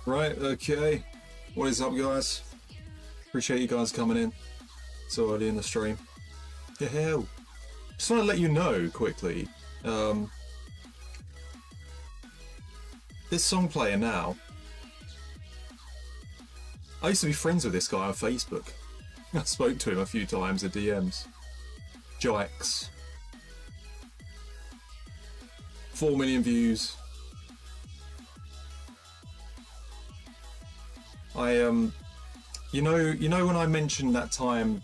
Right, okay. What is up, guys? Appreciate you guys coming in so early in the stream. Yeah, just want to let you know quickly. This song player now. I used to be friends with this guy on Facebook. I spoke to him a few times in DMs. Jikes. 4 million views. You know when I mentioned that time,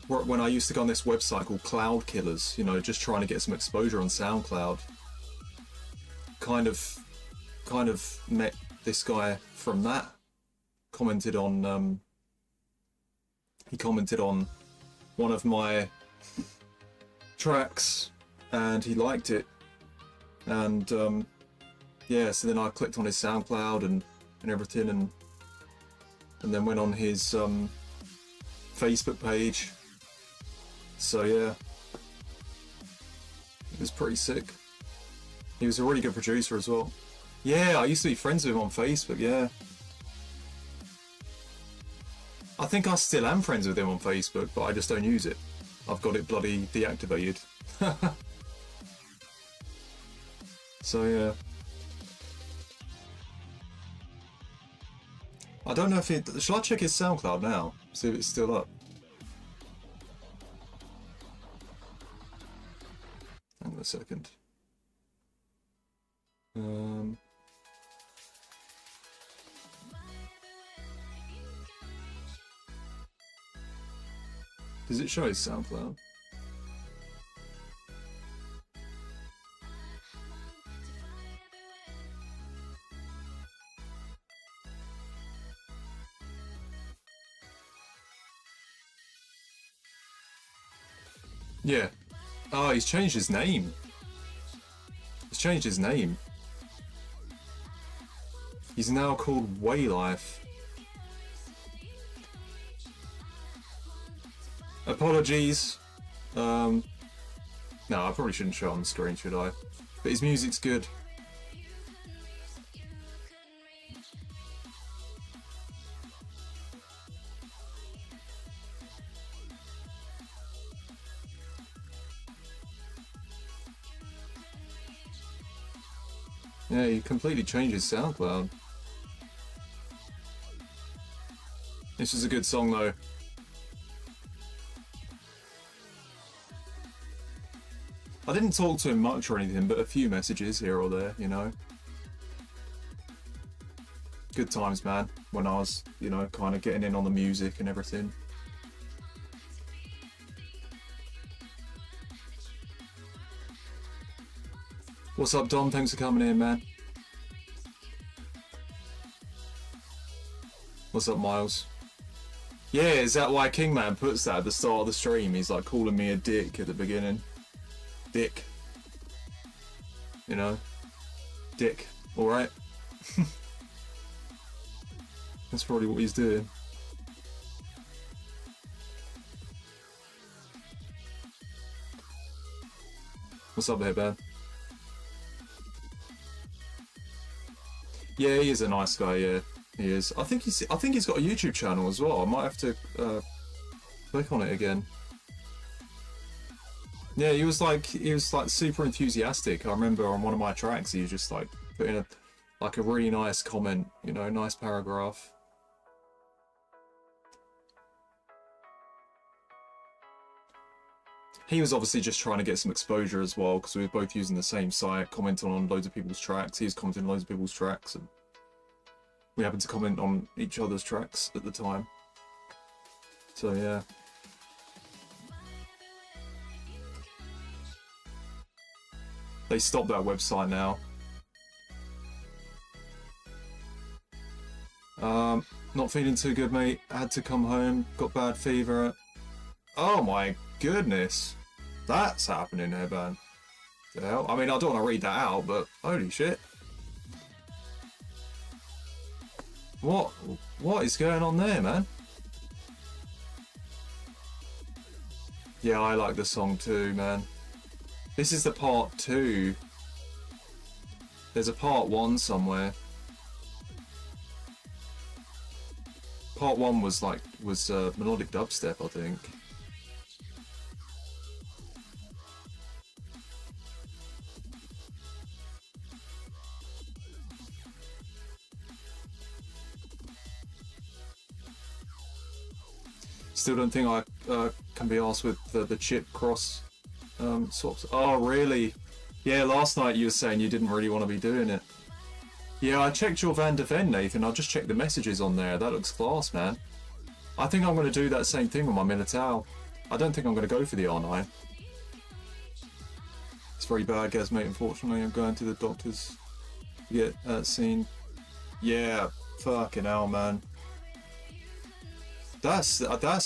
when I used to go on this website called Cloud Killers, you know, just trying to get some exposure on SoundCloud. Kind of met this guy from that. He commented on one of my tracks, and he liked it, and yeah, so then I clicked on his SoundCloud and everything, and then went on his Facebook page. So yeah, it was pretty sick. He was a really good producer as well. Yeah, I used to be friends with him on Facebook, yeah. I think I still am friends with him on Facebook, but I just don't use it. I've got it bloody deactivated. So yeah. I don't know if it... Shall I check his SoundCloud now? See if it's still up. Hang on a second. Does it show his SoundCloud? Yeah. Oh, he's changed his name. He's changed his name. He's now called Waylife. Apologies. No, I probably shouldn't show it on the screen, should I? But his music's good. Yeah, he completely changed his SoundCloud. This is a good song though. I didn't talk to him much or anything, but a few messages here or there, you know. Good times, man, when I was, you know, kind of getting in on the music and everything. What's up, Dom? Thanks for coming in, man. What's up, Miles? Yeah, is that why Kingman puts that at the start of the stream? He's like calling me a dick at the beginning. Dick. You know? Dick. Alright? That's probably what he's doing. What's up there, man? Yeah, he is a nice guy, yeah. He is. I think he's got a YouTube channel as well. I might have to click on it again. Yeah, he was like super enthusiastic. I remember on one of my tracks he was just like putting a really nice comment, you know, nice paragraph. He was obviously just trying to get some exposure as well, because we were both using the same site, commenting on loads of people's tracks. He was commenting on loads of people's tracks, and we happened to comment on each other's tracks at the time. So yeah. They stopped that website now. Not feeling too good, mate. Had to come home. Got bad fever. Oh my goodness. That's happening here, man. The hell? I mean, I don't want to read that out, but holy shit. What is going on there, man? Yeah, I like the song too, man. This is the part 2. There's a part 1 somewhere. Part 1 was melodic dubstep, I think. Still don't think I can be asked with the chip cross swaps. Oh, really? Yeah, last night you were saying you didn't really want to be doing it. Yeah, I checked your Van de Ven, Nathan. I just checked the messages on there. That looks class, man. I think I'm going to do that same thing with my Minotaur. I don't think I'm going to go for the R9. It's very bad, Gaz, mate. Unfortunately, I'm going to the doctors to get that scene. Yeah, fucking hell, man. That's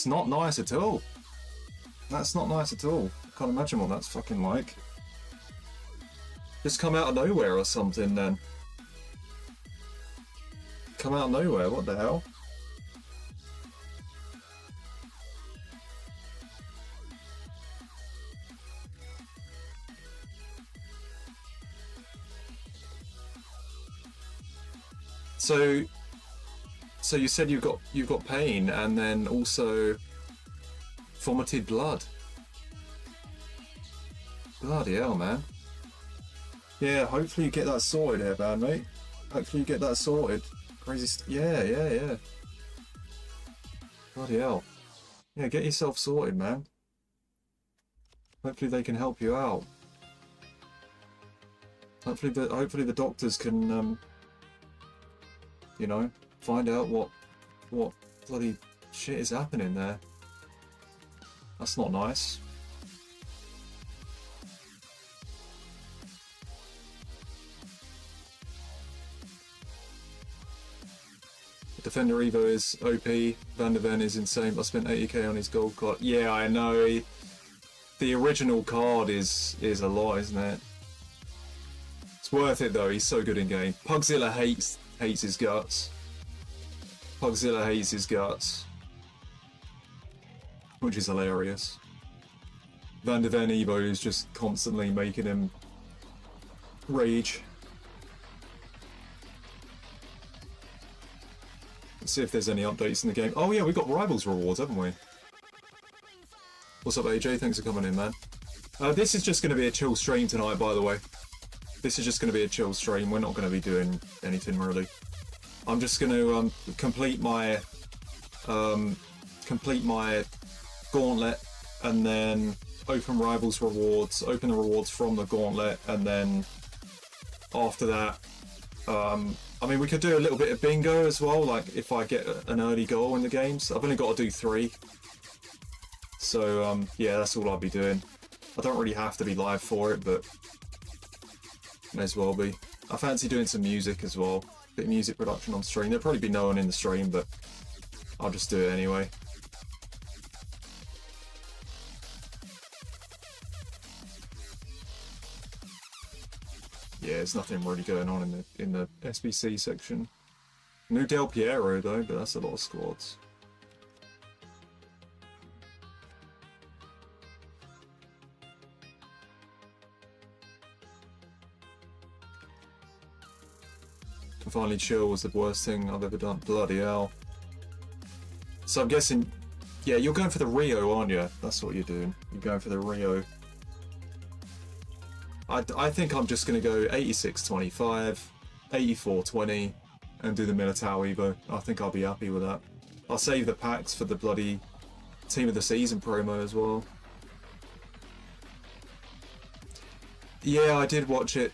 not nice at all. That's not nice at all. I can't imagine what that's fucking like. Just come out of nowhere or something, then. Come out of nowhere, what the hell? So you said you've got pain and then also vomited blood. Bloody hell, man. Yeah, hopefully you get that sorted here, man, mate. Hopefully you get that sorted. Crazy yeah. Bloody hell. Yeah, get yourself sorted, man. Hopefully they can help you out. Hopefully the doctors can, you know, find out what bloody shit is happening there. That's not nice. Defender Evo is OP, Van de Ven is insane, I spent 80k on his gold card. Yeah, I know. The original card is a lot, isn't it? It's worth it though, he's so good in game. Pugzilla hates his guts. Pugzilla hates his guts. Which is hilarious. Van de Ven Evo is just constantly making him rage. Let's see if there's any updates in the game. Oh yeah, we got Rivals rewards, haven't we? What's up, AJ? Thanks for coming in, man. This is just going to be a chill stream tonight, by the way. This is just going to be a chill stream. We're not going to be doing anything, really. I'm just going to complete my Gauntlet, and then open Rivals rewards, open the rewards from the Gauntlet, and then after that, I mean, we could do a little bit of bingo as well, like if I get an early goal in the games. I've only got to do 3. So, yeah, that's all I'll be doing. I don't really have to be live for it, but may as well be. I fancy doing some music as well. A bit of music production on stream. There'll probably be no one in the stream, but I'll just do it anyway. Yeah, there's nothing really going on in the SBC section. New Del Piero though, but that's a lot of squads. And finally, chill was the worst thing I've ever done. Bloody hell. So I'm guessing, yeah, you're going for the Rio, aren't you? That's what you're doing. You're going for the Rio. I think I'm just going to go 86.25, 84.20, and do the Minotaur Evo. I think I'll be happy with that. I'll save the packs for the bloody Team of the Season promo as well. Yeah, I did watch it,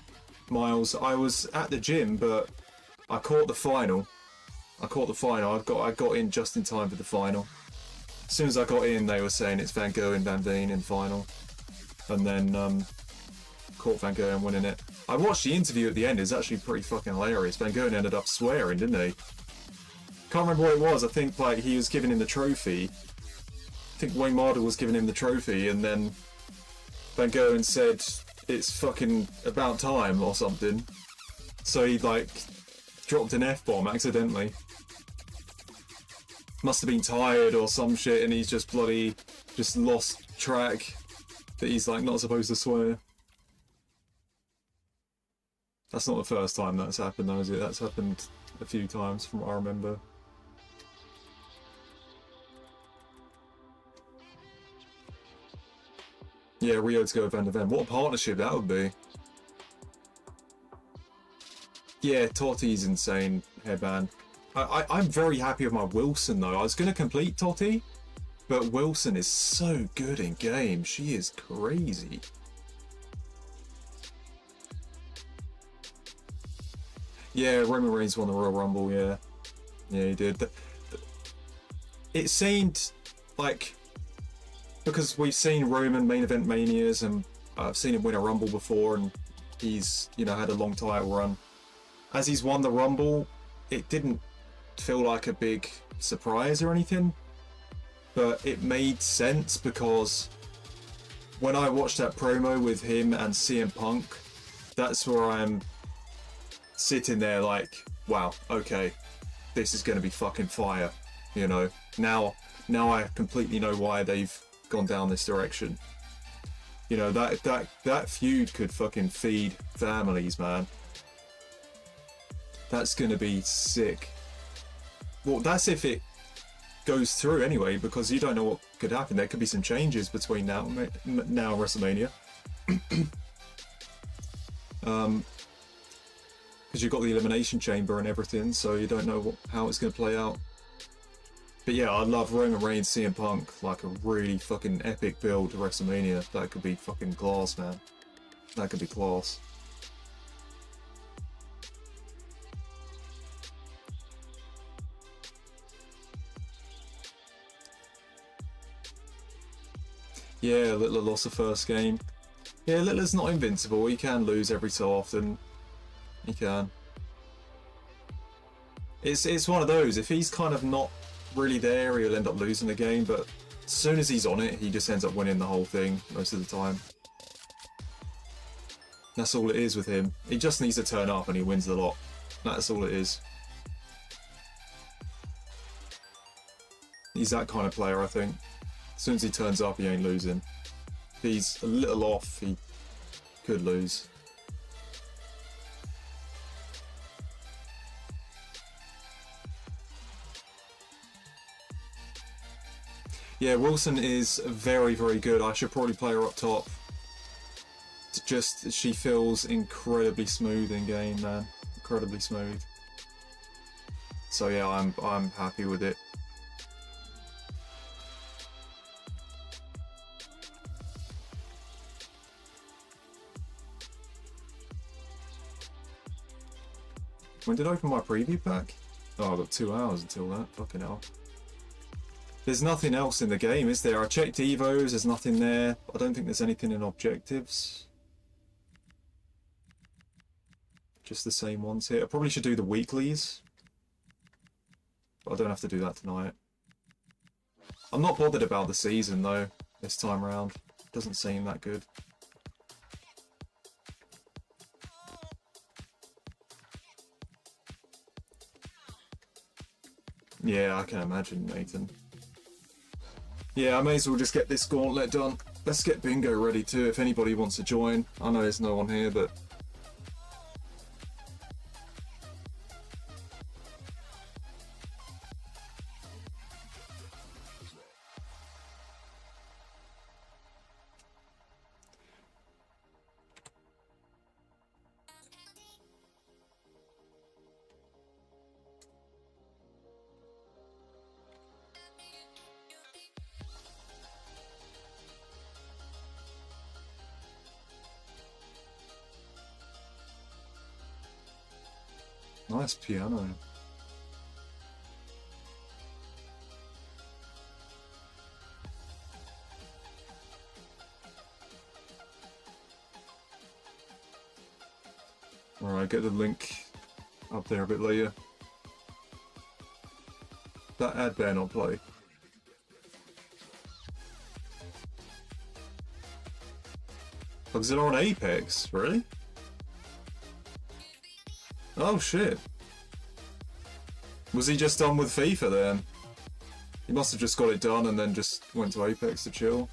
Miles. I was at the gym, but I caught the final. I got in just in time for the final. As soon as I got in, they were saying it's Van Gogh and Van Veen in final. And then, caught Van Gogh winning it. I watched the interview at the end. It's actually pretty fucking hilarious. Van Gogh ended up swearing, didn't he? Can't remember what it was. I think like he was giving him the trophy. I think Wayne Mardell was giving him the trophy, and then Van Gogh said it's fucking about time or something. So he like dropped an F-bomb accidentally. Must have been tired or some shit, and he's just bloody just lost track that he's like not supposed to swear. That's not the first time that's happened though, is it? That's happened a few times from what I remember. Yeah, Rio to go event event. What a partnership that would be. Yeah, Totti's insane hairband. I'm very happy with my Wilson though. I was going to complete Totti, but Wilson is so good in game. She is crazy. Yeah, Roman Reigns won the Royal Rumble, yeah. Yeah, he did. It seemed like, because we've seen Roman main event manias, and I've seen him win a Rumble before, and he's, you know, had a long title run. As he's won the Rumble, it didn't feel like a big surprise or anything, but it made sense because when I watched that promo with him and CM Punk, that's where I'm sitting there like, wow, okay, this is going to be fucking fire, you know. Now I completely know why they've gone down this direction. You know, that feud could fucking feed families, man. That's going to be sick. Well, that's if it goes through anyway, because you don't know what could happen. There could be some changes between now and WrestleMania. Because you've got the Elimination Chamber and everything, so you don't know how it's going to play out. But yeah, I love Roman Reigns, CM Punk, like a really fucking epic build to WrestleMania. That could be fucking class, man. That could be class. Yeah, Littler lost the first game. Yeah, Littler's not invincible. He can lose every so often. He can. It's one of those. If he's kind of not really there, he'll end up losing the game. But as soon as he's on it, he just ends up winning the whole thing most of the time. That's all it is with him. He just needs to turn up and he wins the lot. That's all it is. He's that kind of player, I think. As soon as he turns up, he ain't losing. If he's a little off, he could lose. Yeah, Wilson is very, very good. I should probably play her up top. Just, she feels incredibly smooth in game, man. Incredibly smooth. So yeah, I'm happy with it. When did I open my preview pack? Oh, I've got 2 hours until that. Fucking hell. There's nothing else in the game, is there? I checked Evos, there's nothing there. I don't think there's anything in objectives. Just the same ones here. I probably should do the weeklies. But I don't have to do that tonight. I'm not bothered about the season though, this time around. It doesn't seem that good. Yeah, I can imagine, Nathan. Yeah, I may as well just get this gauntlet done. Let's get bingo ready too, if anybody wants to join. I know there's no one here, but... Nice piano. Alright, get the link up there a bit later. That ad better not play. Oh, is it on Apex? Really? Oh shit. Was he just done with FIFA then? He must have just got it done and then just went to Apex to chill.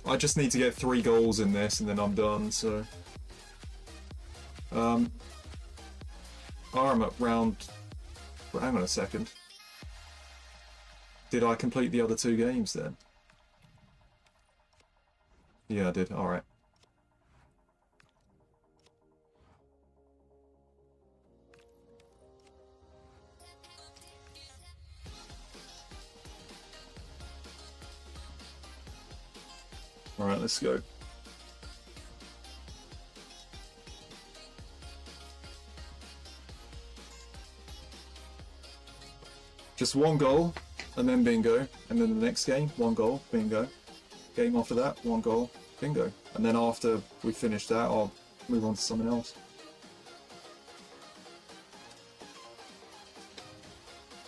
I just need to get 3 goals in this and then I'm done, so... I'm at round... Well, hang on a second. Did I complete the other 2 games then? Yeah, I did. Alright. Alright, let's go. Just 1 goal, and then bingo. And then the next game, 1 goal, bingo. Game after that, 1 goal, bingo. And then after we finish that, I'll move on to something else.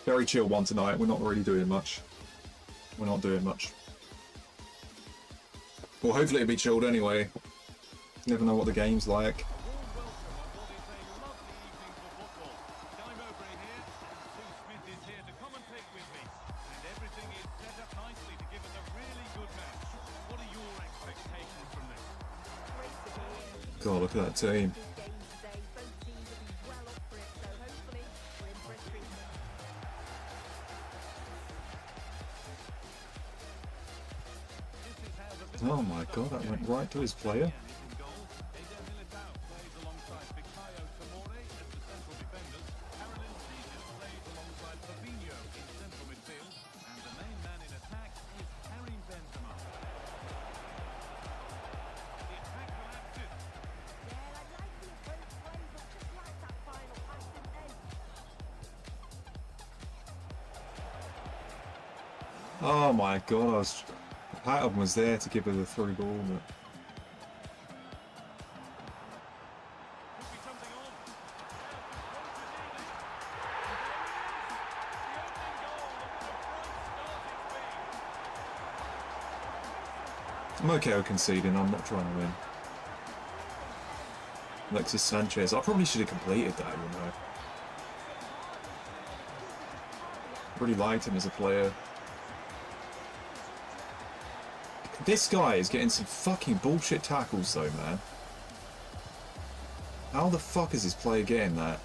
Very chill one tonight. We're not really doing much. We're not doing much. Well, hopefully it'll be chilled anyway. You never know what the game's like. God, look at that team. Oh my god, that went right to his player. Oh my god, Patton was there to give her the 3 ball, but... I'm okay with conceding, I'm not trying to win. Alexis Sanchez, I probably should have completed that, you know. Really liked him as a player. This guy is getting some fucking bullshit tackles though, man. How the fuck is this player getting that?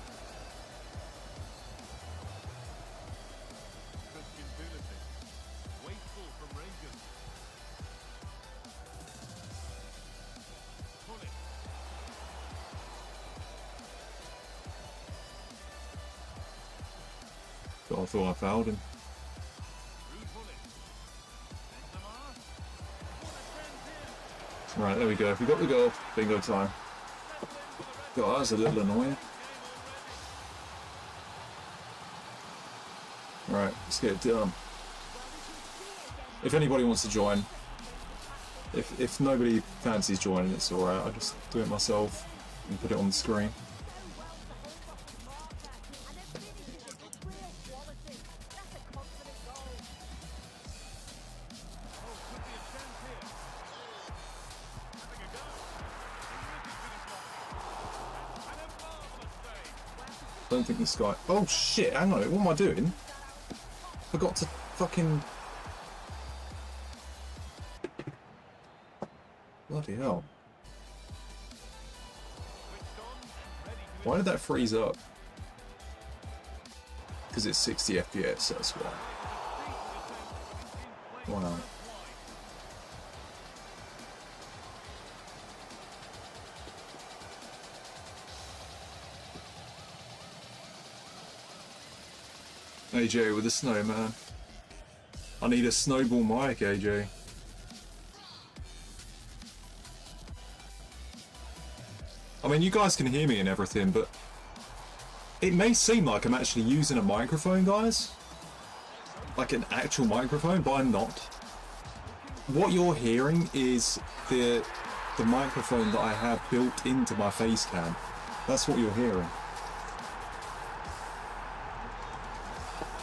God, I thought I fouled him. Right, there we go. We got the goal. Bingo time. God, that was a little annoying. Right, let's get it done. If anybody wants to join, if nobody fancies joining, it's alright. I'll just do it myself and put it on the screen. I don't think this guy... Oh shit, hang on, what am I doing? Forgot to fucking... Bloody hell. Why did that freeze up? Because it's 60 FPS, that's why. Wow. AJ with a snowman. I need a snowball mic, AJ. I mean, you guys can hear me and everything, but it may seem like I'm actually using a microphone, guys. Like an actual microphone, but I'm not. What you're hearing is the microphone that I have built into my face cam. That's what you're hearing.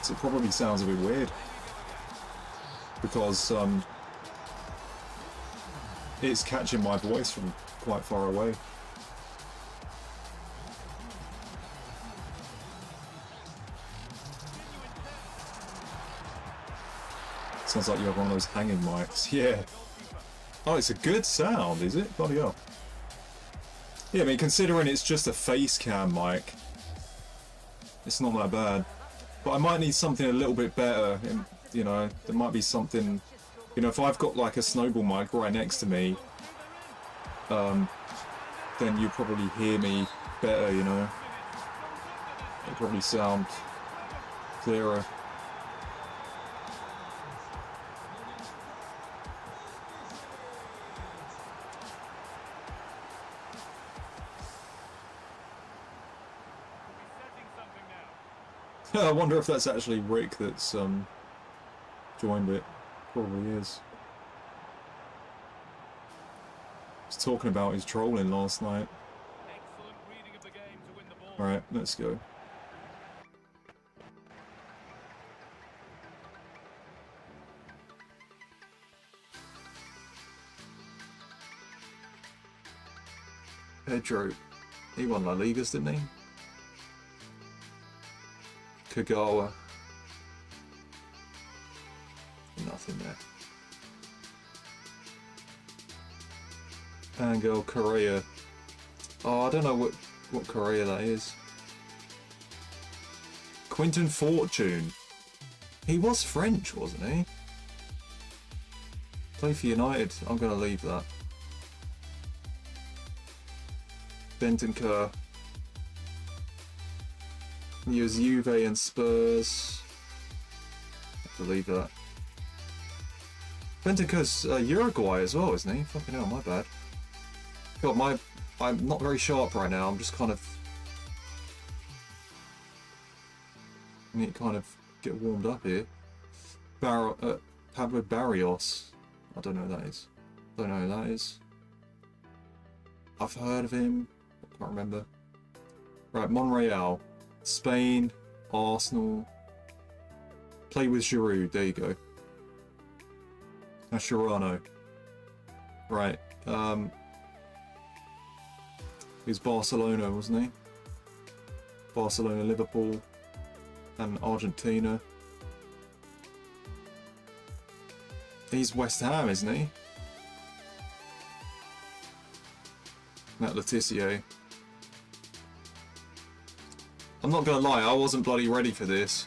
So it probably sounds a bit weird because it's catching my voice from quite far away. Sounds like you have one of those hanging mics. Yeah. Oh, it's a good sound, is it? Bloody hell. Yeah, I mean, considering it's just a face cam mic, it's not that bad. But I might need something a little bit better, you know, there might be something, you know, if I've got like a snowball mic right next to me, then you probably hear me better, you know. It'll probably sound clearer. I wonder if that's actually Rick that's joined it. Probably is. He's talking about his trolling last night. Alright, let's go. Pedro, he won La Ligas, didn't he? Kagawa. Nothing there. Angel Correa. Oh, I don't know what Correa that is. Quinton Fortune. He was French, wasn't he? Play for United. I'm going to leave that. Bentancur. He was Juve and Spurs. I have to leave that. Bentancur's Uruguay as well, isn't he? Fucking hell, my bad. God, I'm not very sharp right now. I'm just kind of... I need to kind of get warmed up here. Pablo Barrios. I don't know who that is. Don't know who that is. I've heard of him. I can't remember. Right, Monreal. Spain. Arsenal. Play with Giroud. There you go. Mascherano. Right. He was Barcelona, wasn't he? Barcelona, Liverpool, and Argentina. He's West Ham, isn't he? Matt Letitia. I'm not gonna lie, I wasn't bloody ready for this.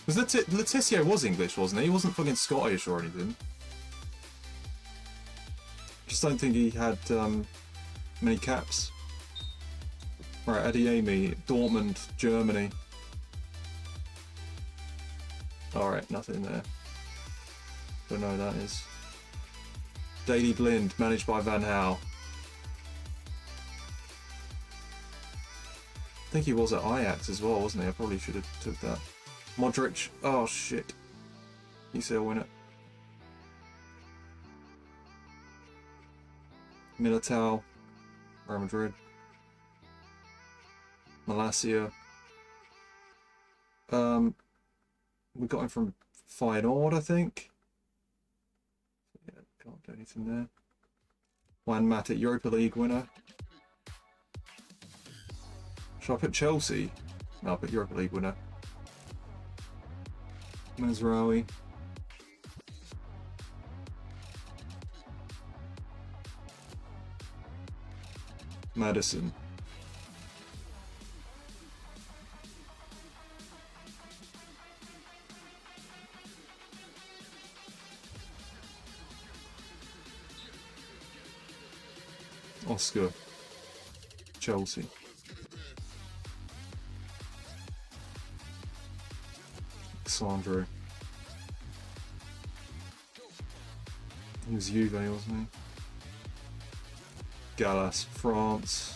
Because Letitia was English, wasn't he? He wasn't fucking Scottish or anything. Just don't think he had many caps. Right, Adeyemi, Dortmund, Germany. Alright, nothing there. Don't know who that is. Daley Blind, managed by Van Gaal. I think he was at Ajax as well, wasn't he? I probably should have took that. Modric. Oh shit. UCL winner. Militao. Real Madrid. Malacia. We got him from Feyenoord, I think. Yeah, can't do anything there. Juan Mata, Europa League winner. Shall I put Chelsea? No, I'll put Europa League winner. Mazraoui. Madison. Oscar. Chelsea. Alexandro. He was Juve, wasn't he? Gallas, France.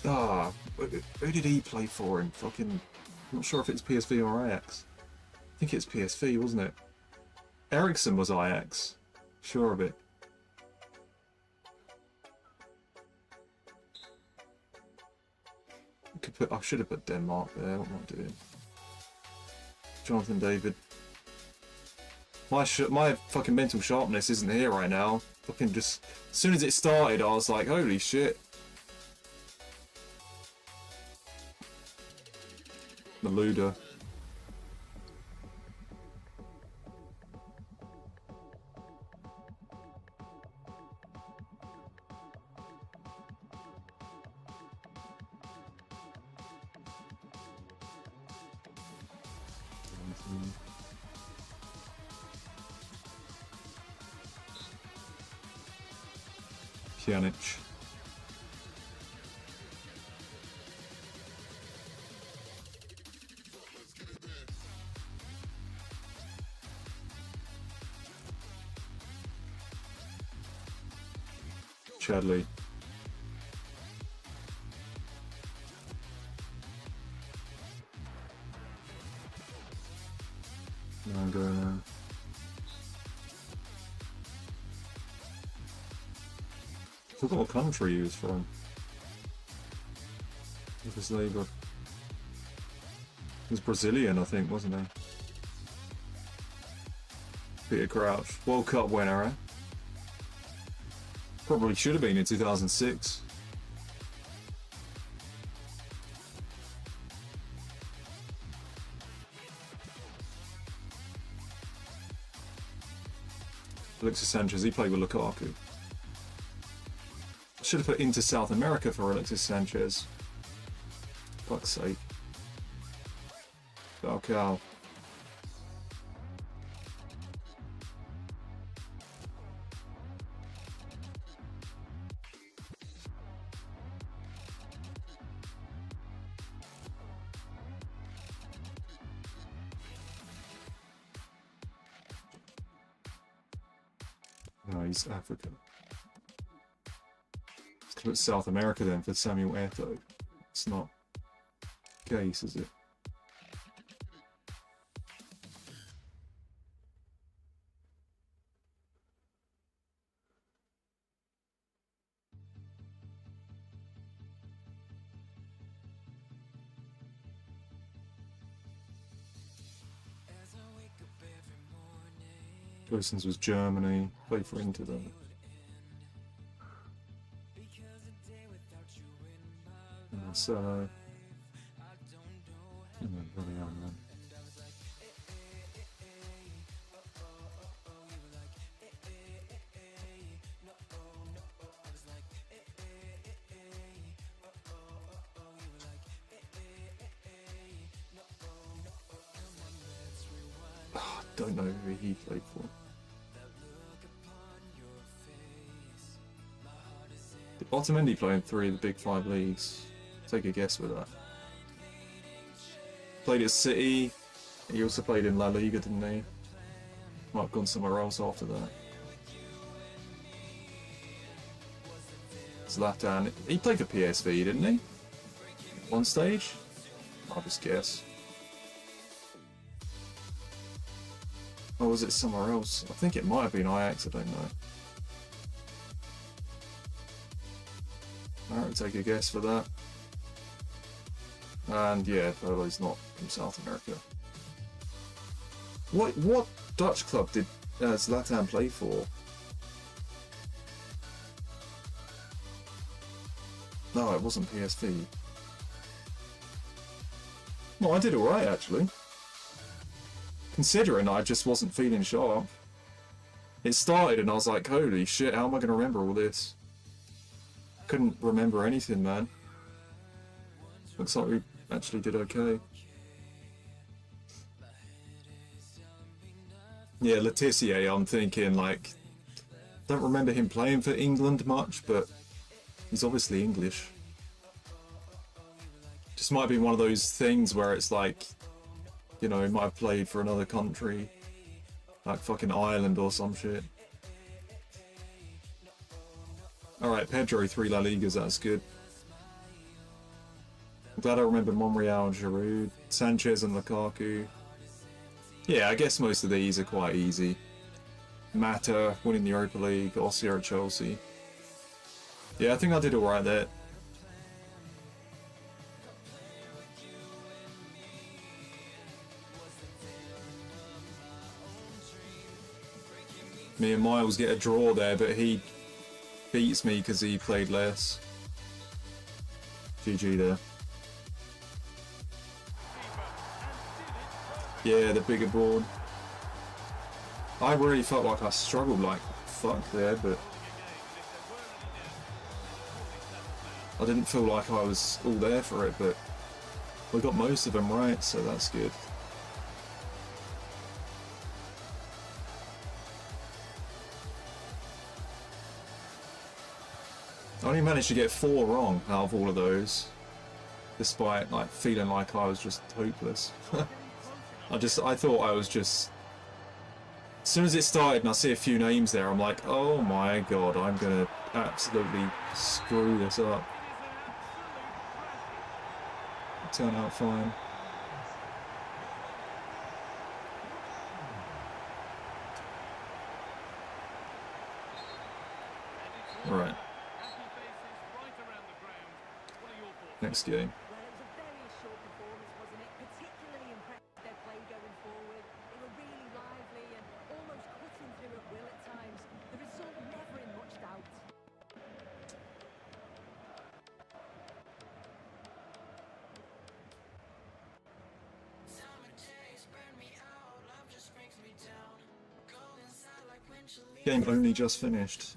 Ah, who did he play for in fucking... I'm not sure if it's PSV or Ajax. I think it's PSV, wasn't it? Ericsson was Ajax. Sure of it. I should have put Denmark there. What am I doing? Jonathan David. My fucking mental sharpness isn't here right now. fucking just... As soon as it started, I was like, holy shit. Maluda. Pjanic. Chadley. No, I'm going now. I forgot what country he was from. It was Labour. He was Brazilian, I think, wasn't he? Peter Crouch. World Cup winner, eh? Probably should have been in 2006. Alexis Sanchez, he played with Lukaku. I should have put into South America for Alexis Sanchez. Fuck's sake. Falcao. No, he's African. Let's put South America then for Samuel Eto'o. It's not case, is it? Gosens was Germany, played for Inter then. Marcelo. Bloody hell, man. Oh, I don't know who he played for. Did Otamendi play in 3 of the big 5 leagues? Take a guess with that. Played at City. He also played in La Liga, didn't he? Might have gone somewhere else after that. Zlatan. He played for PSV, didn't he? One stage? I'll just guess. Or was it somewhere else? I think it might have been Ajax, I don't know. Alright, take a guess for that. And yeah, Polo's not from South America. What Dutch club did Zlatan play for? No, it wasn't PSV. Well, I did alright actually. Considering I just wasn't feeling sharp. It started and I was like, holy shit, how am I going to remember all this? Couldn't remember anything, man. Looks like we actually did okay. Yeah, Letitia, I'm thinking, like, don't remember him playing for England much, but he's obviously English. Just might be one of those things where it's like, you know, he might have played for another country, like fucking Ireland or some shit. Alright, Pedro, 3 La Ligas, that's good. I'm glad I remember Monreal and Giroud, Sanchez and Lukaku. Yeah, I guess most of these are quite easy. Mata, winning the Europa League, Ossia at Chelsea. Yeah, I think I did alright there. Me and Miles get a draw there, but he beats me because he played less. GG there. Yeah, the bigger board. I really felt like I struggled like fuck there, but I didn't feel like I was all there for it, but we got most of them right, so that's good. I only managed to get 4 wrong out of all of those, despite like feeling like I was just hopeless. I thought I was just... As soon as it started and I see a few names there, I'm like, oh my god, I'm gonna absolutely screw this up. Turn out fine. Alright. Next game. Game only just finished.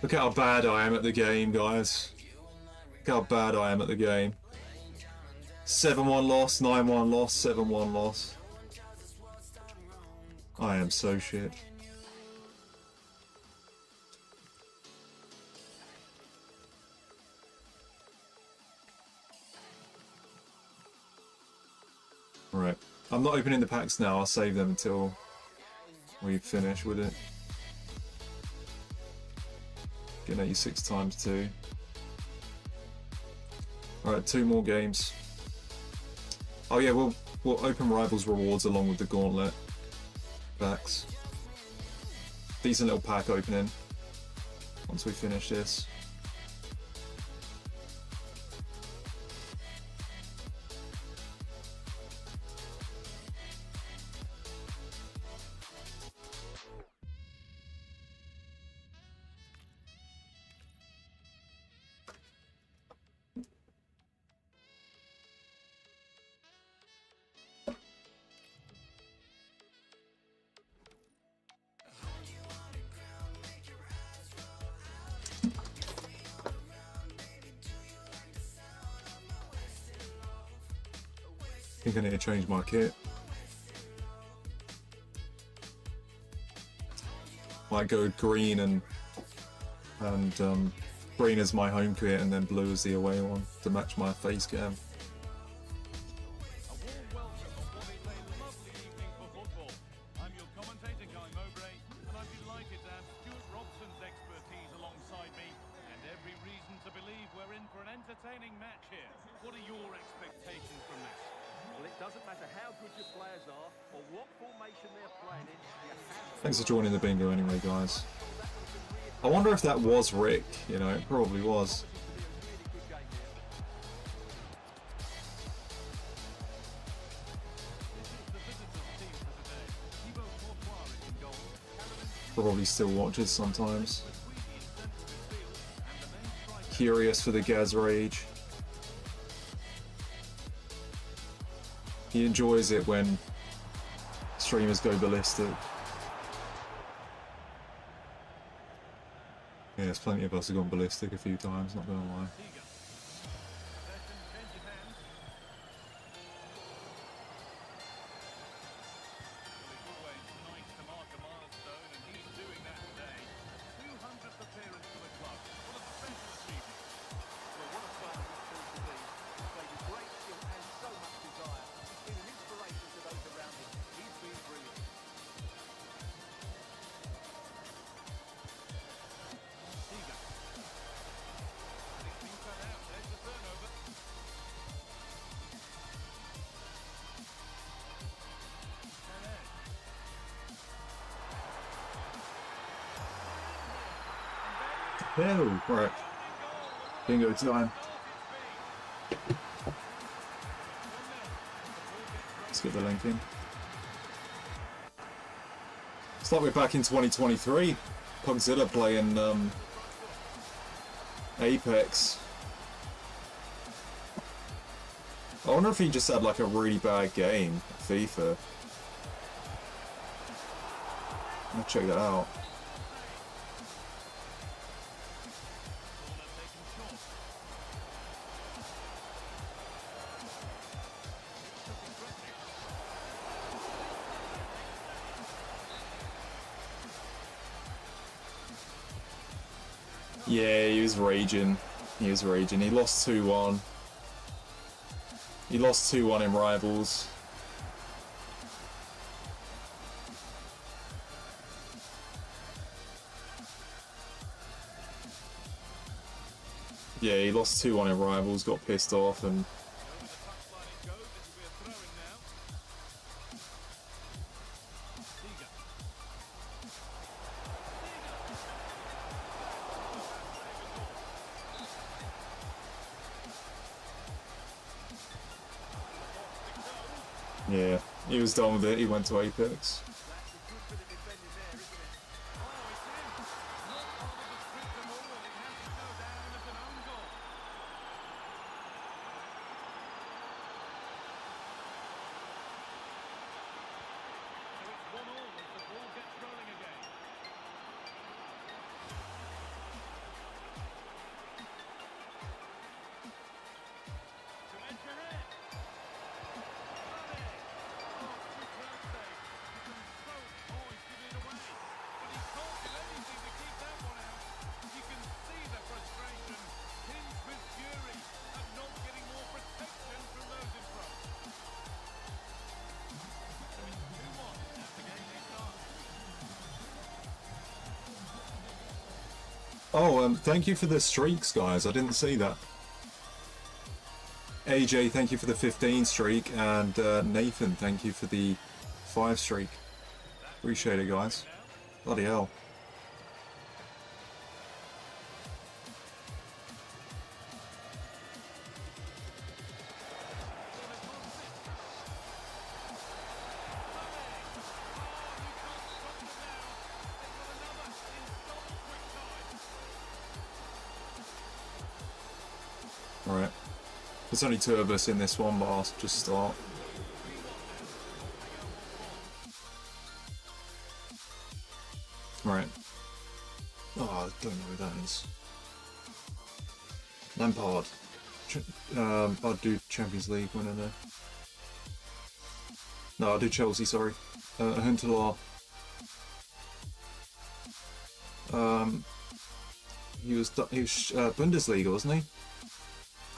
Look how bad I am at the game, guys. Look how bad I am at the game. 7-1 loss, 9-1 loss, 7-1 loss. I am so shit. Right. I'm not opening the packs now, I'll save them until we finish with it. Getting 86 times 2. Alright, 2 more games. Oh yeah, we'll open Rivals rewards along with the Gauntlet packs. Decent little pack opening once we finish this. I think I need to change my kit. Might go green and green as my home kit and then blue as the away one to match my face cam. Thanks for joining the bingo anyway, guys. I wonder if that was Rick, you know, it probably was. Probably still watches sometimes. Curious for the Gaz Rage. He enjoys it when streamers go ballistic. Yeah, there's plenty of us who've gone ballistic a few times, not gonna lie. Oh, right. Bingo time. Let's get the link in. It's like we're back in 2023. Pugzilla playing Apex. I wonder if he just had like a really bad game at FIFA. I'll check that out. Yeah, he was raging. He was raging. He lost 2-1. He lost 2-1 in Rivals. Yeah, he lost 2-1 in Rivals, got pissed off, and yeah, he was done with it. He went to Apex. Oh, thank you for the streaks, guys. I didn't see that. AJ, thank you for the 15 streak, and Nathan, thank you for the 5 streak. Appreciate it, guys. Bloody hell. Alright. There's only 2 of us in this one, but I'll just start. Right. Oh, I don't know who that is. Lampard. I'll do Champions League winner there. No, I'll do Chelsea, sorry. Huntelaar. He was Bundesliga, wasn't he? I'm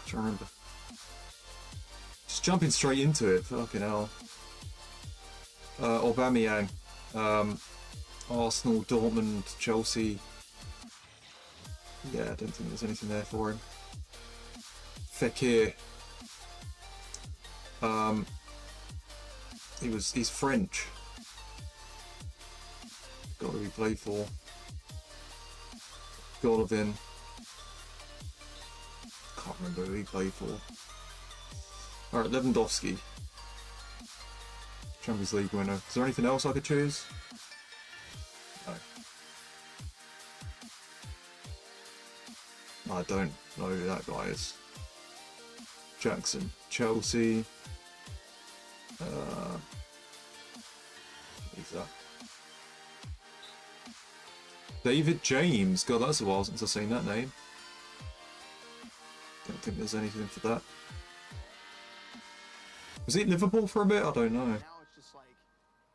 trying to remember. Just jumping straight into it, fucking hell. Aubameyang. Arsenal, Dortmund, Chelsea. Yeah, I don't think there's anything there for him. Fekir. He's French. Got who he played for. Golovin. Can't remember who he played for. Alright, Lewandowski. Champions League winner. Is there anything else I could choose? No. I don't know who that guy is. Jackson. Chelsea. Who's that? David James. God, that's a while since I've seen that name. Don't think there's anything for that. Was he at Liverpool for a bit? I don't know. Now it's just like,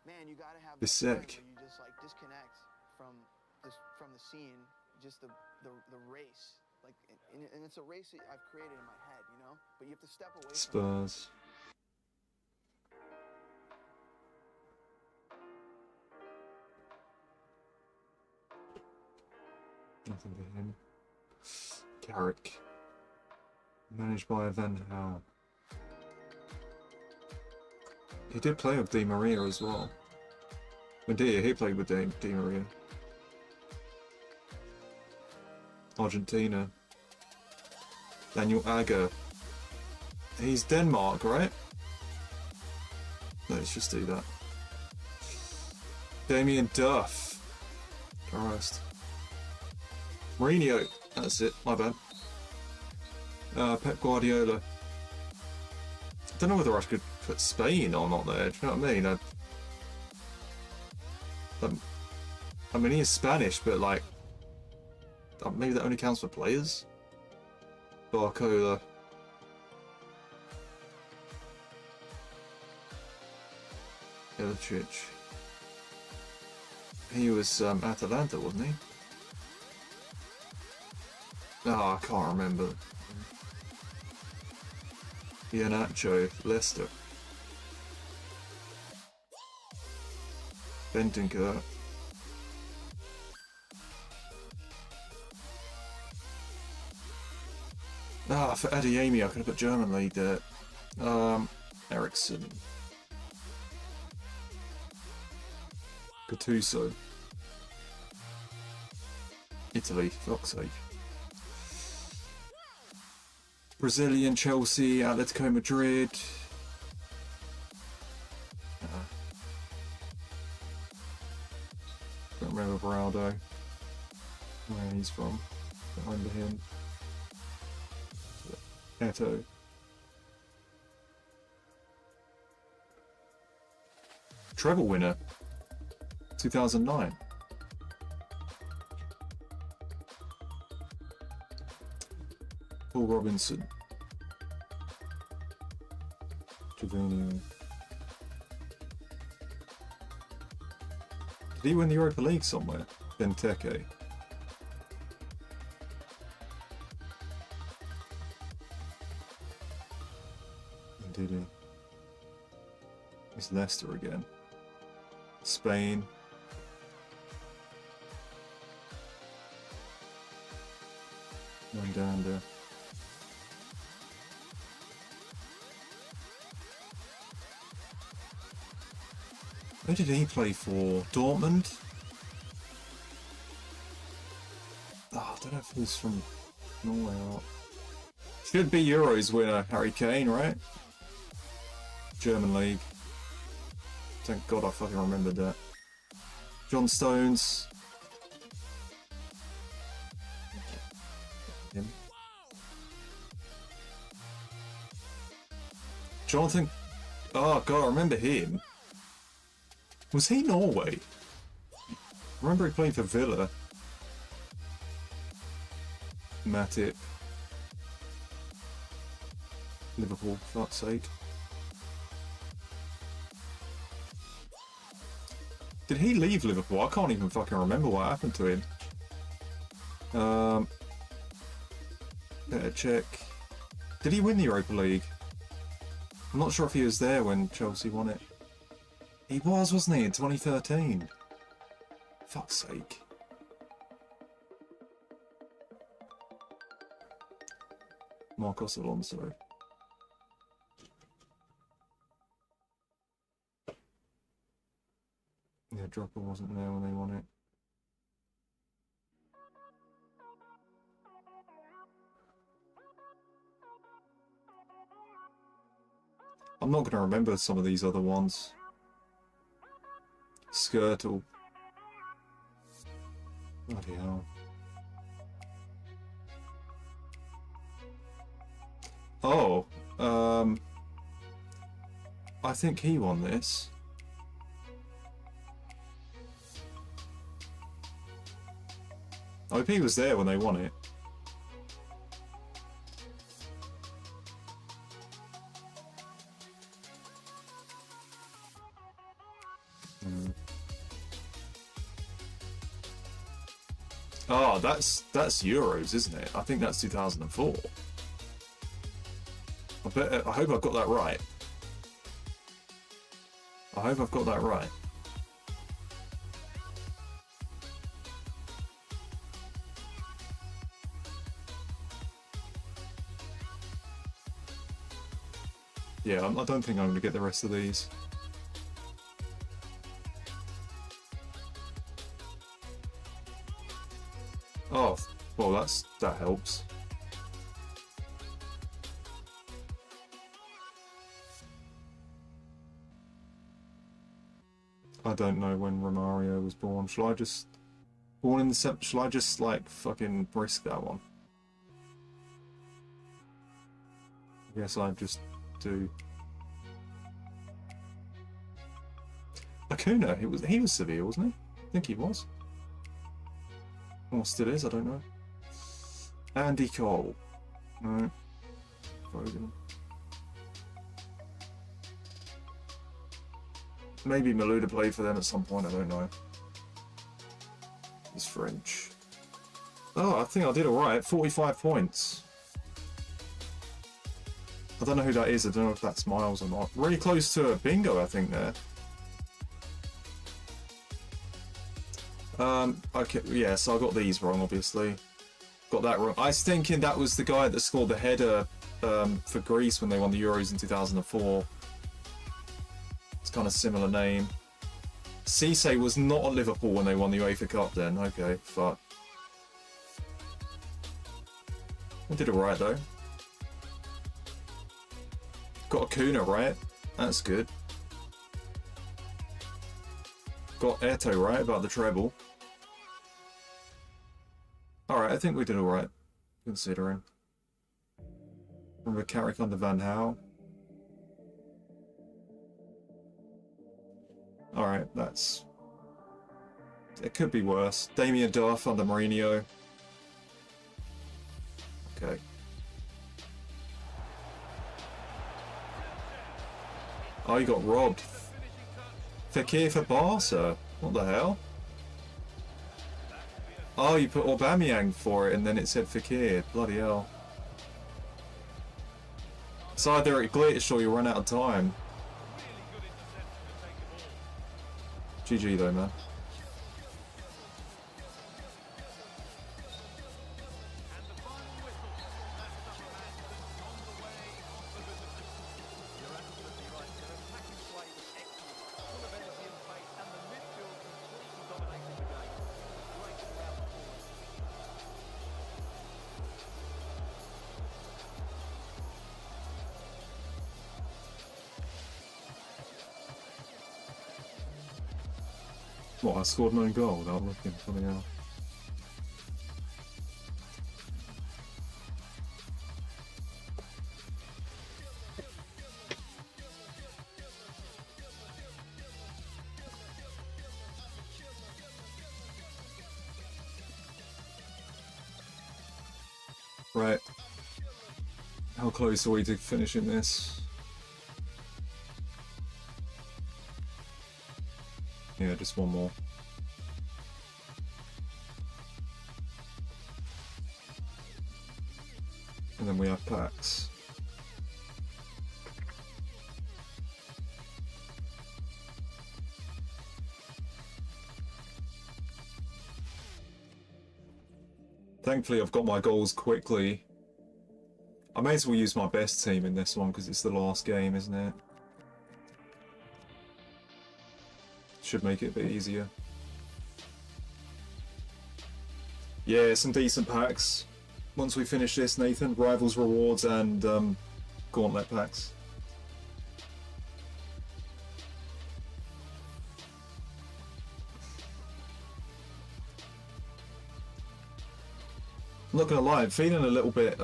man, you gotta have It's sick. you just like disconnect from the scene, just the race. Like, and it's a race that I've created in my head, you know? But you have to step away from it. Spurs. Nothing for him. Carrick. Managed by Van Gaal. He did play with Di Maria as well. Indeed, he played with Di Maria. Argentina. Daniel Agger. He's Denmark, right? Let's just do that. Damien Duff. Christ. Mourinho. That's it. My bad. Pep Guardiola. I don't know whether I should put Spain or not there. Do you know what I mean? I mean, he is Spanish, but like, maybe that only counts for players. Barcola. Ilicic. He was Atalanta, wasn't he? Oh, I can't remember. Iheanacho, Leicester. Bentancur. Ah, for Adeyemi, I could have put German league there. Ericsson. Gattuso. Italy, fuck's sake. Brazilian, Chelsea, Atletico Madrid. Don't remember Beraldo. Where he's from. Don't remember him. Eto. Treble winner. 2009. Paul Robinson. Trevino. Did he win the Europa League somewhere? Benteke. Did he? It's Leicester again. Spain. Mandanda. Where did he play for? Dortmund? Oh, I don't know if he's from Norway or... Should be Euros winner, Harry Kane, right? German league. Thank God I fucking remembered that. John Stones. Him. Jonathan. Oh God, I remember him. Was he Norway? I remember he played for Villa. Matip. Liverpool, for fuck's sake. Did he leave Liverpool? I can't even fucking remember what happened to him. Better check. Did he win the Europa League? I'm not sure if he was there when Chelsea won it. He was, wasn't he, in 2013? Fuck's sake. Marcos Alonso. Yeah, Dropper wasn't there when they won it. I'm not going to remember some of these other ones. Skirtle. Bloody hell. Oh, I think he won this. OP was there when they won it. Oh, that's Euros, isn't it? I think that's 2004. I hope I've got that right. I hope I've got that right. Yeah, I don't think I'm going to get the rest of these. Oh, well, that helps. I don't know when Romario was born. Shall I just... Born in the... Shall I just, like, fucking risk that one? I guess I just do. Acuna, he was Sevilla, wasn't he? I think he was. Or still is, I don't know. Andy Cole. No. Foden. Maybe Malouda played for them at some point, I don't know. He's French. Oh, I think I did alright. 45 points. I don't know who that is, I don't know if that's Miles or not. Really close to a bingo, I think, there. Okay, yeah, so I got these wrong, obviously. Got that wrong. I was thinking that was the guy that scored the header for Greece when they won the Euros in 2004. It's kind of similar name. Cisse was not at Liverpool when they won the UEFA Cup then. Okay, fuck. I did alright though. Got Acuna right. That's good. Got Eto right about the treble. Alright, I think we did alright, considering. Remember Carrick under Van Gaal. Alright, that's... It could be worse. Damien Duff under Mourinho. Okay. Oh, you got robbed. Fekir for Barca. What the hell? Oh, you put Aubameyang for it and then it said Fekir. Bloody hell. It's either it glitched or you run out of time. GG though, man. What, I scored no goal without looking for something else. Right. How close are we to finishing this? Yeah, just one more. And then we have packs. Thankfully I've got my goals quickly. I may as well use my best team in this one because it's the last game, isn't it? Should make it a bit easier. Yeah, some decent packs. Once we finish this, Nathan, Rivals Rewards and Gauntlet packs. I'm not gonna lie, I'm feeling a little bit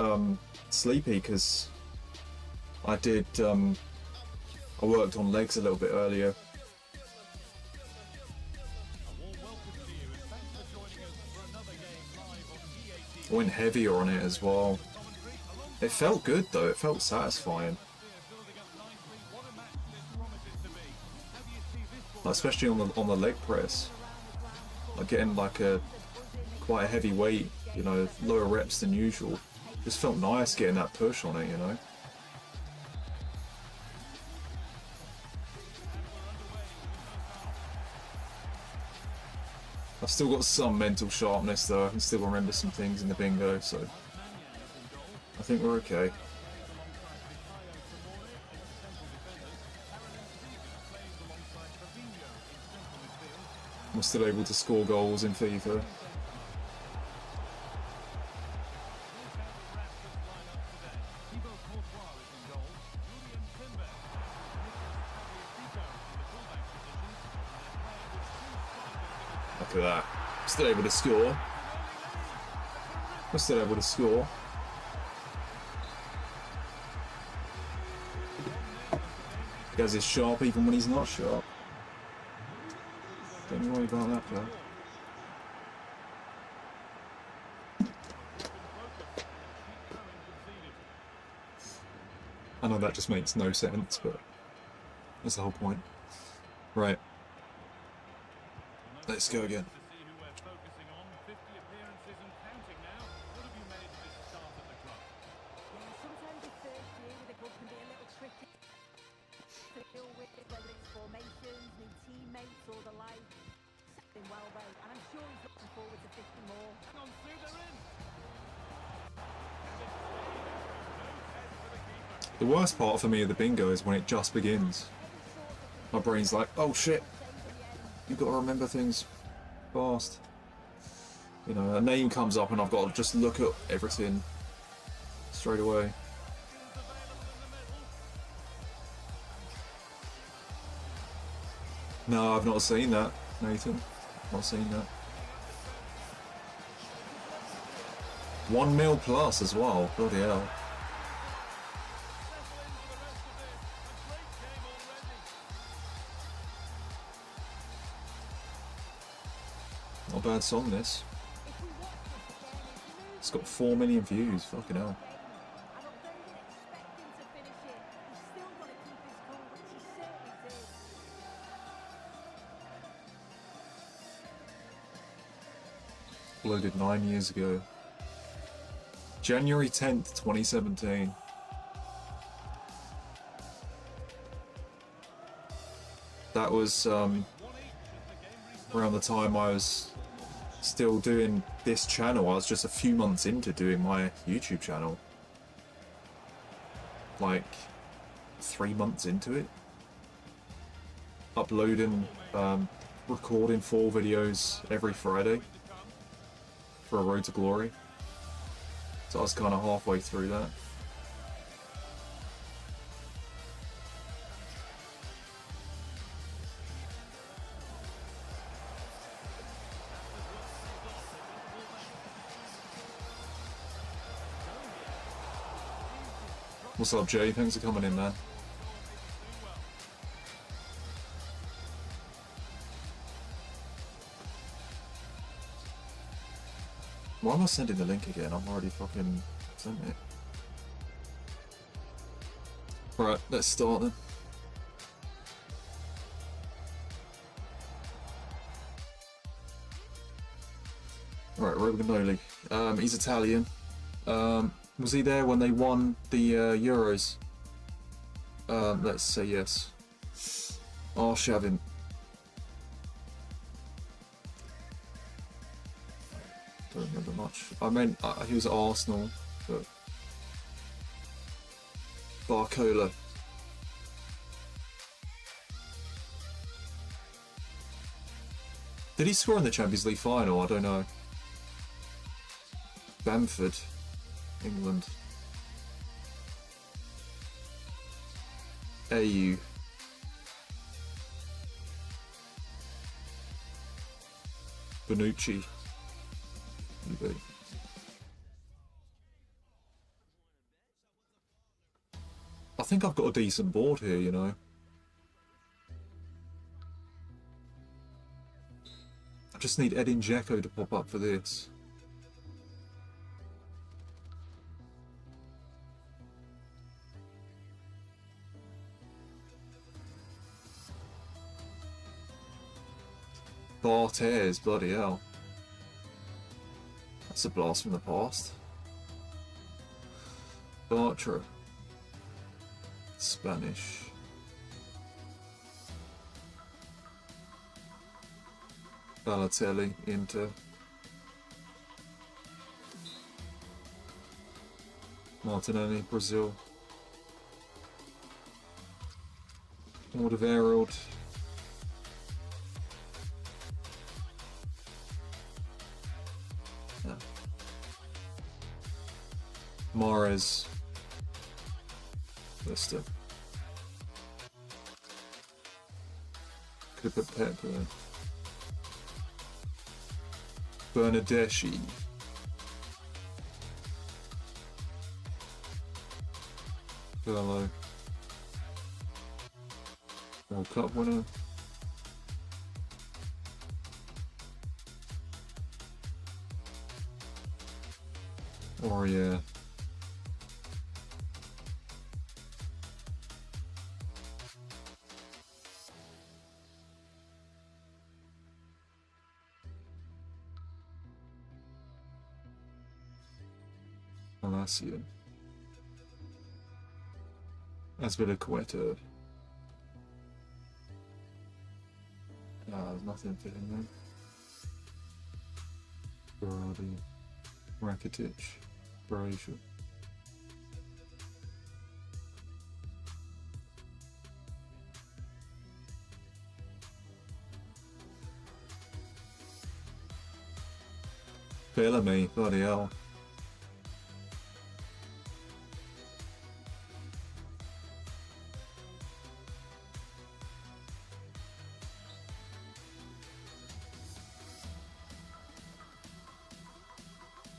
sleepy because I did I worked on legs a little bit earlier. I went heavier on it as well. It felt good though, it felt satisfying. Like, especially on the leg press. Like getting like quite a heavy weight, you know, lower reps than usual. Just felt nice getting that push on it, you know. I've still got some mental sharpness though, I can still remember some things in the bingo, so I think we're okay. We're still able to score goals in FIFA. Look at that. Still able to score. We're still able to score. Gaz is sharp even when he's not sharp. Don't worry about that, pal. I know that just makes no sense, but that's the whole point. Right. Let's go again. The worst part for me of the bingo is when it just begins. My brain's like, oh shit, you've got to remember things fast. You know, a name comes up and I've got to just look at everything straight away. No, I've not seen that, Nathan. Not seen that. 1 mil plus as well, bloody hell. Not a bad song, this. It's got 4 million views, fucking hell. Uploaded 9 years ago. January 10th, 2017. That was around the time I was still doing this channel. I was just a few months into doing my YouTube channel. Like 3 months into it. Uploading, recording 4 videos every Friday for A Road to Glory. So I was kind of halfway through that. What's up, Jay? Thanks for coming in, man. Why am I sending the link again? I'm already fucking sent it. Right, let's start then. Right, Romagnoli. He's Italian. Was he there when they won the Euros? Let's say yes. Arshavin. Don't remember much. I meant he was at Arsenal, but Barcola. Did he score in the Champions League final? I don't know. Bamford, England. AU. Bonucci. Maybe. I think I've got a decent board here, you know. I just need Edin Dzeko to pop up for this. Barthez, bloody hell. That's a blast from the past. Bartra. Spanish. Balotelli, Inter. Martinelli, Brazil. Alderweireld. Yeah. Mahrez. Leicester. Could have put Pep there. Bernadeschi. Hello. World Cup winner. Oh yeah. Malacia. Azpilicueta. There's nothing for him there. Berardi. Rakitic. Croatia. Bellamy, bloody hell.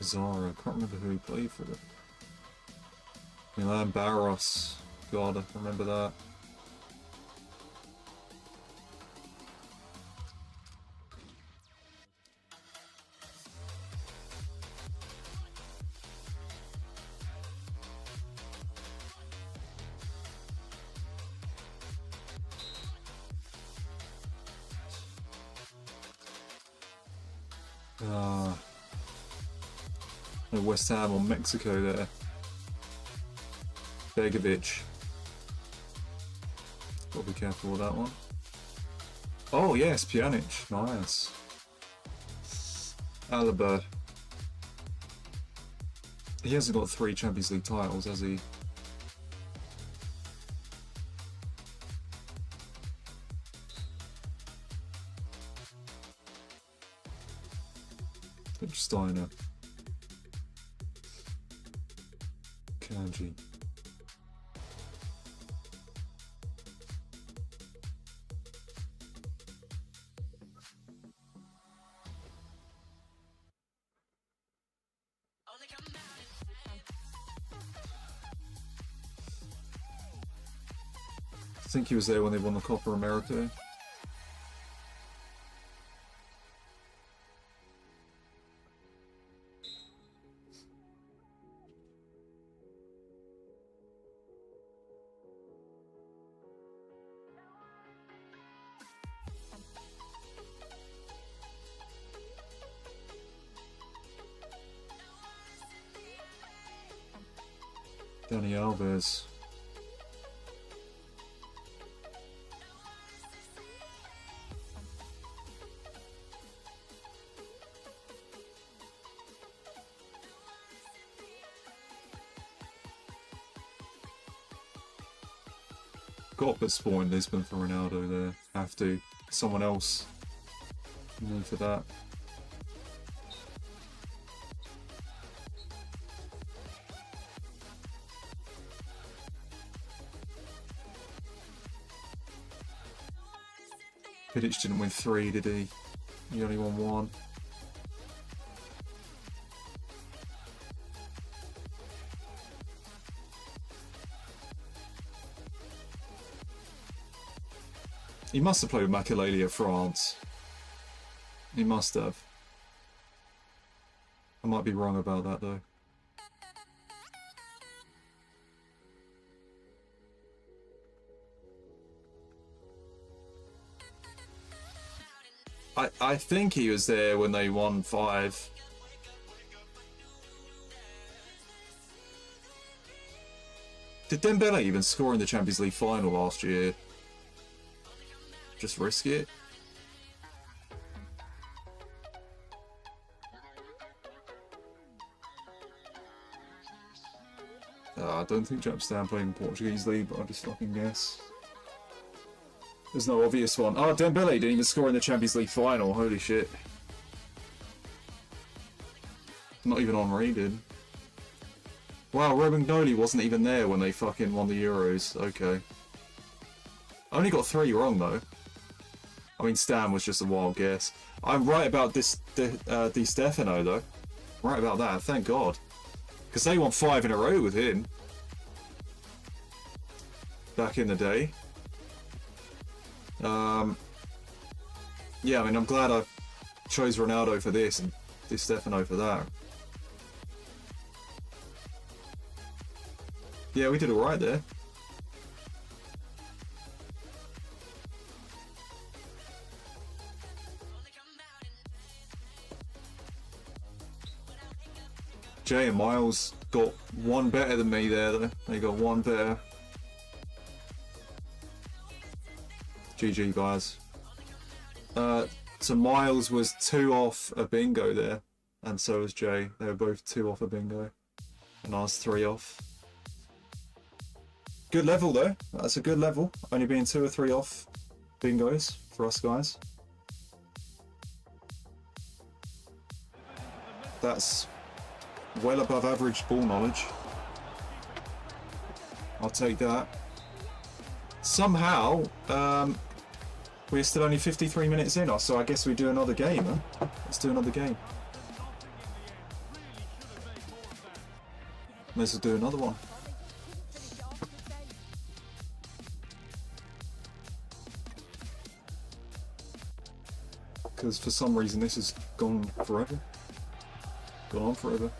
Zara, I can't remember who he played for them. Milan Barros, God, I remember that. West Ham or Mexico there. Begovic. Gotta be careful with that one. Oh yes, Pjanic. Nice. Alaba. He hasn't got 3 Champions League titles, has he? Steiner. Kanji. I think he was there when they won the Copa America. Dani Alves. Got to put Sport in Lisbon for Ronaldo there. Have to. Someone else. Need for that. Vidic didn't win 3, did he? He only won 1. He must have played with Makelele at France. He must have. I might be wrong about that though. I think he was there when they won 5. Did Dembele even score in the Champions League final last year? Just risk it? I don't think Japstam played in Portuguese League, but I'll just fucking guess. There's no obvious one. Oh, Dembele didn't even score in the Champions League final. Holy shit. Not even Henry did. Wow, Romagnoli wasn't even there when they fucking won the Euros. Okay. I only got 3 wrong though. I mean, Stan was just a wild guess. I'm right about this Di Stefano though. Right about that, thank God. Because they won 5 in a row with him. Back in the day. Yeah, I mean, I'm glad I chose Ronaldo for this and Di Stefano for that. Yeah, we did alright there. Jay and Miles got one better than me there though. They got one better. GG guys. So Miles was 2 off a bingo there, and so was Jay. They were both 2 off a bingo, and I was 3 off. Good level though. That's a good level. Only being 2 or 3 off bingos for us guys. That's well above average ball knowledge. I'll take that. Somehow, we're still only 53 minutes in, so I guess we do another game, huh? Let's do another game. Let's do another one. Because for some reason this has gone forever. Gone on forever.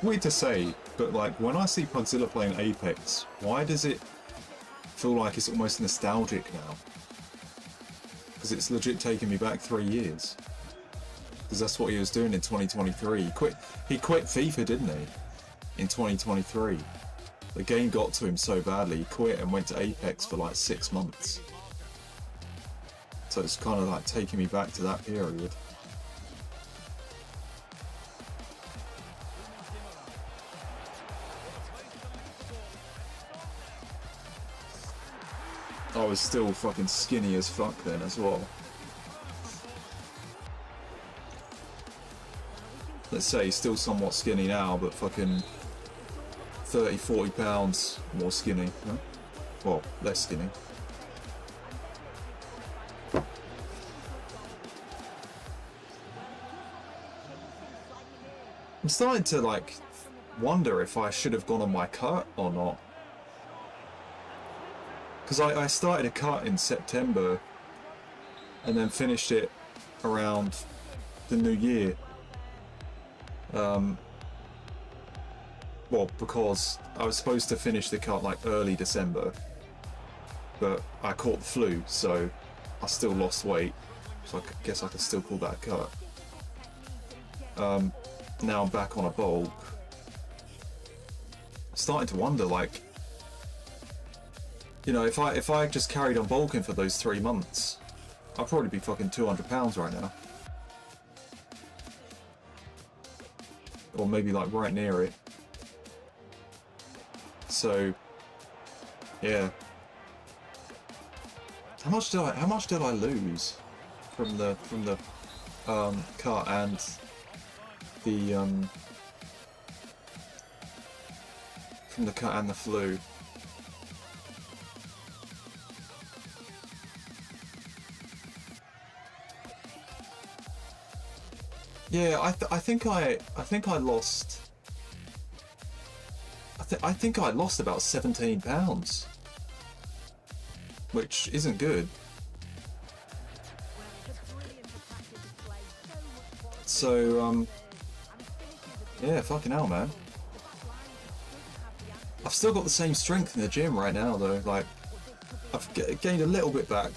Weird to say, but like when I see Pugzilla playing Apex, why does it feel like it's almost nostalgic now? Because it's legit taking me back 3 years. Because that's what he was doing in 2023. He quit FIFA, didn't he? In 2023. The game got to him so badly, he quit and went to Apex for like 6 months. So it's kind of like taking me back to that period. I was still fucking skinny as fuck then as well. Let's say still somewhat skinny now, but fucking 30-40 pounds more skinny, huh? Well, less skinny. I'm starting to like wonder if I should have gone on my cut or not. Because I started a cut in September and then finished it around the new year. Well, because I was supposed to finish the cut like early December, but I caught the flu, so I still lost weight. So I guess I could still call that a cut. Now I'm back on a bulk. I'm starting to wonder, like, you know, if I just carried on bulking for those 3 months, I'd probably be fucking 200 pounds right now. Or maybe like right near it. So, yeah. How much did I lose from the cut and the from the cut and the flu? Yeah, I think I lost. I think I lost about 17 pounds, which isn't good. So yeah, fucking hell, man. I've still got the same strength in the gym right now though. Like, I've gained a little bit back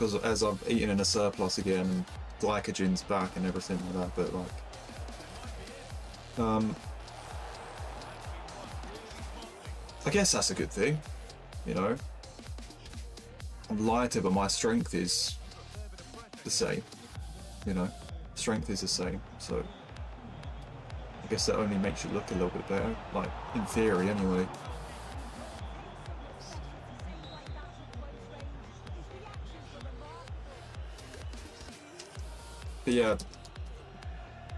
as I've eaten in a surplus again and glycogen's back and everything like that. But like, I guess that's a good thing, you know. I'm lighter, but my strength is the same. You know, strength is the same, so I guess that only makes you look a little bit better, like in theory anyway. But yeah,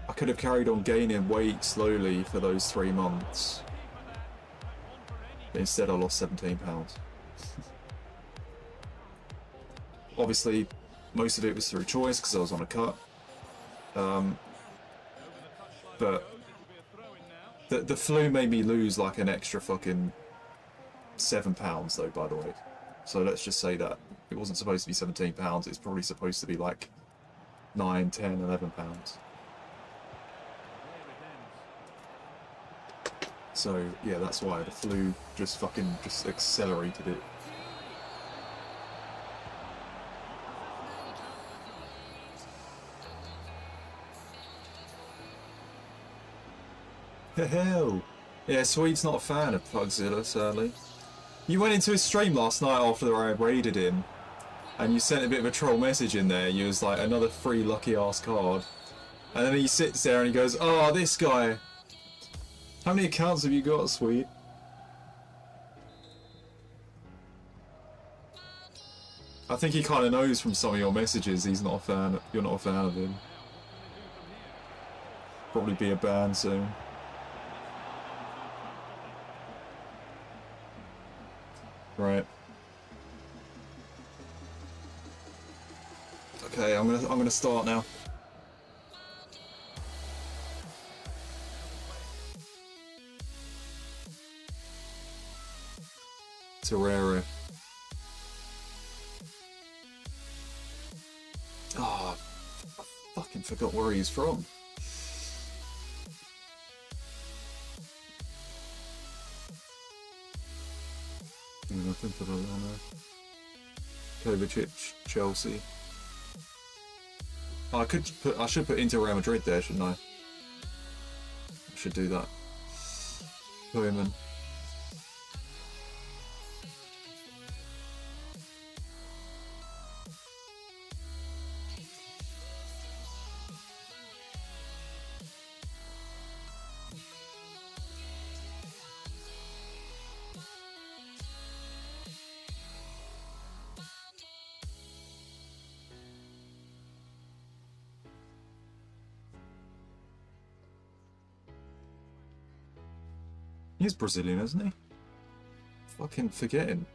I could have carried on gaining weight slowly for those 3 months, but instead I lost 17 pounds. Obviously, most of it was through choice because I was on a cut. But the flu made me lose like an extra fucking 7 pounds though, by the way. So let's just say that it wasn't supposed to be 17 pounds, it's probably supposed to be like 9, 10, 11 pounds. So yeah, that's why the flu just accelerated it. Hell, yeah, Swede's not a fan of Pugzilla, sadly. You went into his stream last night after I raided him, and you sent a bit of a troll message in there. You was like, another free lucky ass card. And then he sits there and he goes, oh, this guy. How many accounts have you got, Swede? I think he kind of knows from some of your messages he's not a fan. You're not a fan of him. Probably be a ban soon. Right. Okay, I'm gonna start now. Terrera. Oh, I fucking forgot where he's from. Nothing for the Lana. Kovacic, Chelsea. Oh, I should put Inter Real Madrid there, shouldn't I? I should do that. Koeman. He's Brazilian, isn't he? Fucking forgetting.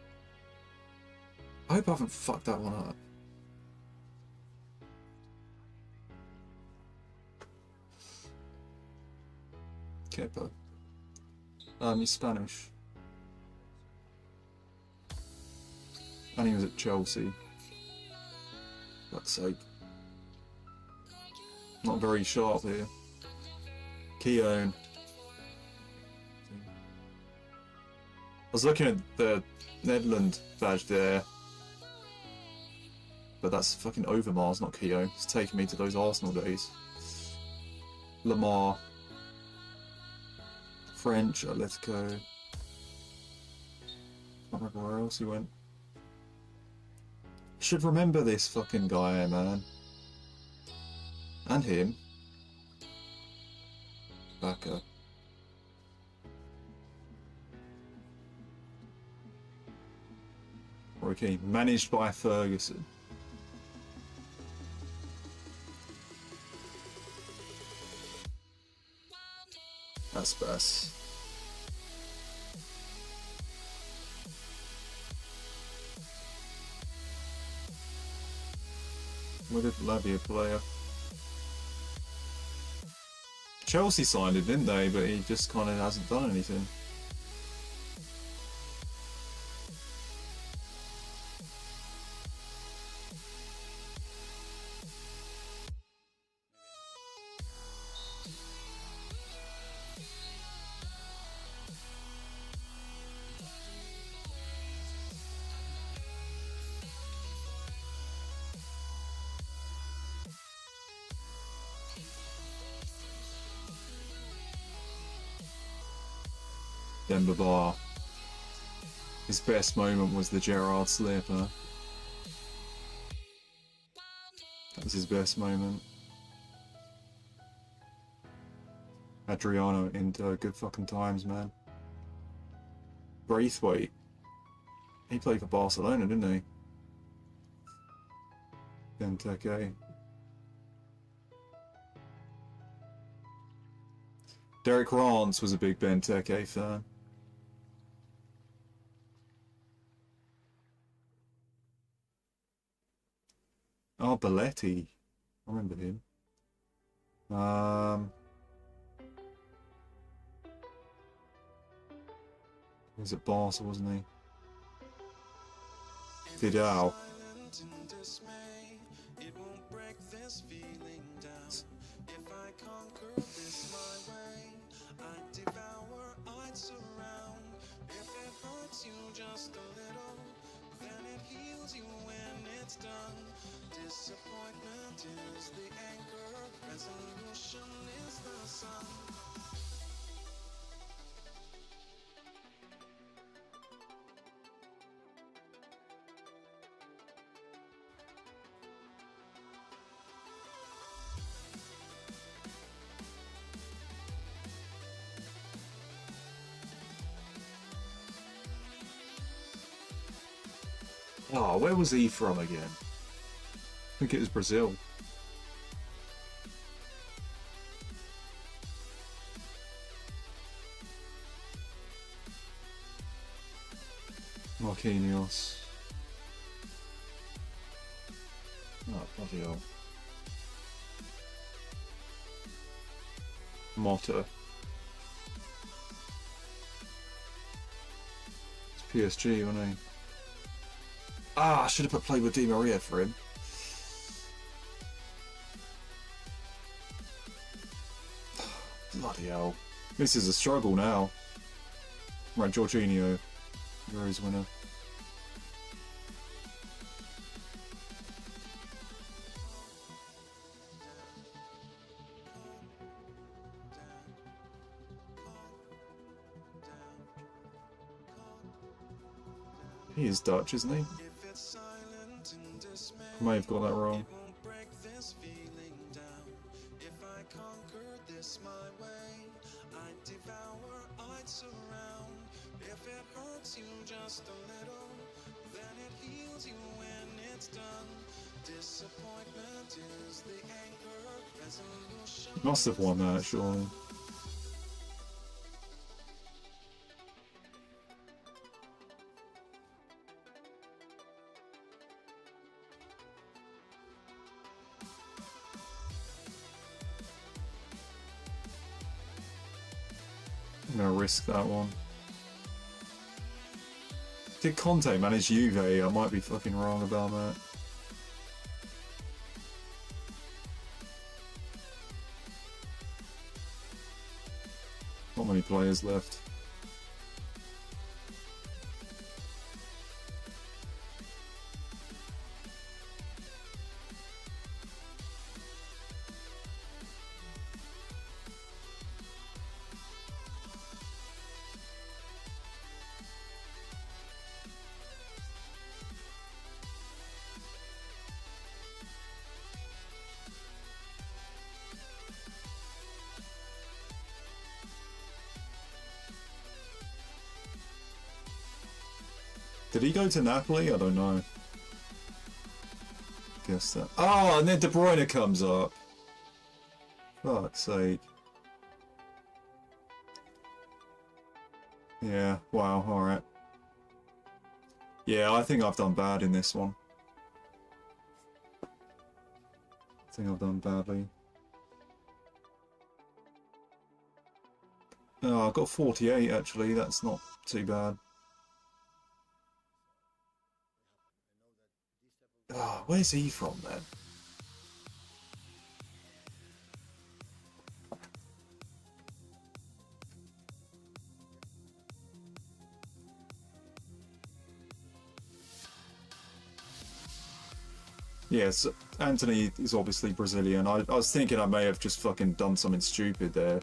I hope I haven't fucked that one up. Kepa. He's Spanish. And he was at Chelsea. Fuck's sake. Not very sharp here. Keown. I was looking at the Netherlands badge there, but that's fucking Overmars, not Keown. It's taking me to those Arsenal days. Lamar. French, Atletico. Can't remember where else he went. I should remember this fucking guy, man. And him. Baka. Okay, managed by Ferguson. That's best. Where did Lavia play? Chelsea signed him, didn't they? But he just kind of hasn't done anything. Demba Ba. His best moment was the Gerrard slipper. That was his best moment. Adriano into good fucking times, man. Braithwaite. He played for Barcelona, didn't he? Benteke. Derek Rance was a big Benteke fan. Oh, Belletti. I remember him. He was at Barca, wasn't he? Vidal. Disappointment is the anchor, resolution is the sun. Oh, where was he from again? I think it was Brazil. Marquinhos. Oh, bloody hell. Motta. It's PSG, wasn't he? Ah, I should have played with Di Maria for him. Bloody hell. This is a struggle now. Right, Jorginho. Euros winner. He is Dutch, isn't he? I may have got that wrong. Must have won that, surely. I'm gonna risk that one. Did Conte manage Juve? I might be fucking wrong about that. Not many players left. Did he go to Napoli? I don't know. Guess that. Oh, and then De Bruyne comes up. Fuck's sake. Yeah, wow, alright. Yeah, I think I've done bad in this one. I think I've done badly. Oh, I've got 48 actually, that's not too bad. Oh, where's he from then? Yes, Anthony is obviously Brazilian. I was thinking I may have just fucking done something stupid there.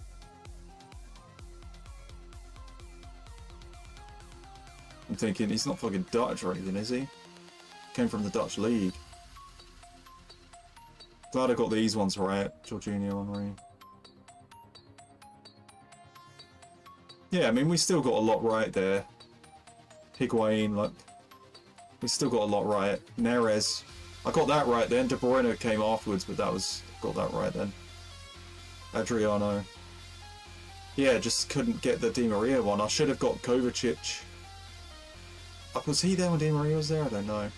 thinking, he's not fucking Dutch or anything, is he? Came from the Dutch league. Glad I got these ones right. Jorginho, Henry. Yeah, I mean, we still got a lot right there. Higuain, like, we still got a lot right. Neres, I got that right then. De Bruyne came afterwards, but got that right then. Adriano. Yeah, just couldn't get the Di Maria one. I should have got Kovacic. Was he there when Di Maria was there? I don't know.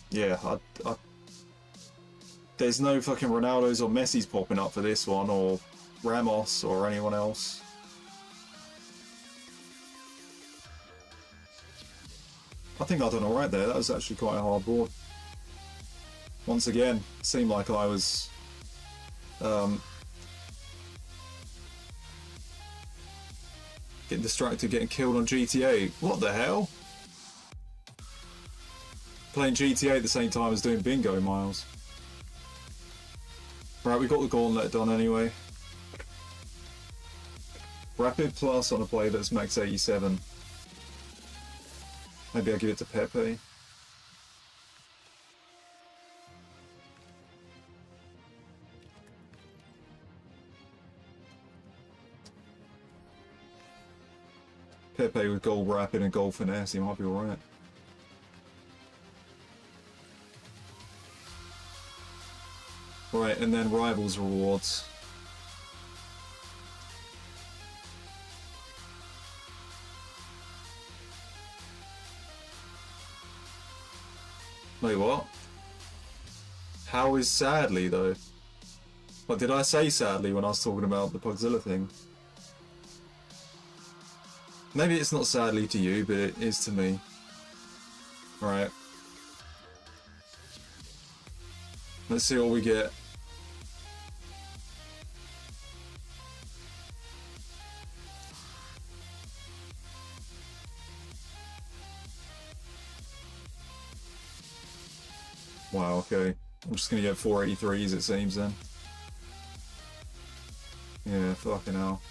Yeah, there's no fucking Ronaldos or Messi's popping up for this one, or Ramos or anyone else. I think I done alright there. That was actually quite a hard board. Once again, seemed like I was getting distracted, getting killed on GTA. What the hell? Playing GTA at the same time as doing bingo, Miles. Right, we got the Gauntlet done anyway. Rapid plus on a play that's max 87. Maybe I'll give it to Pepe. Pepe with goal rapid and goal finesse, he might be alright. Right, and then Rivals rewards. Wait, what? How is Sadly, though? What, did I say Sadly when I was talking about the Pugzilla thing? Maybe it's not sadly to you, but it is to me. Right. Let's see what we get. Wow, okay. I'm just gonna get 483s it seems then. Yeah, fucking hell.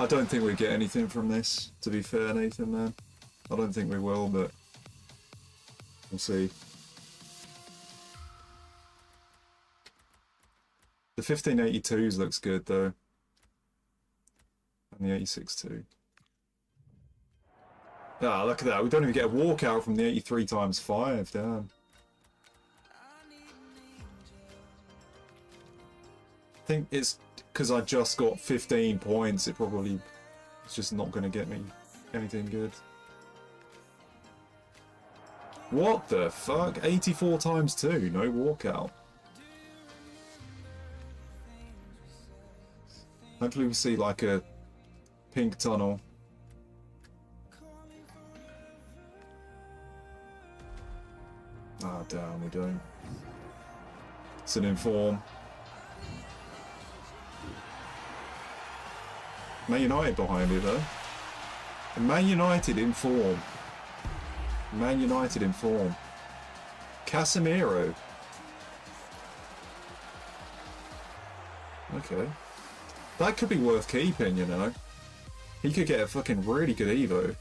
I don't think we get anything from this, to be fair, Nathan, man. I don't think we will, but we'll see. The 1582s looks good, though. And the 86 too. Ah, look at that. We don't even get a walkout from the 83 times 5, damn. I think it's because I just got 15 points, it probably is just not going to get me anything good. What the fuck? 84 times 2, no walkout. Hopefully we see like a pink tunnel. Ah, damn, we don't. It's an inform. Man United behind it though. Man United in form. Man United in form. Casemiro. Okay. That could be worth keeping, you know. He could get a fucking really good Evo.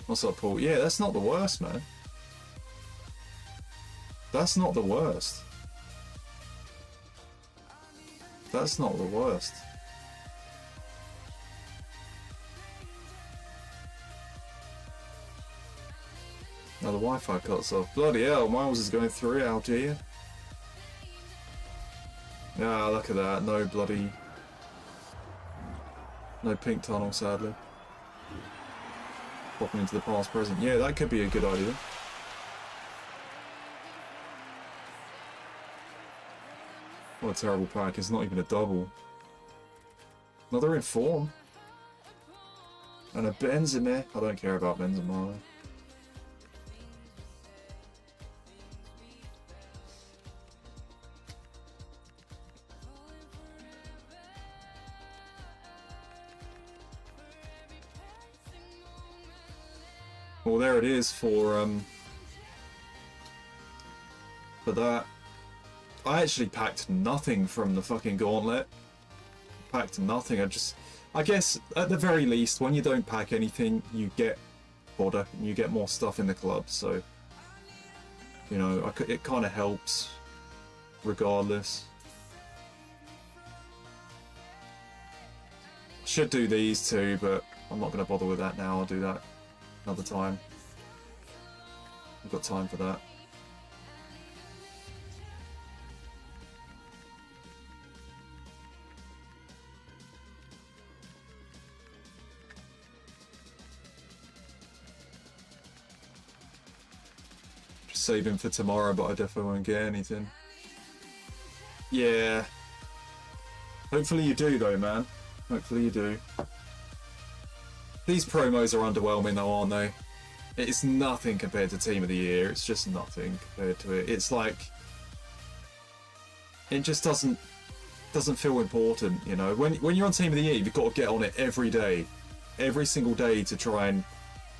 What's up, Paul? Yeah, that's not the worst, man. That's not the worst. That's not the worst. Now the Wi-Fi cuts off. Bloody hell, Miles is going through it, Algeria. Yeah, look at that. No bloody... No pink tunnel, sadly. Popping into the past present. Yeah, that could be a good idea. What a terrible pack. It's not even a double. Another in form. And a Benzema. I don't care about Benzema. Well, there it is for that. I actually packed nothing from the fucking Gauntlet. Packed nothing. I guess at the very least, when you don't pack anything, you get fodder. You get more stuff in the club. So, you know, it kind of helps, regardless. Should do these too, but I'm not going to bother with that now. I'll do that another time. I've got time for that. Just saving for tomorrow, but I definitely won't get anything. Yeah. Hopefully you do though, man. Hopefully you do. These promos are underwhelming though, aren't they? It's nothing compared to Team of the Year. It's just nothing compared to it. It's like, it just doesn't feel important, you know. When you're on Team of the Year, you've got to get on it every day, every single day to try and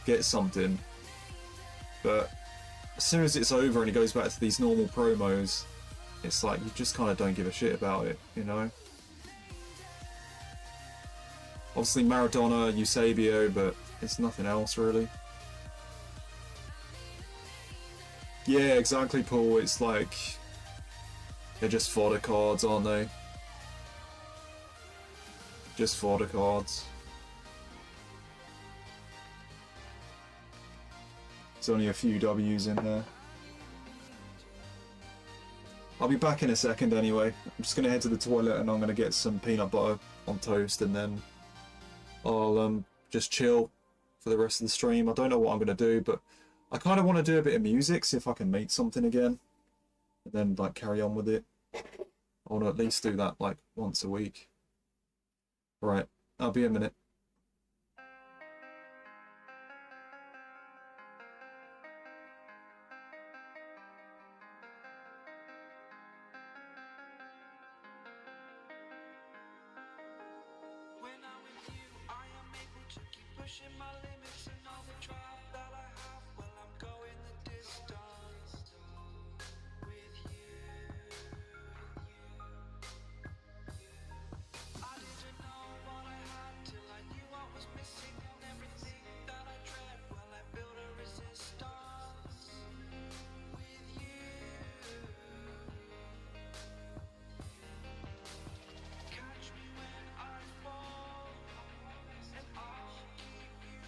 get something. But as soon as it's over and it goes back to these normal promos, it's like you just kind of don't give a shit about it, you know. Obviously Maradona, Eusebio, but it's nothing else really. Yeah, exactly, Paul. It's like they're just fodder cards, aren't they? Just fodder cards. There's only a few W's in there. I'll be back in a second anyway. I'm just gonna head to the toilet and I'm gonna get some peanut butter on toast and then I'll just chill for the rest of the stream. I don't know what I'm gonna do, but I kind of want to do a bit of music, see if I can make something again, and then like carry on with it. I want to at least do that like once a week. Right, I'll be a minute. When I'm with you, I am able to keep pushing my limits and all the drive that I have. Well, I'm going the distance with you. I didn't know what I had till I knew what was missing and everything that I dread. Well, I built a resistance with you. Catch me when I fall, and I'll keep you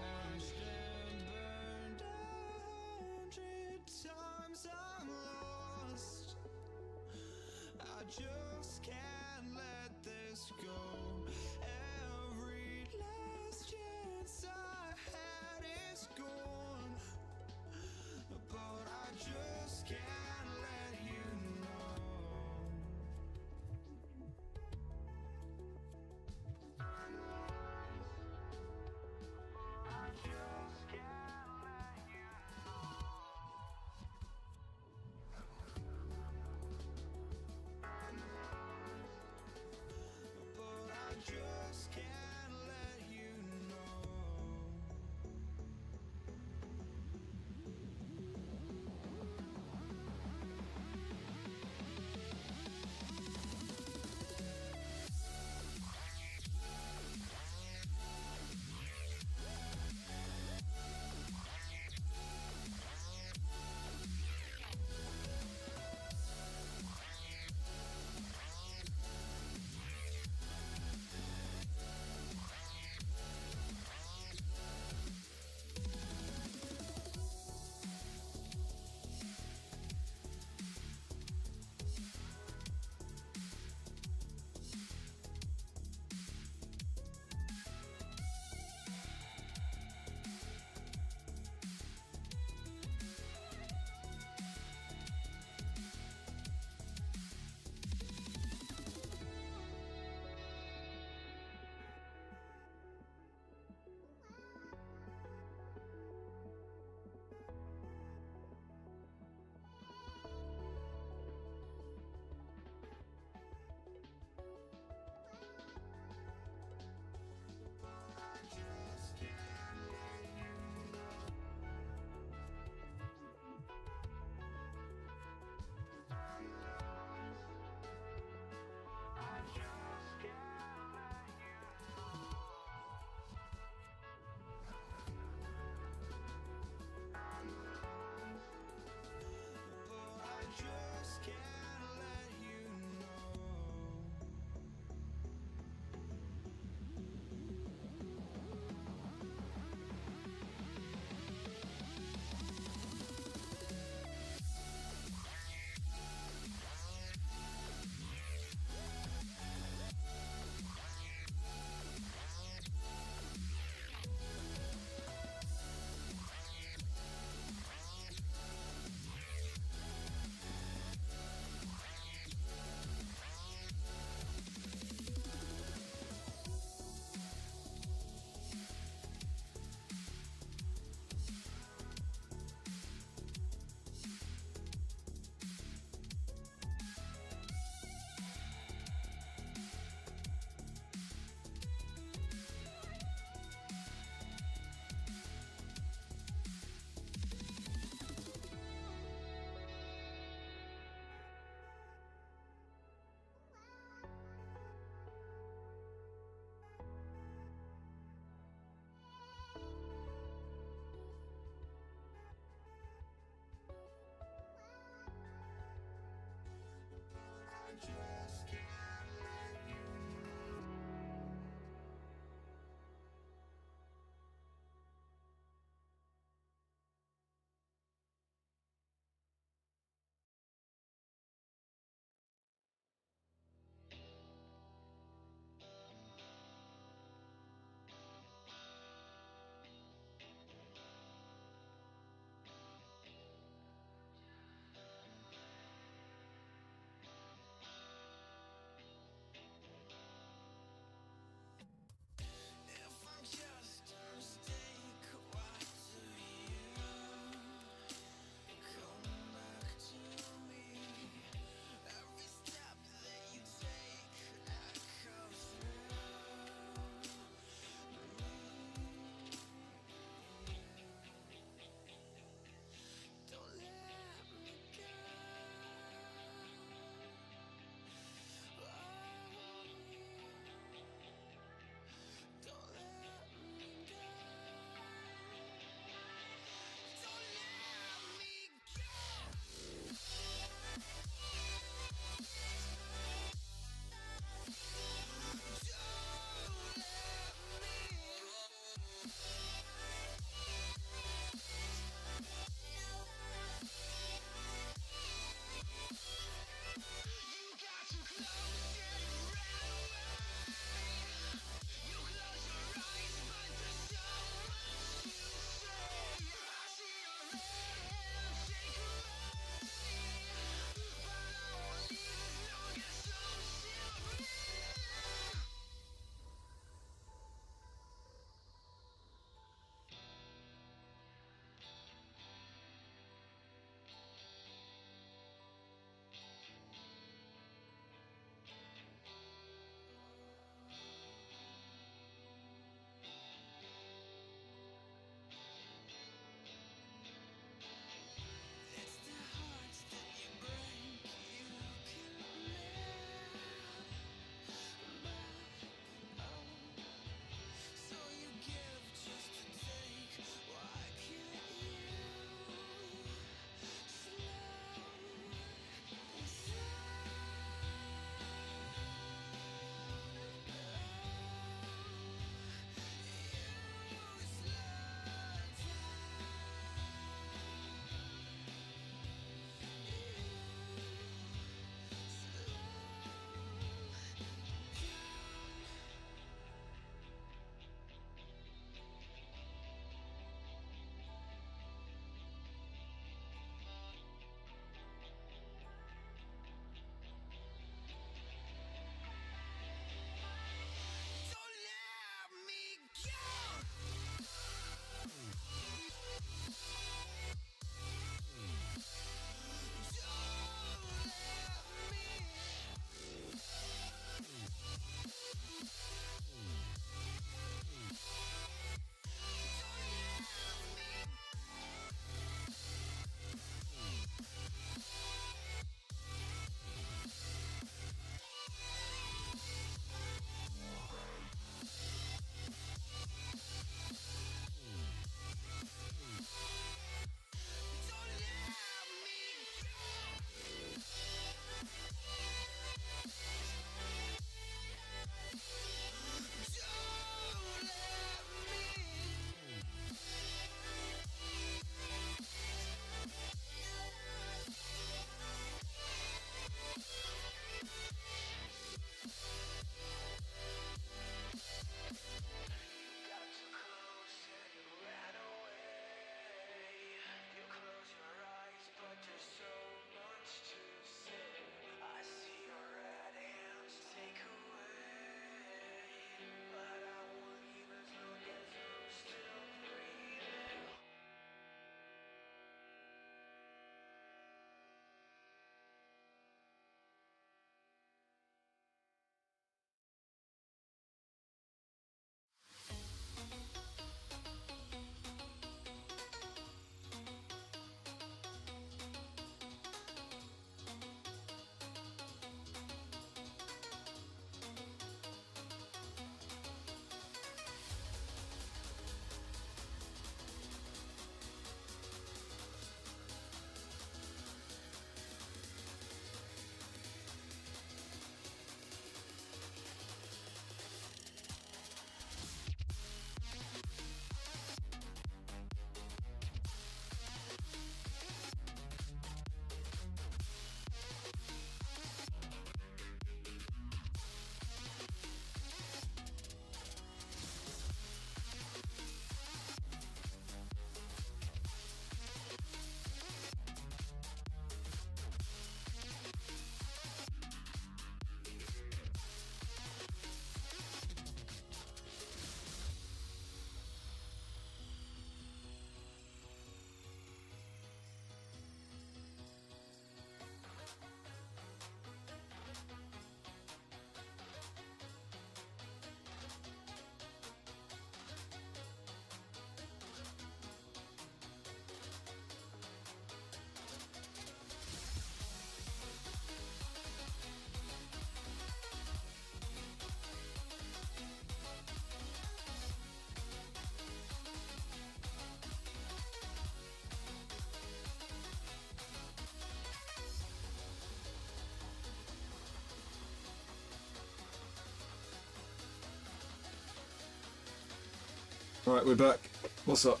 Alright, we're back. What's up?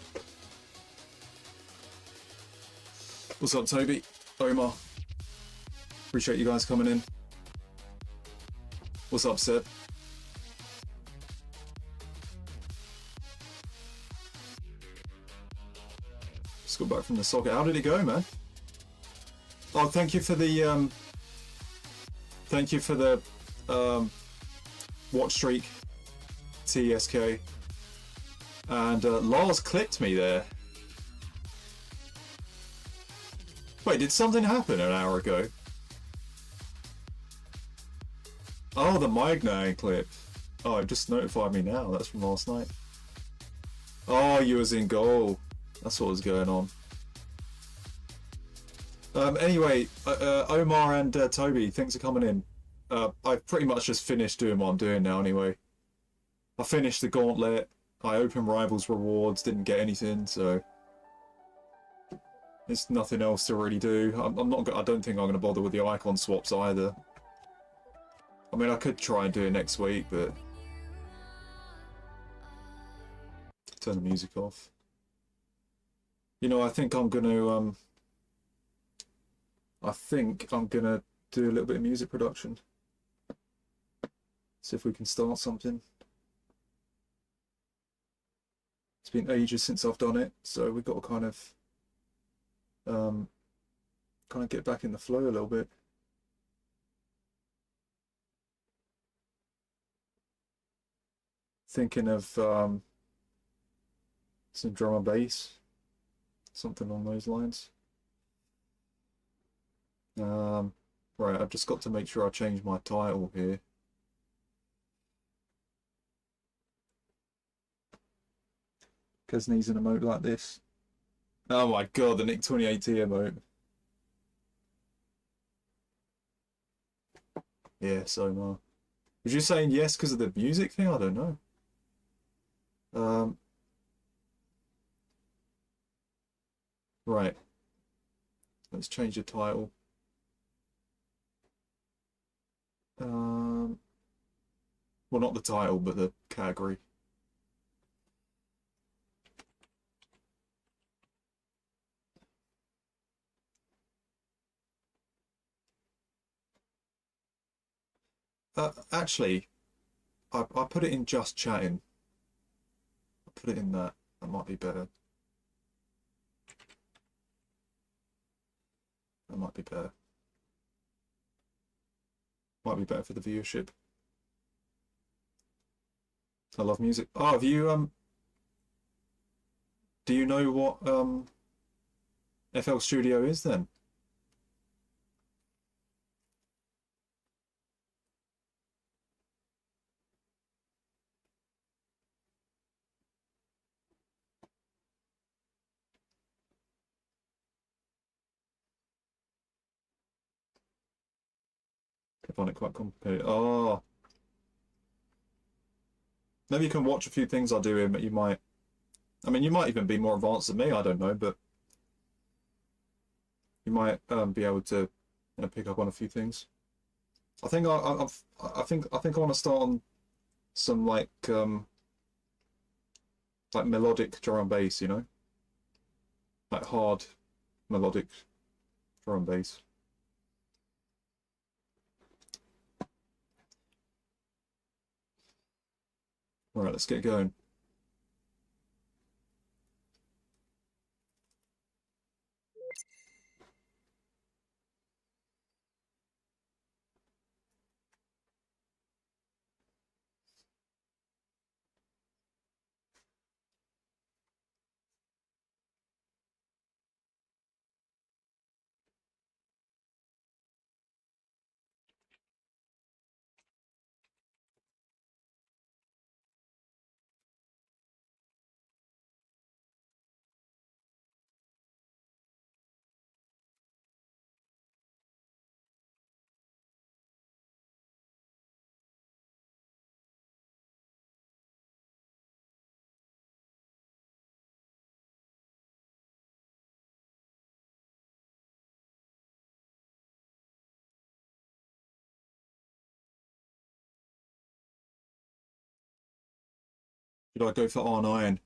What's up, Toby? Omar? Appreciate you guys coming in. What's up, Seb? Just got back from the socket. How did it go, man? Oh, thank you for the watch streak, TSK. And Lars clipped me there. Wait, did something happen an hour ago? Oh, the Magna clip. Oh, it just notified me now. That's from last night. Oh, you was in goal. That's what was going on. Anyway, Omar and Toby, thanks for coming in. I've pretty much just finished doing what I'm doing now anyway. I finished the Gauntlet. I opened Rivals rewards, didn't get anything, so there's nothing else to really do. I'm not. I don't think I'm going to bother with the icon swaps either. I mean, I could try and do it next week, but turn the music off. You know, I think I'm going to. I think I'm going to do a little bit of music production. See if we can start something. It's been ages since I've done it, so we've got to kind of get back in the flow a little bit. Thinking of some drum and bass, something along those lines. Right, I've just got to make sure I change my title here. Because needs an emote like this. Oh my god, the Nick 2018 emote. Yeah, so much. Was you saying yes because of the music thing? I don't know. Right. Let's change the title. Well, not the title, but the category. Actually, I put it in just chatting. I put it in that. That might be better. That might be better. Might be better for the viewership. I love music. Oh, have you do you know what FL Studio is then? I find it quite complicated. Oh, maybe you can watch a few things I do here, but you might. I mean, you might even be more advanced than me. I don't know, but you might be able to, pick up on a few things. I think I think I want to start on some like melodic drum and bass, you know, like hard melodic drum and bass. All right, let's get going. Should I go for R9?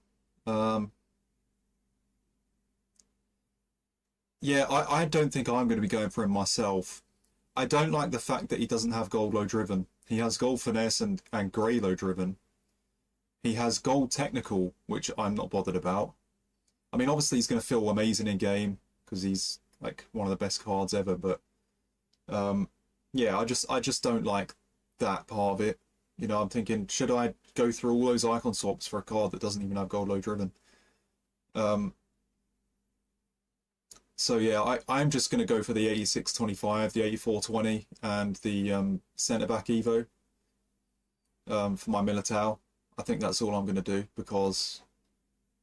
Um, yeah, I don't think I'm going to be going for him myself. I don't like the fact that he doesn't have gold low driven. He has gold finesse and grey low driven. He has gold technical, which I'm not bothered about. I mean, obviously he's going to feel amazing in game because he's like one of the best cards ever. But yeah, I just don't like that part of it. You know, I'm thinking, should I go through all those icon swaps for a card that doesn't even have gold low driven? So yeah, I'm just going to go for the 8625, the 8420, and the centre back Evo for my Militao. I think that's all I'm going to do because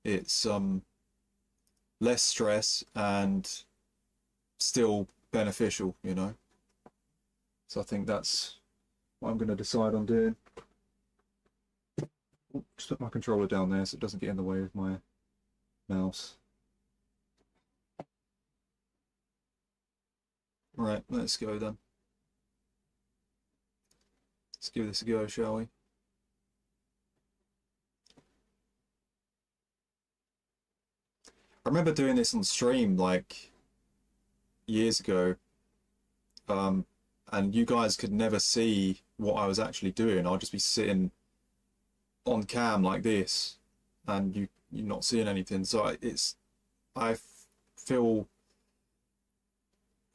it's less stress and still beneficial, you know. So I think that's what I'm going to decide on doing. Just put my controller down there so it doesn't get in the way of my mouse. Right, let's go then. Let's give this a go, shall we? I remember doing this on stream like years ago, and you guys could never see what I was actually doing. I'll just be sitting on cam like this, and you're not seeing anything. So I feel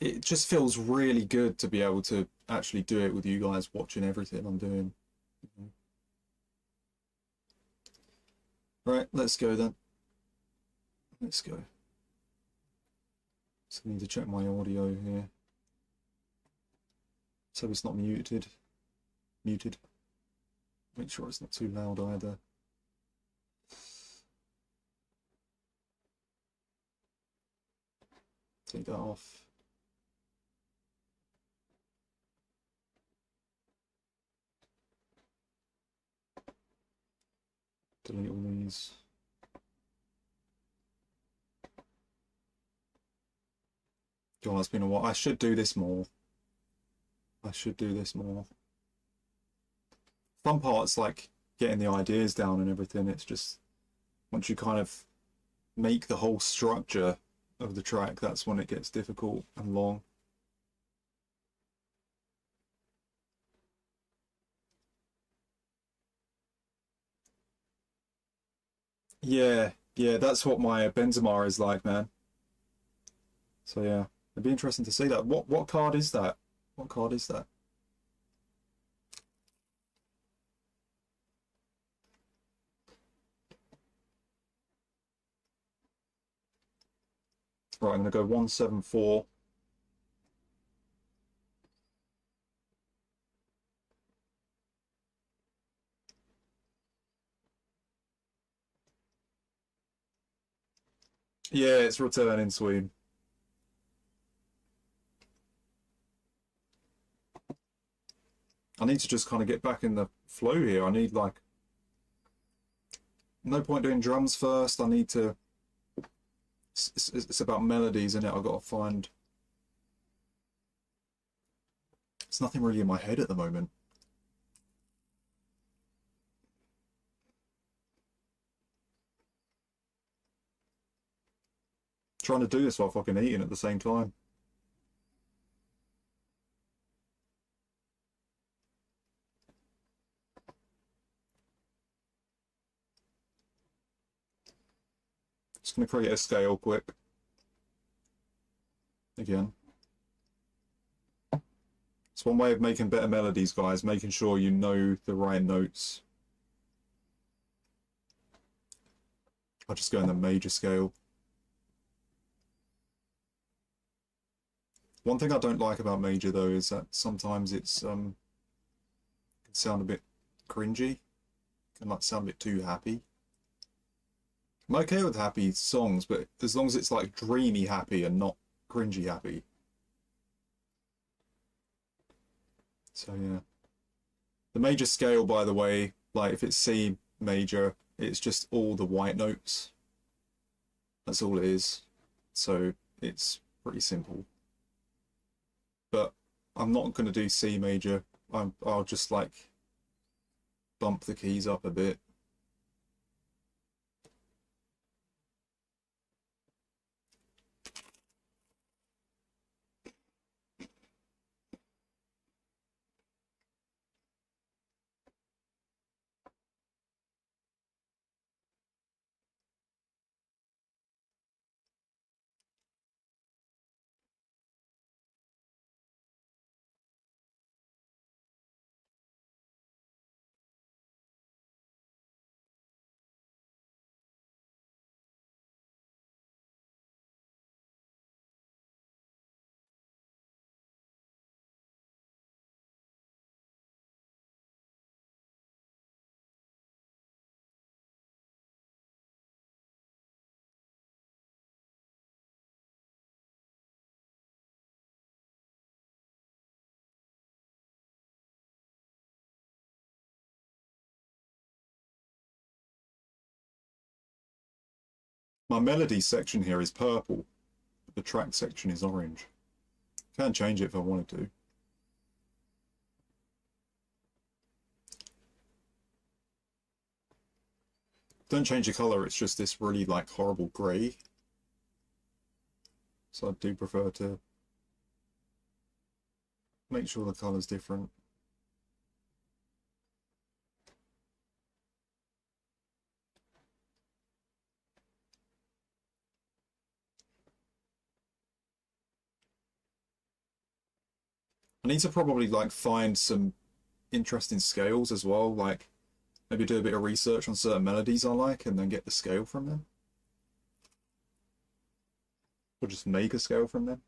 it just feels really good to be able to actually do it with you guys watching everything I'm doing. Right, let's go then. Let's go. So I need to check my audio here. So it's not muted. Muted. Make sure it's not too loud either. Take that off. Delete all these. God, it's been a while. I should do this more. I should do this more. Fun part's like getting the ideas down and everything. It's just once you kind of make the whole structure of the track, that's when it gets difficult and long. Yeah, that's what my Benzema is like, man. So yeah, it'd be interesting to see that. What card is that? What card is that? Right, I'm gonna go 174. Yeah, it's returning soon. I need to just kind of get back in the flow here. I need like, no point doing drums first. I need to, it's about melodies, isn't it? I've got to find, there's nothing really in my head at the moment. Trying to do this while fucking eating at the same time. Just gonna create a scale quick. Again. It's one way of making better melodies, guys, making sure you know the right notes. I'll just go in the major scale. One thing I don't like about major though is that sometimes it's can sound a bit cringy, can like sound a bit too happy. I'm okay with happy songs, but as long as it's like dreamy happy and not cringy happy. So yeah. The major scale, by the way, like if it's C major, it's just all the white notes. That's all it is. So it's pretty simple. But I'm not going to do C major. I'll just like bump the keys up a bit. My melody section here is purple, but the track section is orange. Can change it if I wanted to. Don't change the color, it's just this really like horrible grey. So I do prefer to make sure the color's different. I need to probably like find some interesting scales as well, like maybe do a bit of research on certain melodies I like and then get the scale from them. Or just make a scale from them.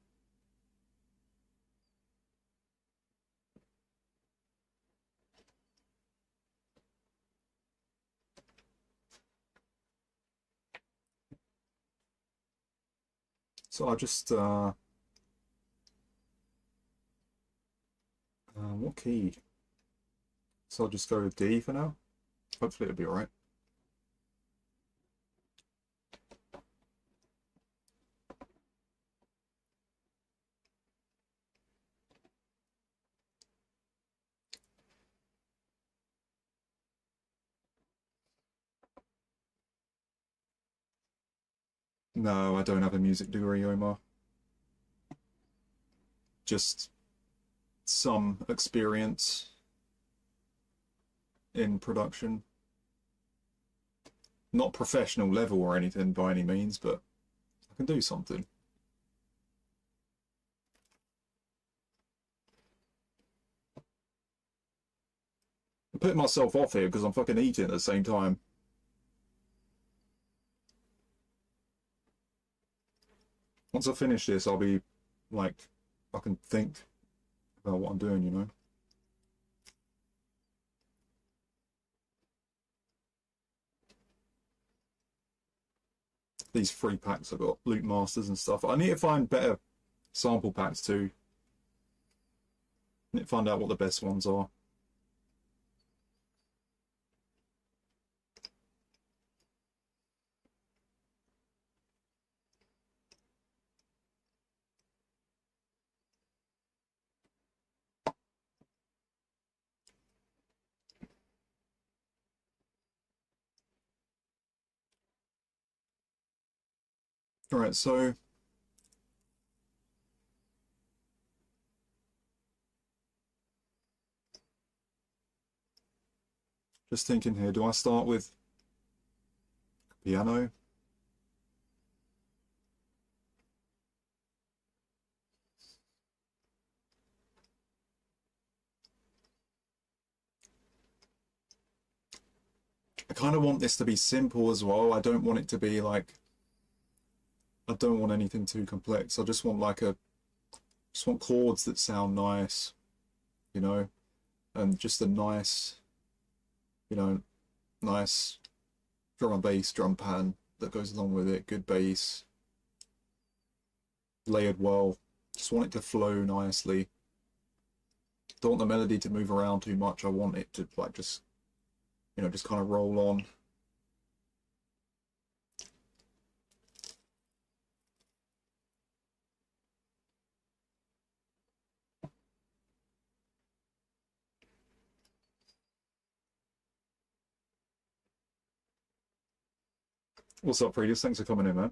So I'll just what key? So I'll just go with D for now. Hopefully it'll be alright. No, I don't have a music degree, Omar. Just some experience in production. Not professional level or anything by any means, but I can do something. I'm putting myself off here because I'm fucking eating at the same time. Once I finish this, I'll be like, I can think about what I'm doing, you know? These free packs I've got, Loot Masters and stuff. I need to find better sample packs too. I need to find out what the best ones are. Alright, so just thinking here, do I start with piano? I kind of want this to be simple as well. I don't want it to be like, I don't want anything too complex. I just want like just want chords that sound nice, you know, and just a nice, you know, nice drum and bass, drum pan that goes along with it, good bass, layered well. Just want it to flow nicely. Don't want the melody to move around too much. I want it to like just, you know, just kind of roll on. What's up, Frida? Thanks for coming in, man.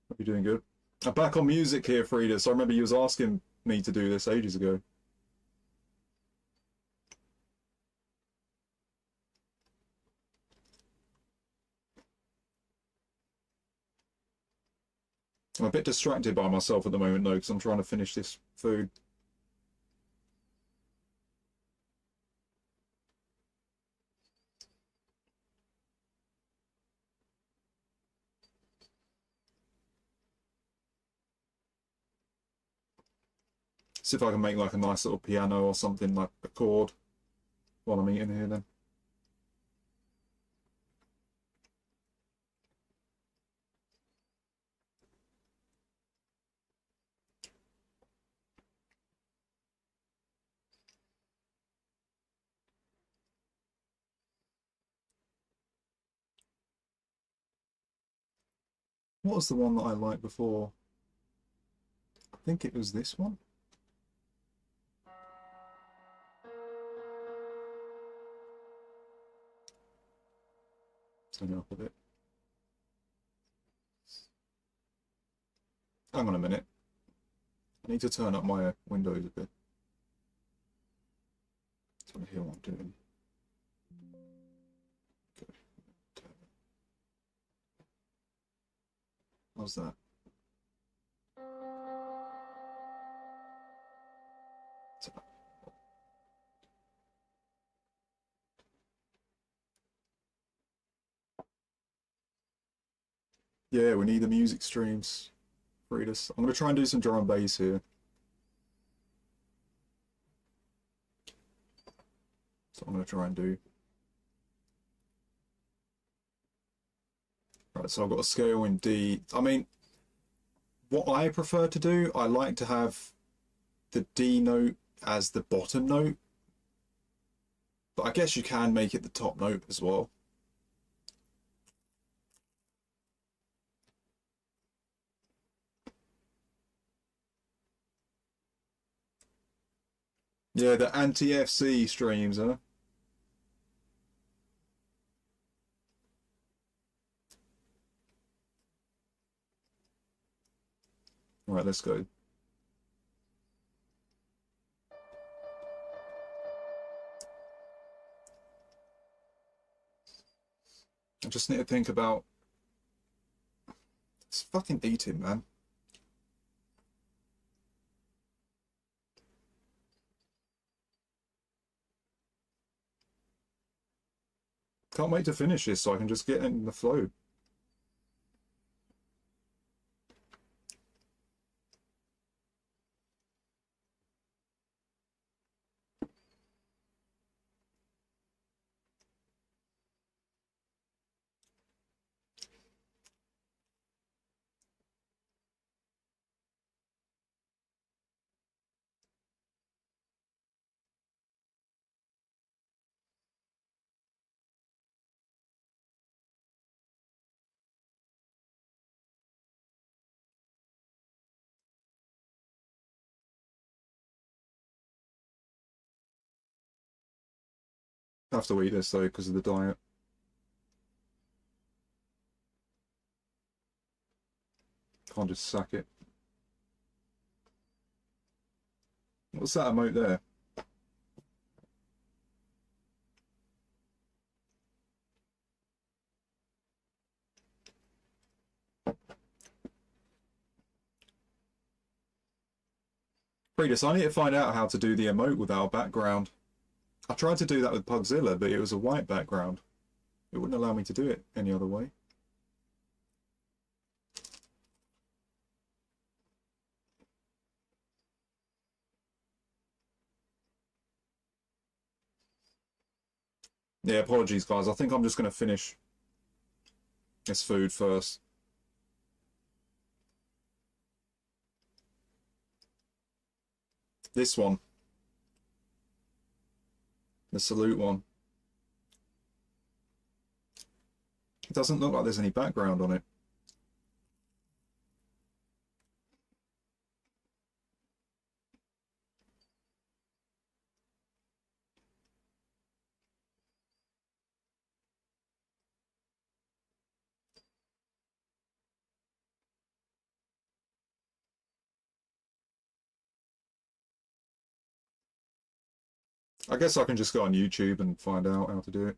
Hope you're doing good. I'm back on music here, Frida. So I remember you was asking me to do this ages ago. I'm a bit distracted by myself at the moment, though, because I'm trying to finish this food. See if I can make like a nice little piano or something, like a chord, while I'm eating here then. What was the one that I liked before? I think it was this one. Turn it up a bit. Hang on a minute. I need to turn up my windows a bit. So I hear what I'm doing. Okay. How's that? Yeah, we need the music streams. Read us. I'm going to try and do some drum and bass here. So I'm going to try and do. Right, so I've got a scale in D. I mean, what I prefer to do, I like to have the D note as the bottom note. But I guess you can make it the top note as well. Yeah, the anti-FC streams, huh? Right, let's go. I just need to think about... It's fucking eating, man. Can't wait to finish this so I can just get in the flow. I have to eat this though because of the diet. Can't just sack it. What's that emote there? Fredus, I need to find out how to do the emote without a background. I tried to do that with Pugzilla, but it was a white background. It wouldn't allow me to do it any other way. Yeah, apologies guys. I think I'm just going to finish this food first. This one. The salute one. It doesn't look like there's any background on it. I guess I can just go on YouTube and find out how to do it.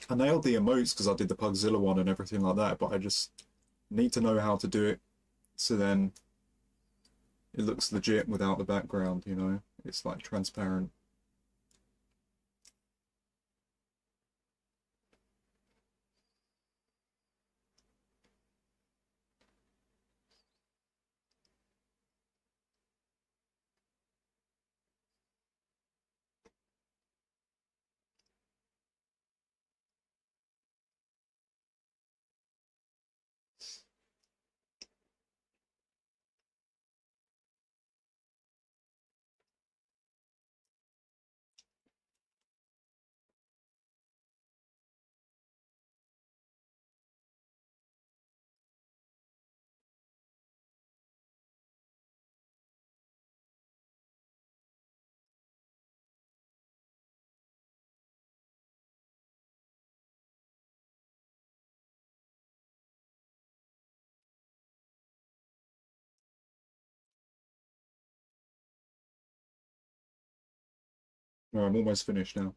I nailed the emotes because I did the Pugzilla one and everything like that, but I just need to know how to do it so then it looks legit without the background, you know? It's like transparent. Oh, I'm almost finished now.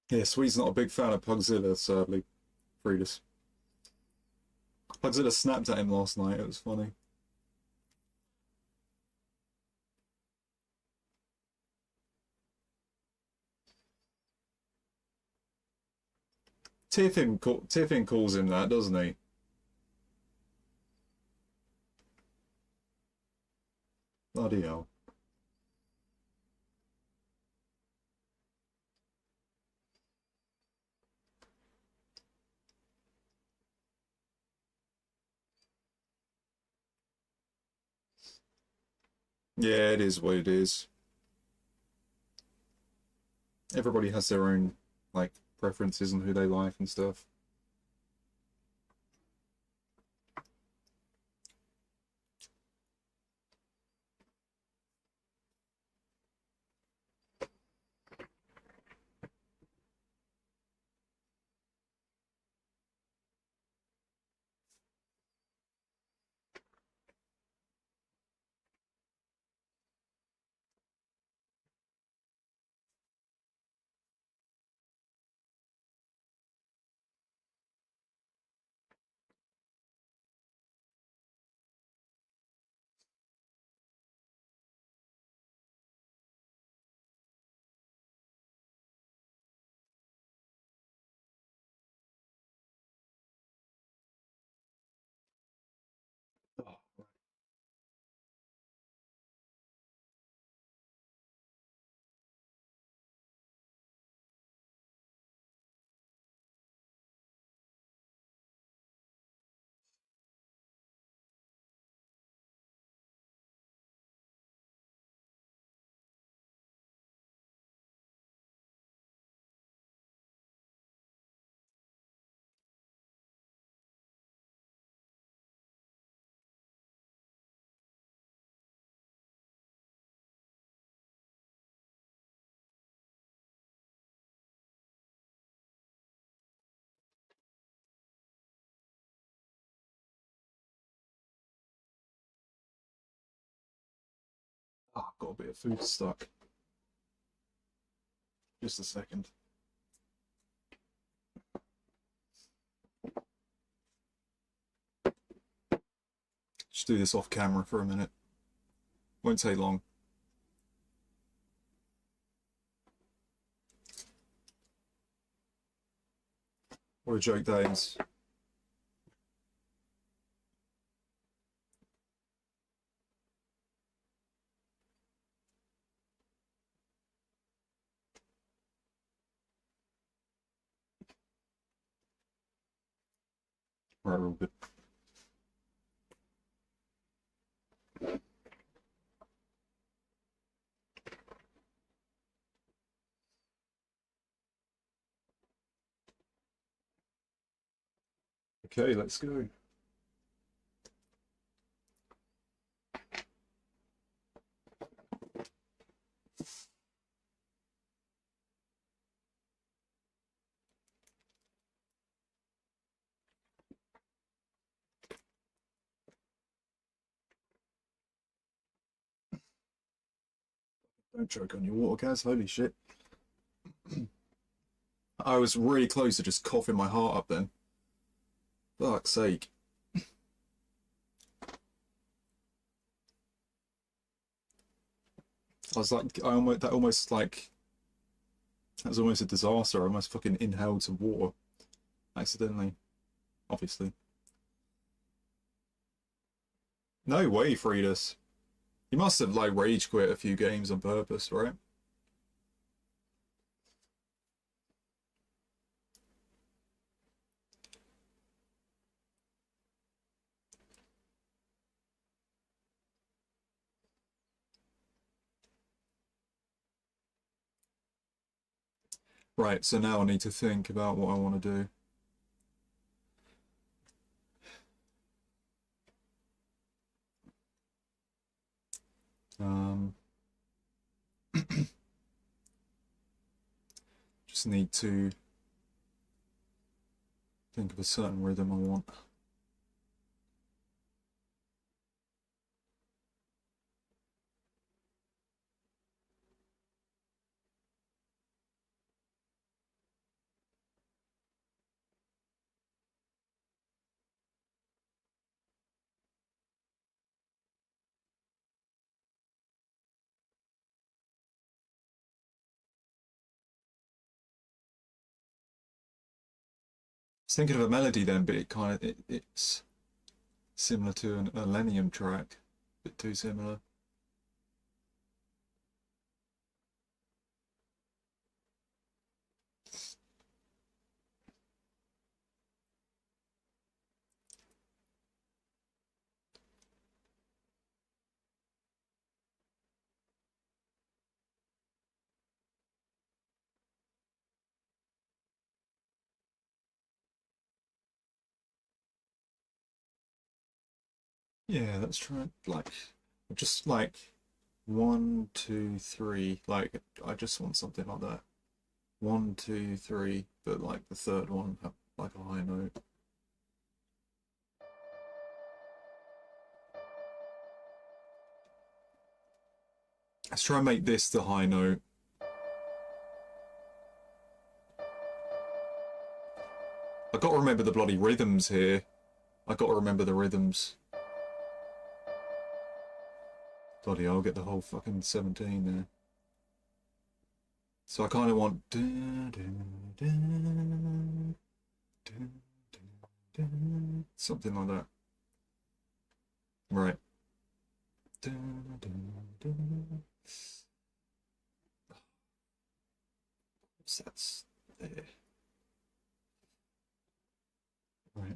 Yeah, Swede's not a big fan of Pugzilla, sadly. Friedus. Pugzilla snapped at him last night, it was funny. Tiffin calls him that, doesn't he? Bloody hell. Yeah, it is what it is. Everybody has their own, like, preferences and who they like and stuff. Oh, I've got a bit of food stuck. Just a second. Just do this off camera for a minute. Won't take long. What a joke that is. Right, real good. Okay, let's go. Don't choke on your water, Gaz. Holy shit. I was really close to just coughing my heart up then. Fuck's sake. I was like, that was almost a disaster. I almost fucking inhaled some water. Accidentally. Obviously. No way, Friedus. You must have, like, rage quit a few games on purpose, right? Right, so now I need to think about what I want to do. Just need to think of a certain rhythm I want. I was thinking of a melody then, but it's similar to a Lenium track, a bit too similar. Yeah, let's try like just like 1, 2, 3. Like I just want something like that. 1, 2, 3, but like the third one like a high note. Let's try and make this the high note. I've got to remember the bloody rhythms here. I've got to remember the rhythms. Bloody hell, I'll get the whole fucking 17 there. So I kind of want something like that. Right. So that's there. Right.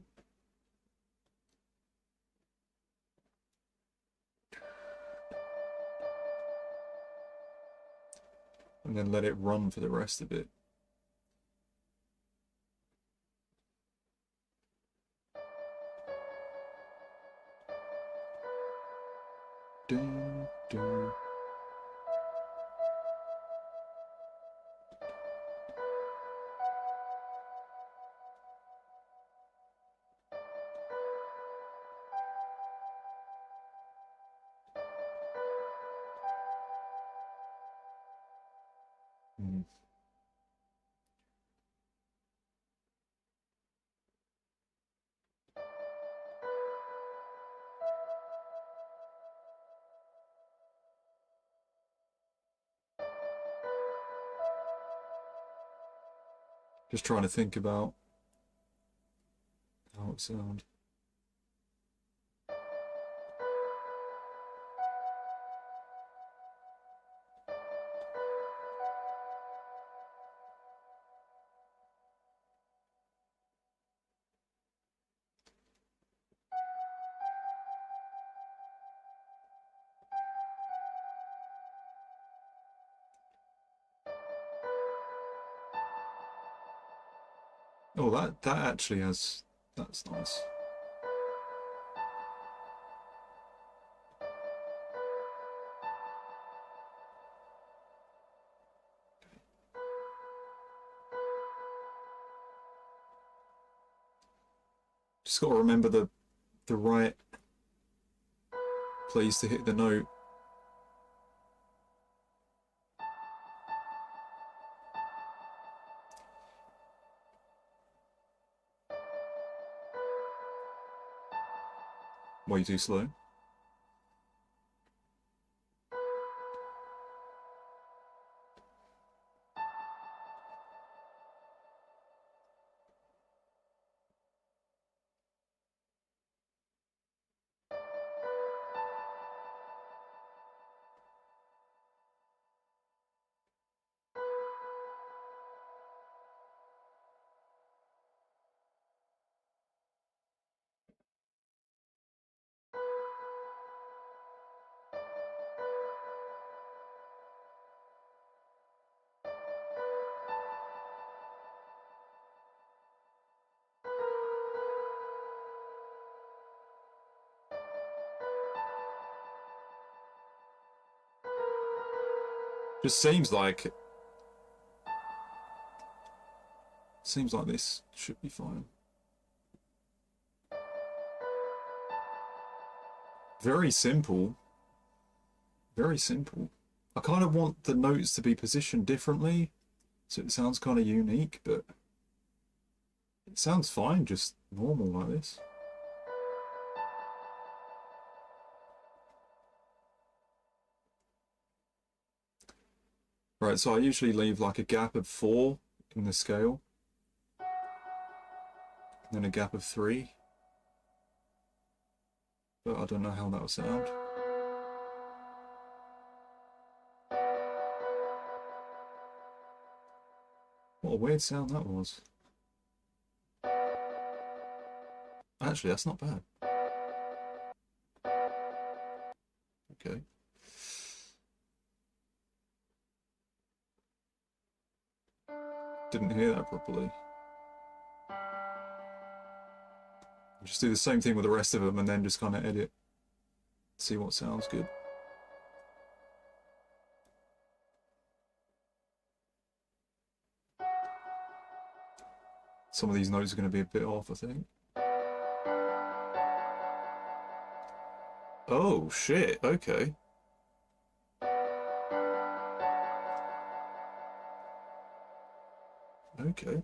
And then let it run for the rest of it. Dun, dun. Hmm. Just trying to think about how it sounds. Oh, that actually has, that's nice. Just got to remember the right place to hit the note. Way too slow. Just seems like this should be fine. Very simple. Very simple. I kind of want the notes to be positioned differently, so it sounds kind of unique, but it sounds fine, just normal like this. Right, so I usually leave like a gap of 4 in the scale, then a gap of 3, but I don't know how that will sound. What a weird sound that was. Actually, that's not bad. Okay. Didn't hear that properly. Just do the same thing with the rest of them and then just kind of edit. See what sounds good. Some of these notes are going to be a bit off, I think. Oh, shit. Okay. Okay.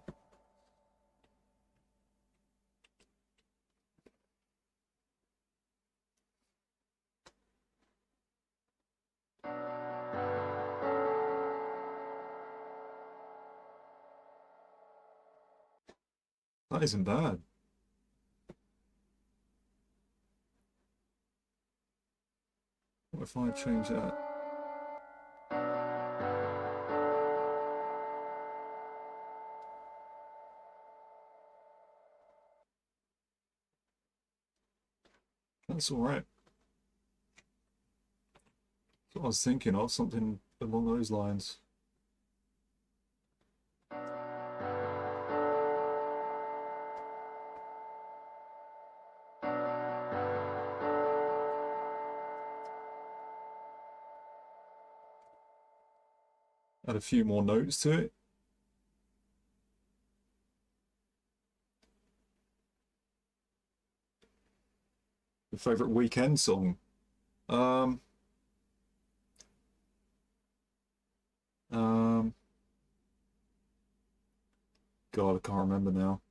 That isn't bad. What if I change that? That's alright. That's what I was thinking of, something along those lines. Add a few more notes to it. Your favourite weekend song? Um, God, I can't remember now.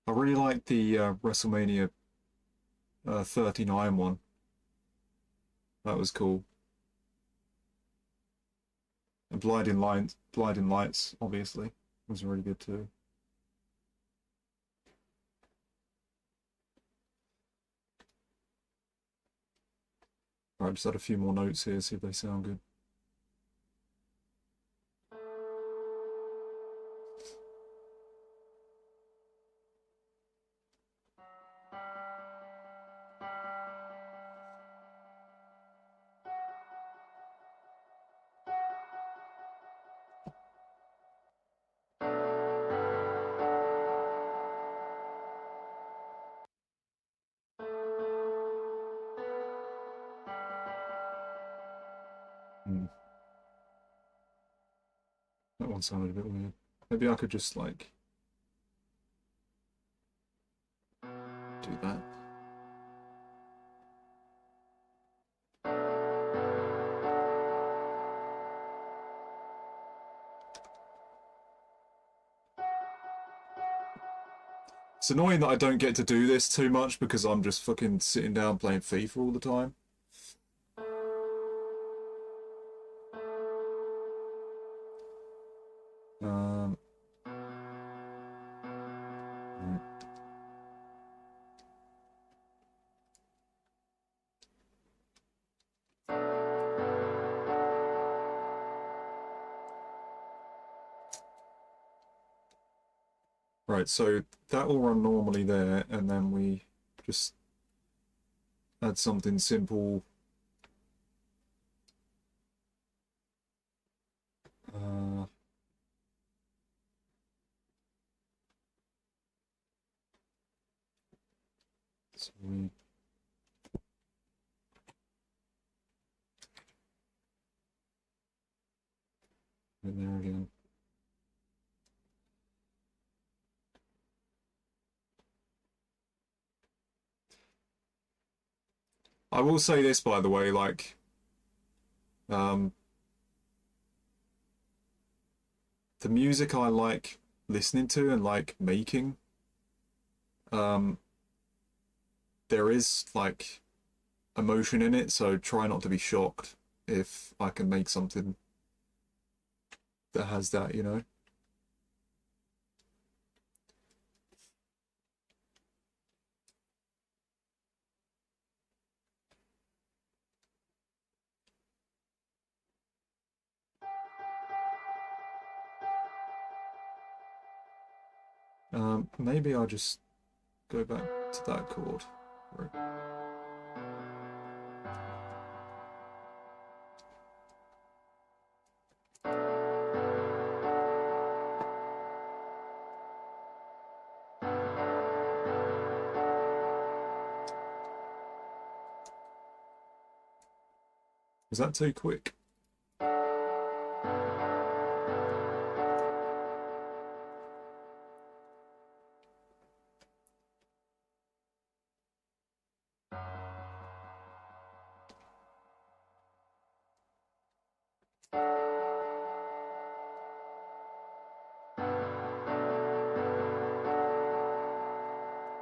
I really like the WrestleMania 39 one. That was cool. And Blinding Lights, obviously, was really good too. Right, just add a few more notes here, see if they sound good. That one sounded a bit weird. Maybe I could just like do that. It's annoying that I don't get to do this too much because I'm just fucking sitting down playing FIFA all the time. Right, so that will run normally there, and then we just add something simple. So we I will say this, by the way, like, the music I like listening to and like making, there is like emotion in it, so try not to be shocked if I can make something that has that, you know? Maybe I'll just go back to that chord. Right. Was that too quick?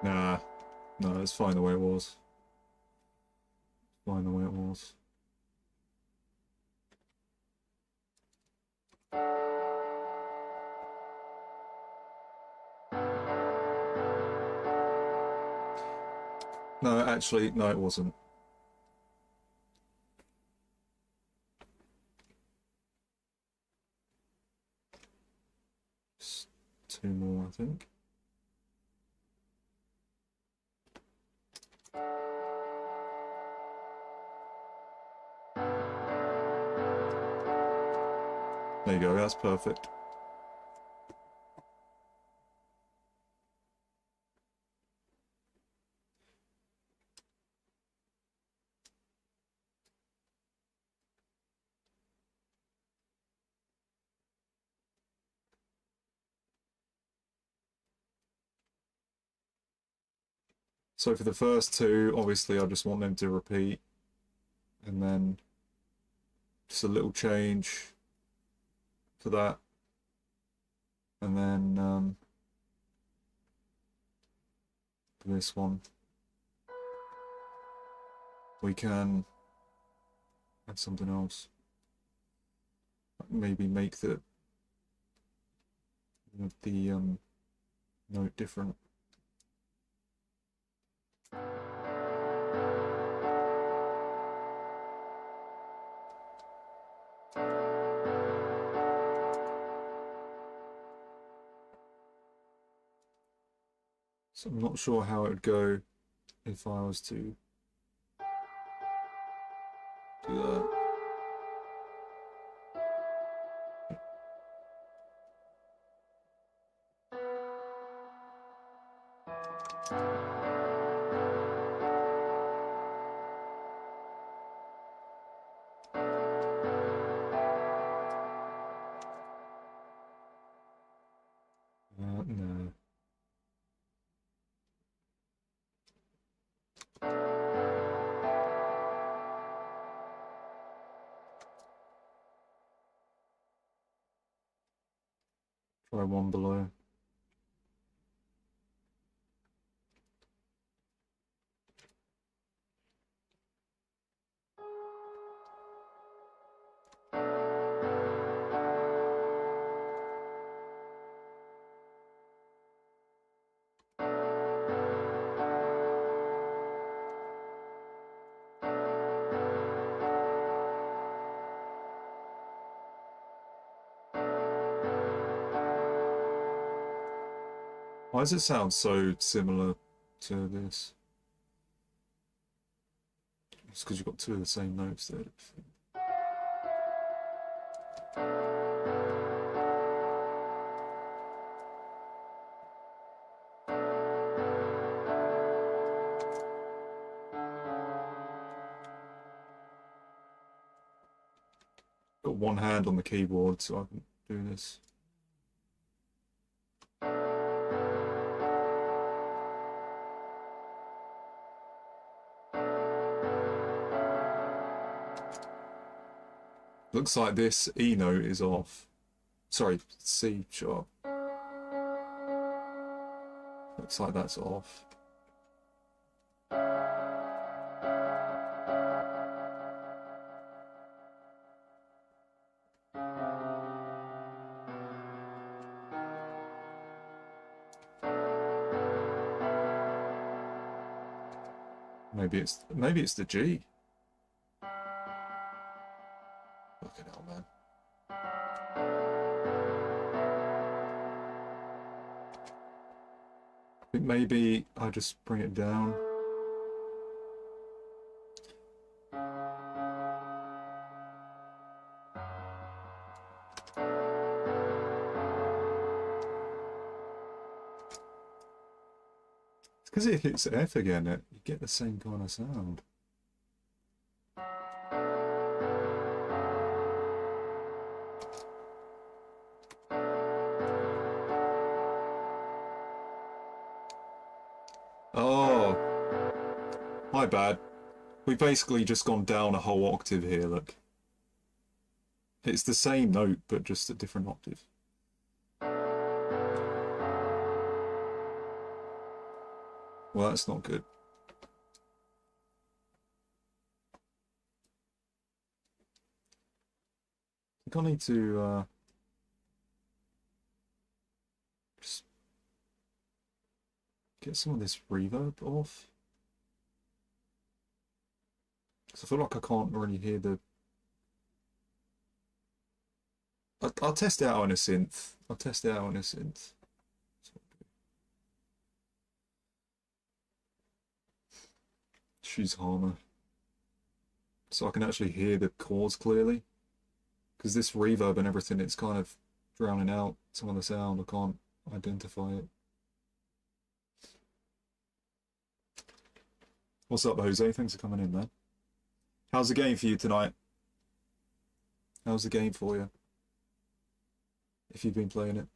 Nah, no, it's fine the way it was. Fine the way it was. No, actually, no, it wasn't. Just 2 more, I think. There you go, that's perfect. So for the first 2, obviously I just want them to repeat, and then just a little change for that, and then for this one we can add something else. Maybe make the note different. So I'm not sure how it would go if I was to do that. No. Try one below. Why does it sound so similar to this? It's because you've got 2 of the same notes there. Got one hand on the keyboard, so I can do this. Looks like this E note is off. Sorry, C sharp. Looks like that's off. Maybe it's the G. Fucking hell, man. I think maybe I just bring it down. It's because it hits F again, you get the same kind of sound. Oh, my bad. We've basically just gone down a whole octave here, look. It's the same note, but just a different octave. Well, that's not good. I think I need to just get some of this reverb off. Because I feel like I can't really hear the... I'll test it out on a synth. I'll test it out on a synth. Choose Harmer. So I can actually hear the chords clearly. Because this reverb and everything, it's kind of drowning out some of the sound. I can't identify it. What's up, Jose? Thanks for coming in, man. How's the game for you tonight? How's the game for you? If you've been playing it.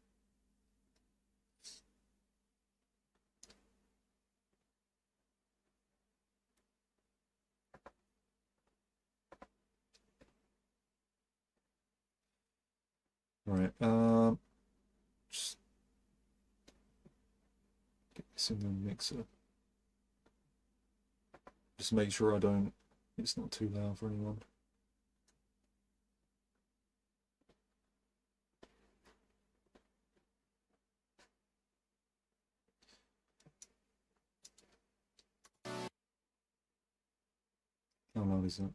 Right, just get this in the mixer. Just make sure it's not too loud for anyone. How loud is that?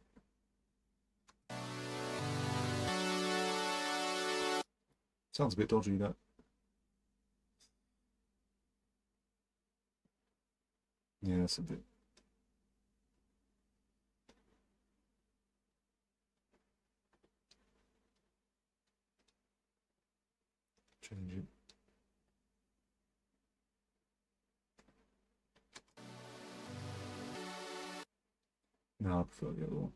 Sounds a bit dodgy, that. Yeah, it's a bit. Change it. No, I prefer the other one.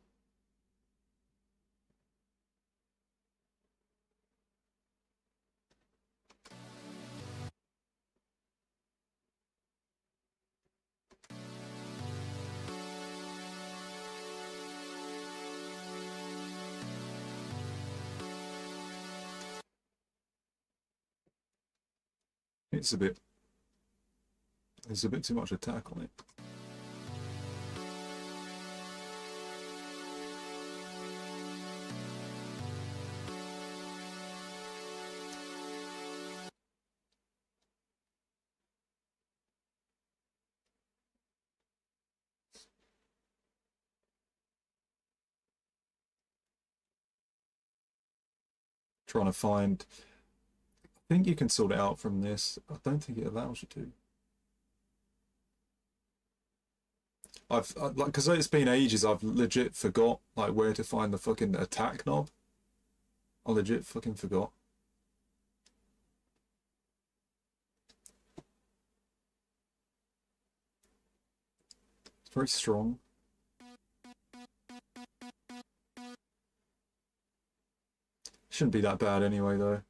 There's a bit too much attack on it. Trying to find, I think you can sort it out from this. I don't think it allows you to. Like, because it's been ages, I've legit forgot like where to find the fucking attack knob. I legit fucking forgot. It's very strong. Shouldn't be that bad anyway, though.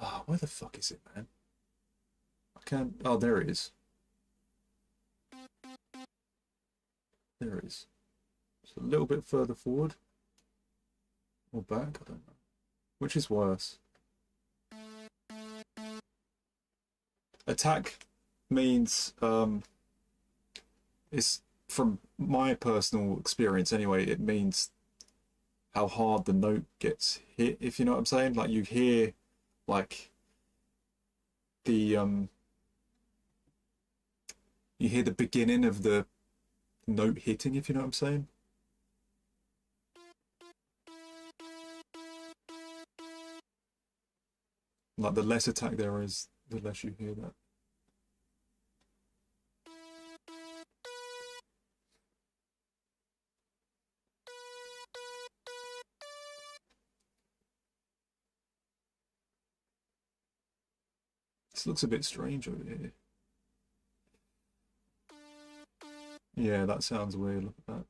Ah, where the fuck is it, man? I can't. Oh, there it is. There it is. Just a little bit further forward. Or back? I don't know. Which is worse? Attack means, it's from my personal experience anyway, it means how hard the note gets hit, if you know what I'm saying. Like you hear like the you hear the beginning of the note hitting, if you know what I'm saying. Like the less attack there is, the less you hear that. This looks a bit strange over here. Yeah, that sounds weird. Look at that.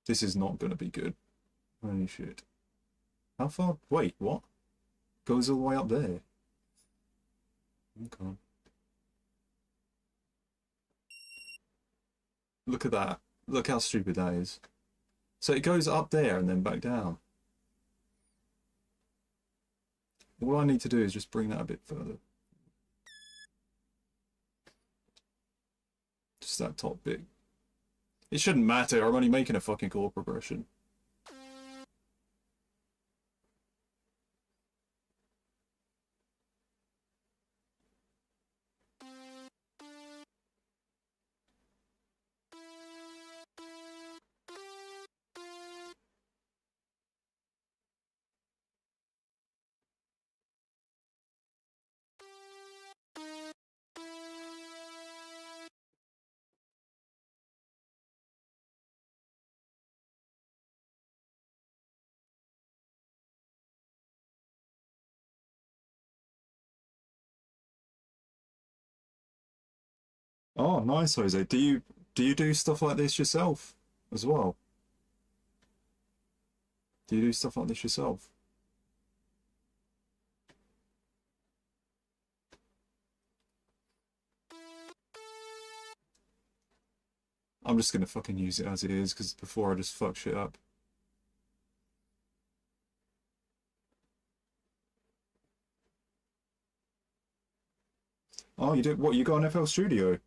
This is not going to be good. Holy shit. How far? Wait, what? Goes all the way up there. Okay. Look at that. Look how stupid that is. So it goes up there and then back down. All I need to do is just bring that a bit further. Just that top bit. It shouldn't matter, I'm only making a fucking chord progression. Oh, nice, Jose. Do you do stuff like this yourself as well? Do you do stuff like this yourself? I'm just gonna fucking use it as it is, because before I just fuck shit up. Oh, you did what? You got an FL Studio,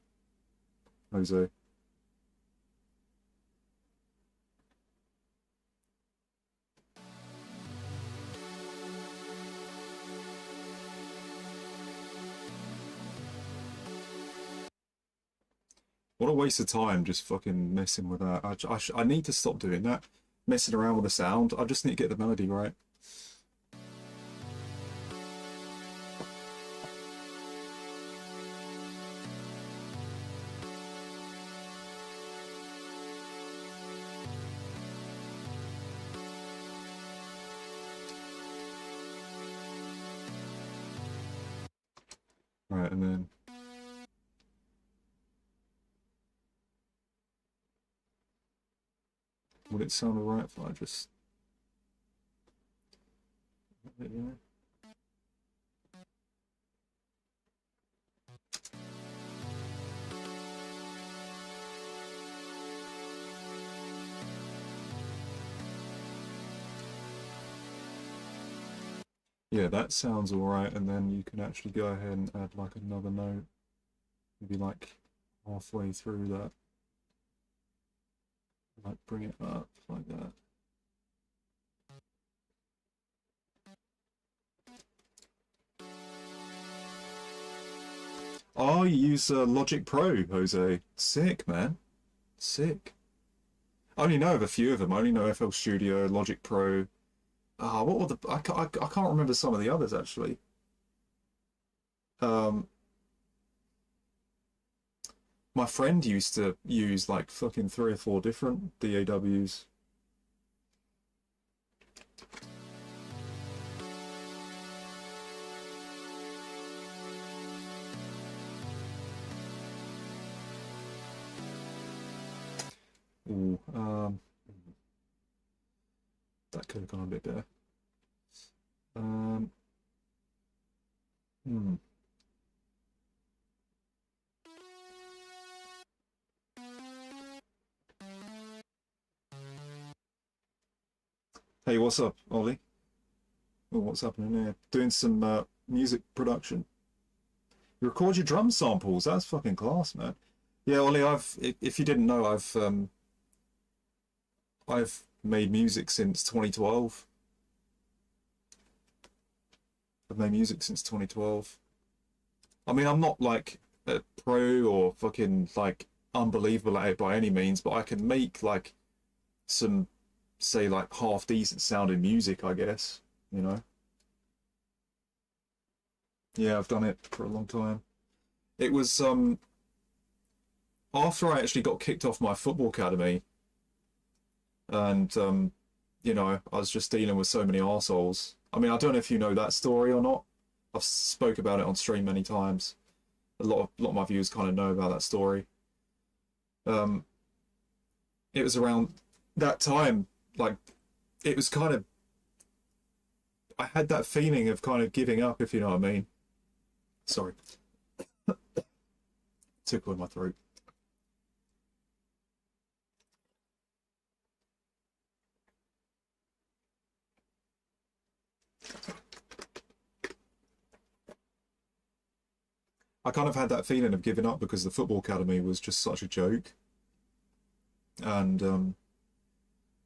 Jose? What a waste of time just fucking messing with that. I need to stop doing that. Messing around with the sound. I just need to get the melody right. Right, and then... Would it sound alright if I just... Yeah, that sounds alright, and then you can actually go ahead and add like another note. Maybe like halfway through that. Like bring it up like that. Oh, you use Logic Pro, Jose. Sick, man. Sick. I only know of a few of them. I only know FL Studio, Logic Pro. Ah, what were the... I can't remember some of the others, actually. My friend used to use like fucking 3 or 4 different DAWs. Ooh, that could have gone a bit better. Hmm. Hey, what's up, Ollie? Oh, what's happening here? Doing some music production. You record your drum samples. That's fucking class, man. Yeah, Ollie. If you didn't know, I've made music since 2012. I've made music since 2012. I mean, I'm not like a pro or fucking like unbelievable at it by any means, but I can make like some, say, like half decent sounding music, I guess, you know. Yeah, I've done it for a long time. It was after I actually got kicked off my football academy, and you know, I was just dealing with so many arseholes. I mean, I don't know if you know that story or not. I've spoke about it on stream many times. A lot of my viewers kind of know about that story. It was around that time, like, it was kind of, I had that feeling of kind of giving up, if you know what I mean. Sorry. Tickle in my throat. I kind of had that feeling of giving up because the football academy was just such a joke. And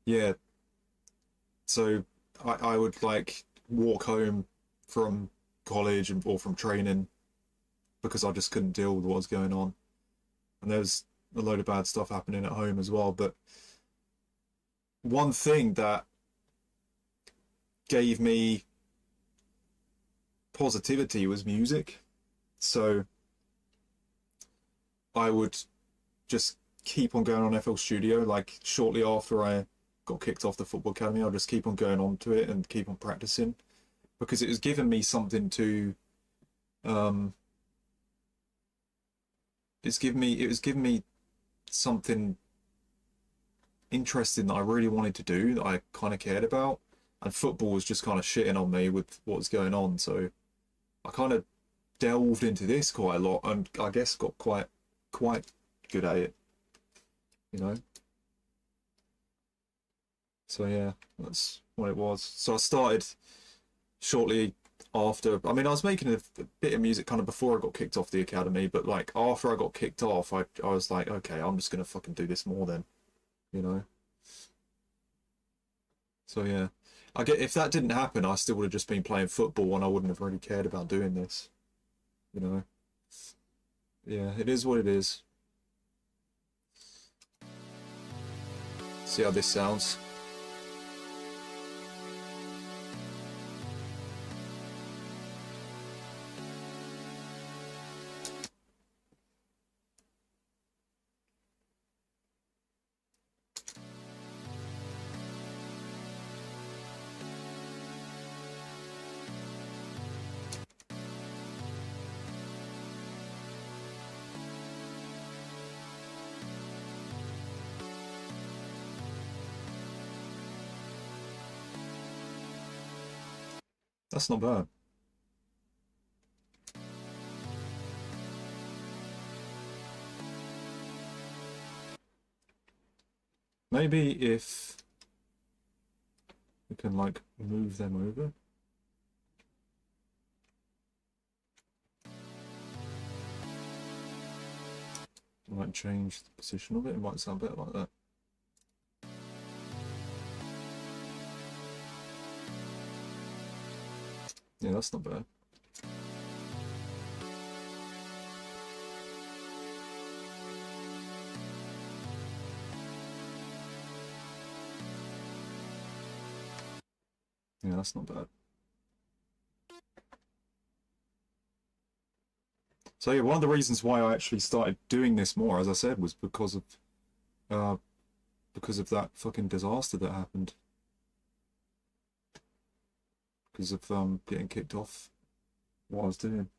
yeah, so I would like walk home from college or from training because I just couldn't deal with what was going on. And there's a load of bad stuff happening at home as well. But one thing that gave me positivity was music. So I would just keep on going on FL Studio. Like shortly after I got kicked off the football academy, I'll just keep on going on to it and keep on practicing because it was giving me something to it was giving me something interesting that I really wanted to do, that I kind of cared about, and football was just kind of shitting on me with what was going on. So I kind of delved into this quite a lot, and I guess got quite good at it, you know. So yeah, that's what it was. So I started shortly after. I mean, I was making a bit of music kind of before I got kicked off the academy, but like after I got kicked off, I was like, okay, I'm just gonna fucking do this more then, you know. So yeah, I get, if that didn't happen, I still would have just been playing football and I wouldn't have really cared about doing this, you know. Yeah, it is what it is. See how this sounds. That's not bad. Maybe if we can like move them over. Might change the position of it. It might sound better like that. Yeah, that's not bad. Yeah, that's not bad. So yeah, one of the reasons why I actually started doing this more, as I said, was because of that fucking disaster that happened. Because of getting kicked off what I was doing.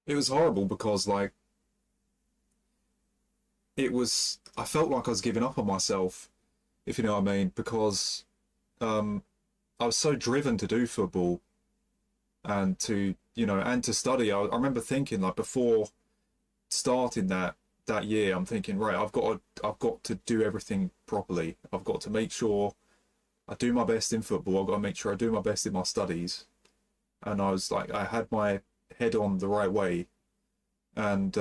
It was horrible because like I felt like I was giving up on myself, if you know what I mean, because I was so driven to do football and to, you know, and to study. I remember thinking like before starting that year, I'm thinking, right, I've got to do everything properly. I've got to make sure I do my best in football. I've got to make sure I do my best in my studies. And I was like, I had my head on the right way, and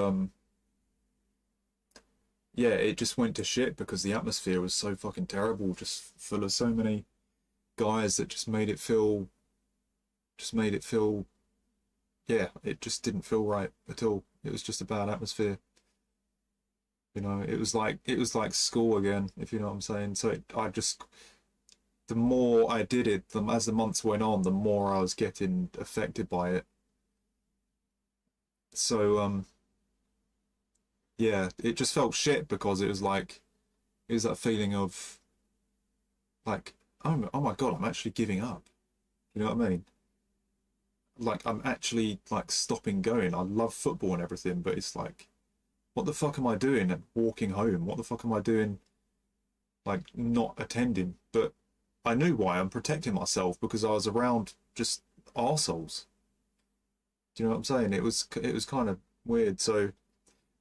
yeah, it just went to shit because the atmosphere was so fucking terrible, just full of so many guys that just made it feel, yeah, it just didn't feel right at all. It was just a bad atmosphere. You know, it was like school again, if you know what I'm saying. So the more I did it, as the months went on, the more I was getting affected by it. So yeah, it just felt shit because it was that feeling of like, oh my God, I'm actually giving up. You know what I mean? Like, I'm actually like stopping going. I love football and everything, but it's like, what the fuck am I doing walking home? What the fuck am I doing like not attending? But I knew why. I'm protecting myself because I was around just arseholes. Do you know what I'm saying? It was kind of weird. So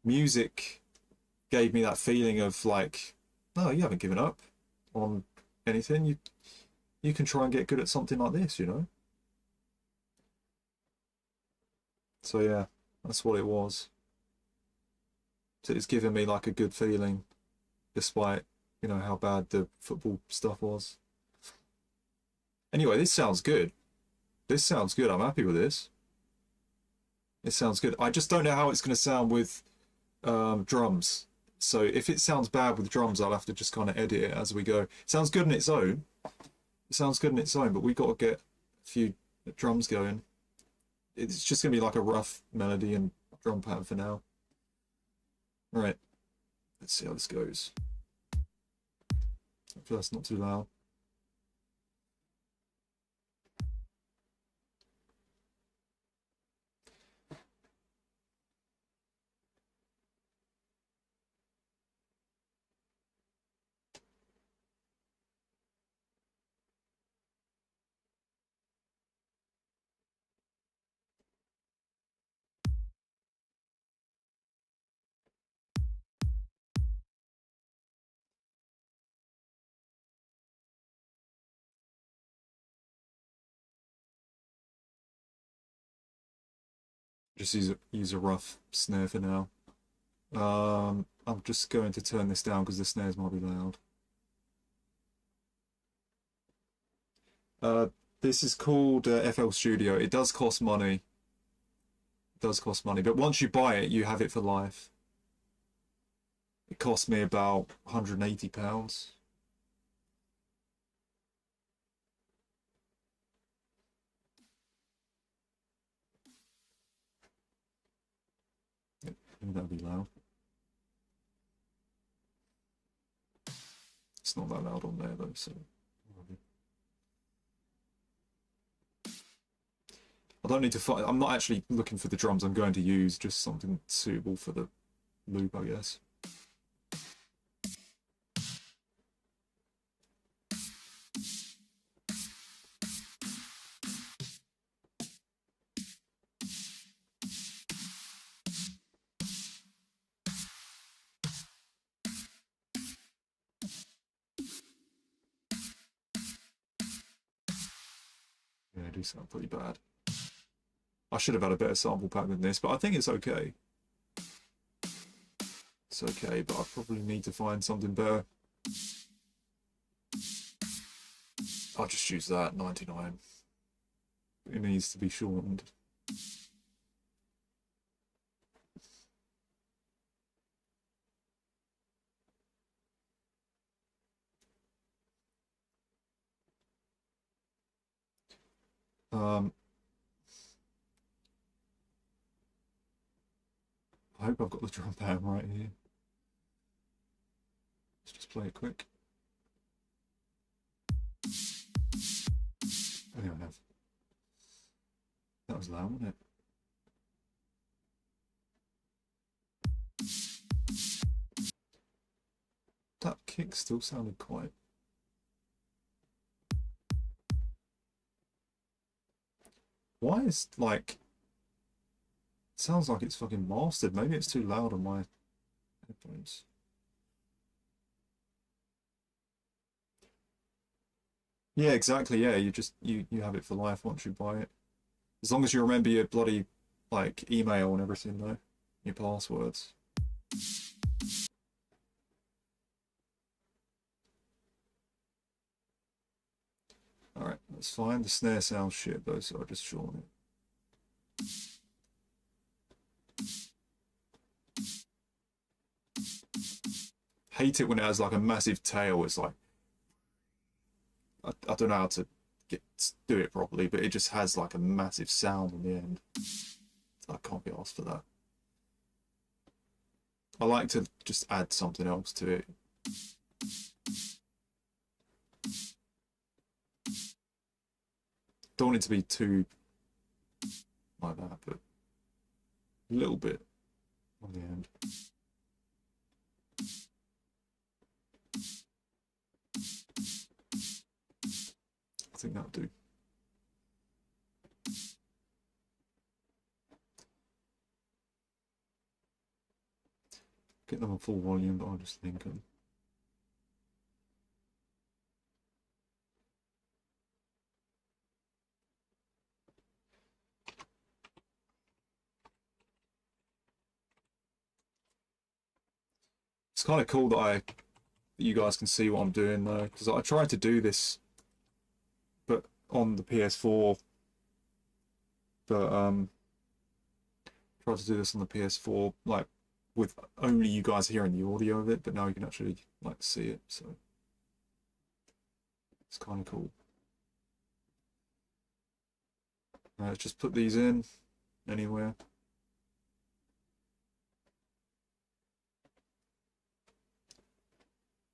music gave me that feeling of like, no, you haven't given up on anything. You can try and get good at something like this, you know? So yeah, that's what it was. So it's given me like a good feeling, despite, you know, how bad the football stuff was. Anyway, this sounds good. This sounds good. I'm happy with this. It sounds good. I just don't know how it's going to sound with drums. So if it sounds bad with drums, I'll have to just kind of edit it as we go. It sounds good on its own. It sounds good on its own, but we've got to get a few drums going. It's just going to be like a rough melody and drum pattern for now. Right. Let's see how this goes. Hopefully that's not too loud. Just use a rough snare for now. I'm just going to turn this down because the snares might be loud. This is called FL Studio. It does cost money. It does cost money, but once you buy it, you have it for life. It cost me about £180. Maybe that'll be loud. It's not that loud on there though, so. I don't need to find. I'm not actually looking for the drums I'm going to use, just something suitable for the loop, I guess. Yeah, I do sound pretty bad. I should have had a better sample pack than this, but I think it's okay. It's okay, but I probably need to find something better. I'll just use that, 99. It needs to be shortened. I hope I've got the drum pattern right here. Let's just play it quick. I think I have. That was loud, wasn't it? That kick still sounded quite... Why is, like... Sounds like it's fucking mastered. Maybe it's too loud on my headphones. Yeah, exactly. Yeah, you just you have it for life once you buy it. As long as you remember your bloody like email and everything though, your passwords. All right, that's fine. The snare sounds shit though, so I just shorten it. Hate it when it has like a massive tail. It's like I don't know how to do it properly, but it just has like a massive sound in the end. I can't be asked for that. I like to just add something else to it. Don't want it to be too like that, but a little bit on the end. I think that'll do. Get them on full volume, but I'll just link them. It's kind of cool that you guys can see what I'm doing though, because I tried to do this, but on the PS4, but tried to do this on the PS4 like with only you guys hearing the audio of it, but now you can actually like see it, so it's kind of cool. Let's just put these in anywhere.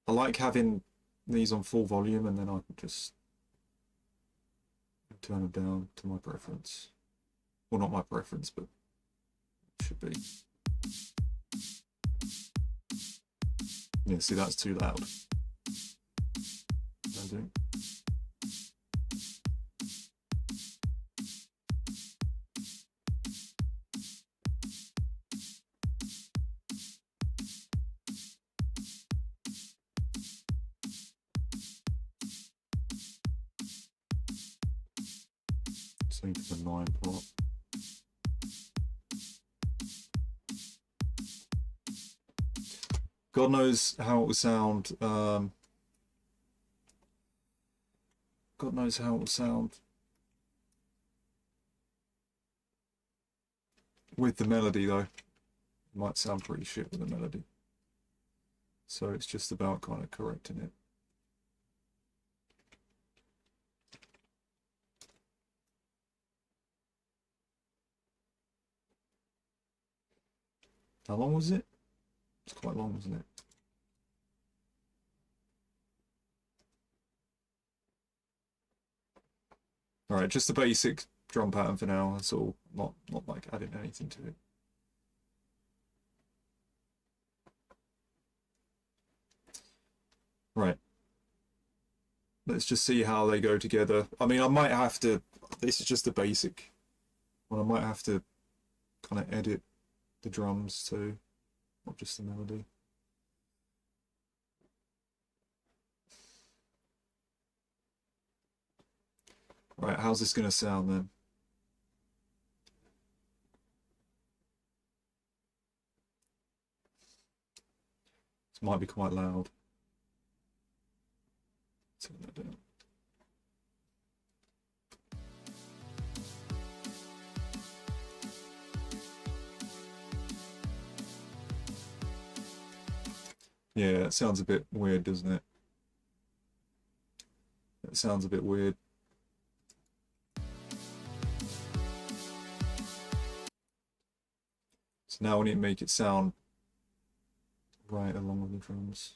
I like having these on full volume, and then I can just turn them down to my preference. Well, not my preference, but it should be. Yeah, see, that's too loud. I do. Same for the 9 part. God knows how it will sound. God knows how it will sound with the melody, though. It might sound pretty shit with the melody. So it's just about kind of correcting it. How long was it? It's quite long, wasn't it? All right, just the basic drum pattern for now. That's all. Not like adding anything to it. Right. Let's just see how they go together. I mean, I might have to. This is just the basic one. I might have to kind of edit the drums too, not just the melody. Right, how's this going to sound then? This might be quite loud. Turn that down. Yeah, it sounds a bit weird, doesn't it? It sounds a bit weird. So now we need to make it sound right along with the drums.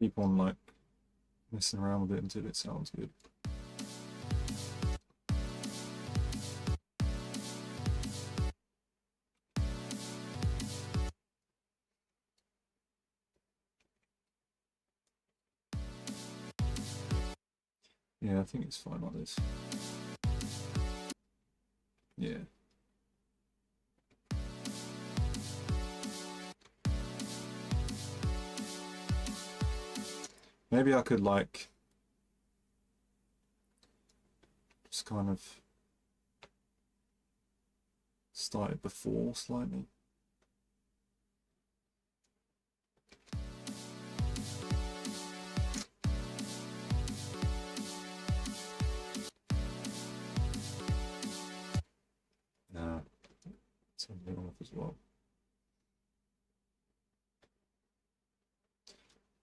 keep on like messing around with it until it sounds good. Yeah, I think it's fine like this. Yeah. Maybe I could like just kind of start it before slightly. Nah, it's a bit off as well.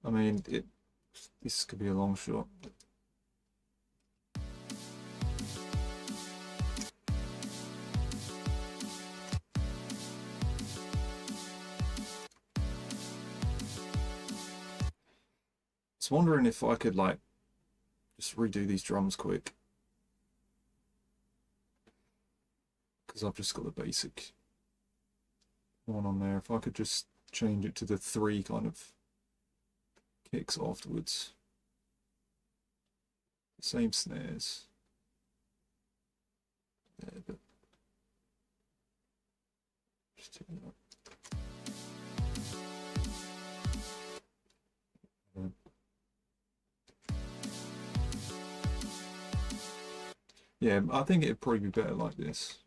I mean, this could be a long shot. I was wondering if I could like just redo these drums quick, because I've just got the basic one on there. If I could just change it to the 3 kind of kicks afterwards. Same snares. Yeah, but just turn it up. Yeah, I think it'd probably be better like this.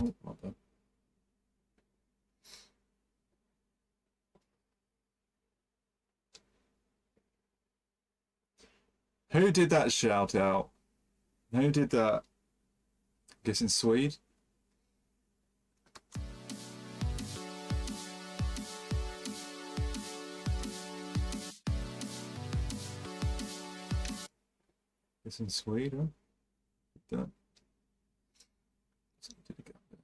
Oh, not bad. Who did that shout out? Who did that? Guessing Swede? Guessing Swede, huh? Done. Did it go there?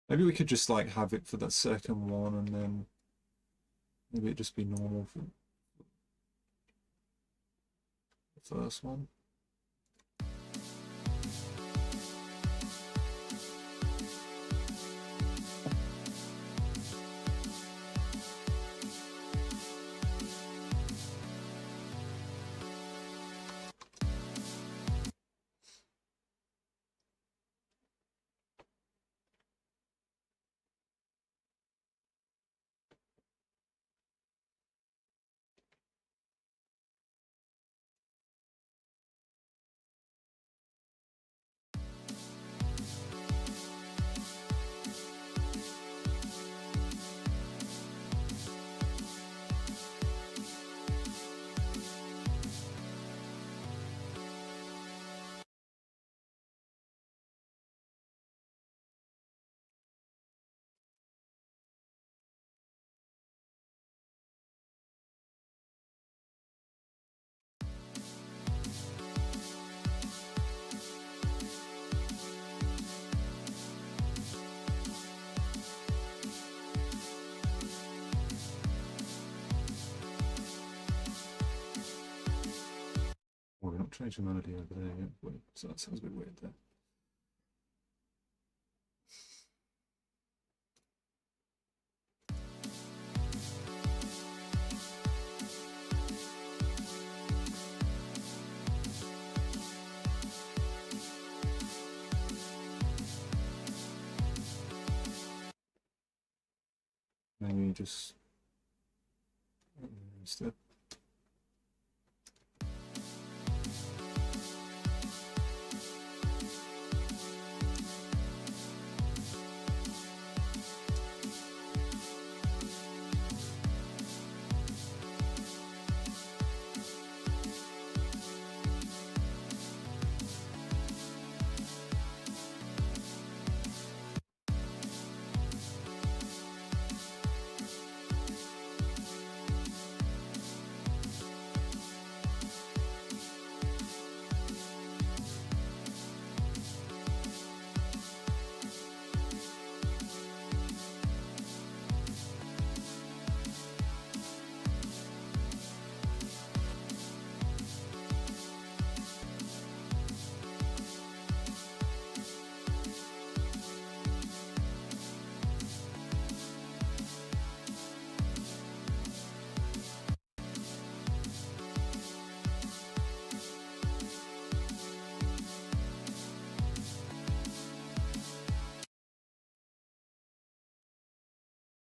Maybe we could just like have it for that second one, and then maybe it just be normal for the first one. Well, we're not changing the melody over there yet. Wait, so that sounds a bit weird there. Maybe just instead.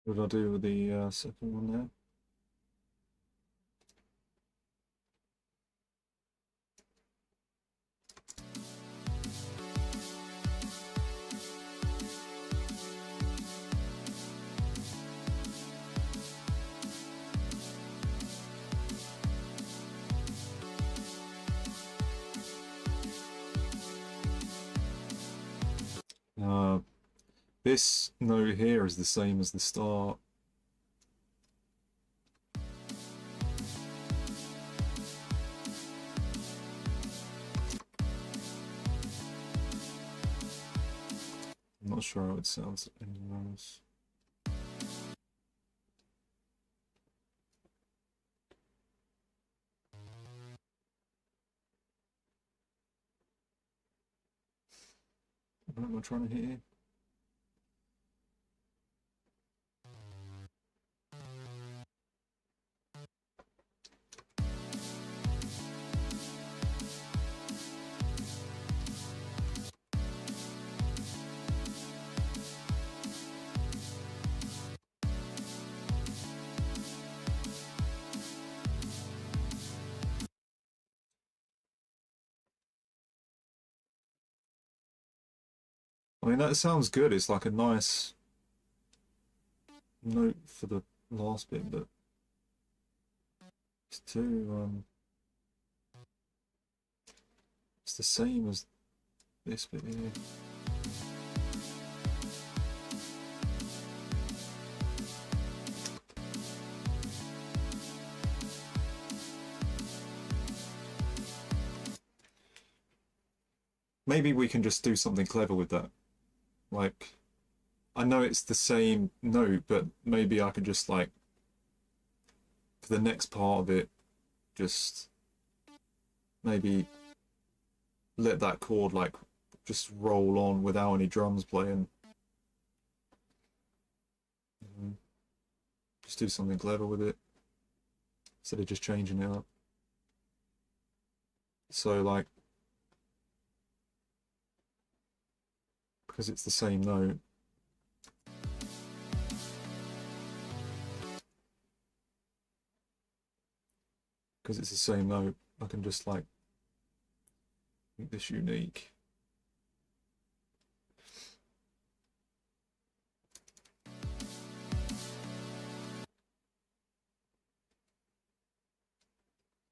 What did I do with the second one there? This note here is the same as the start. I'm not sure how it sounds anywhere else. What am I trying to hear? I mean, that sounds good. It's like a nice note for the last bit, but it's too, it's the same as this bit here. Maybe we can just do something clever with that. Like, I know it's the same note, but maybe I could just, like, for the next part of it, just maybe let that chord, like, just roll on without any drums playing. Just do something clever with it, instead of just changing it up. So, like, because it's the same note, I can just, like, make this unique.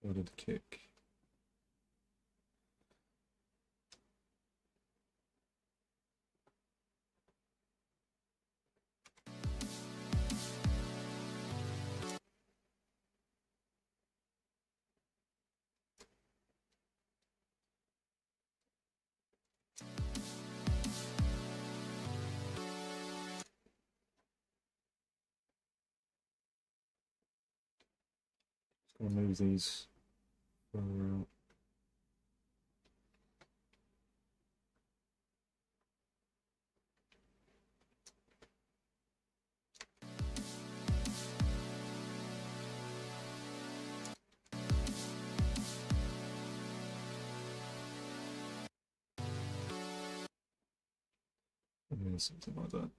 Added a kick. Just gonna move these further out. And then something like that.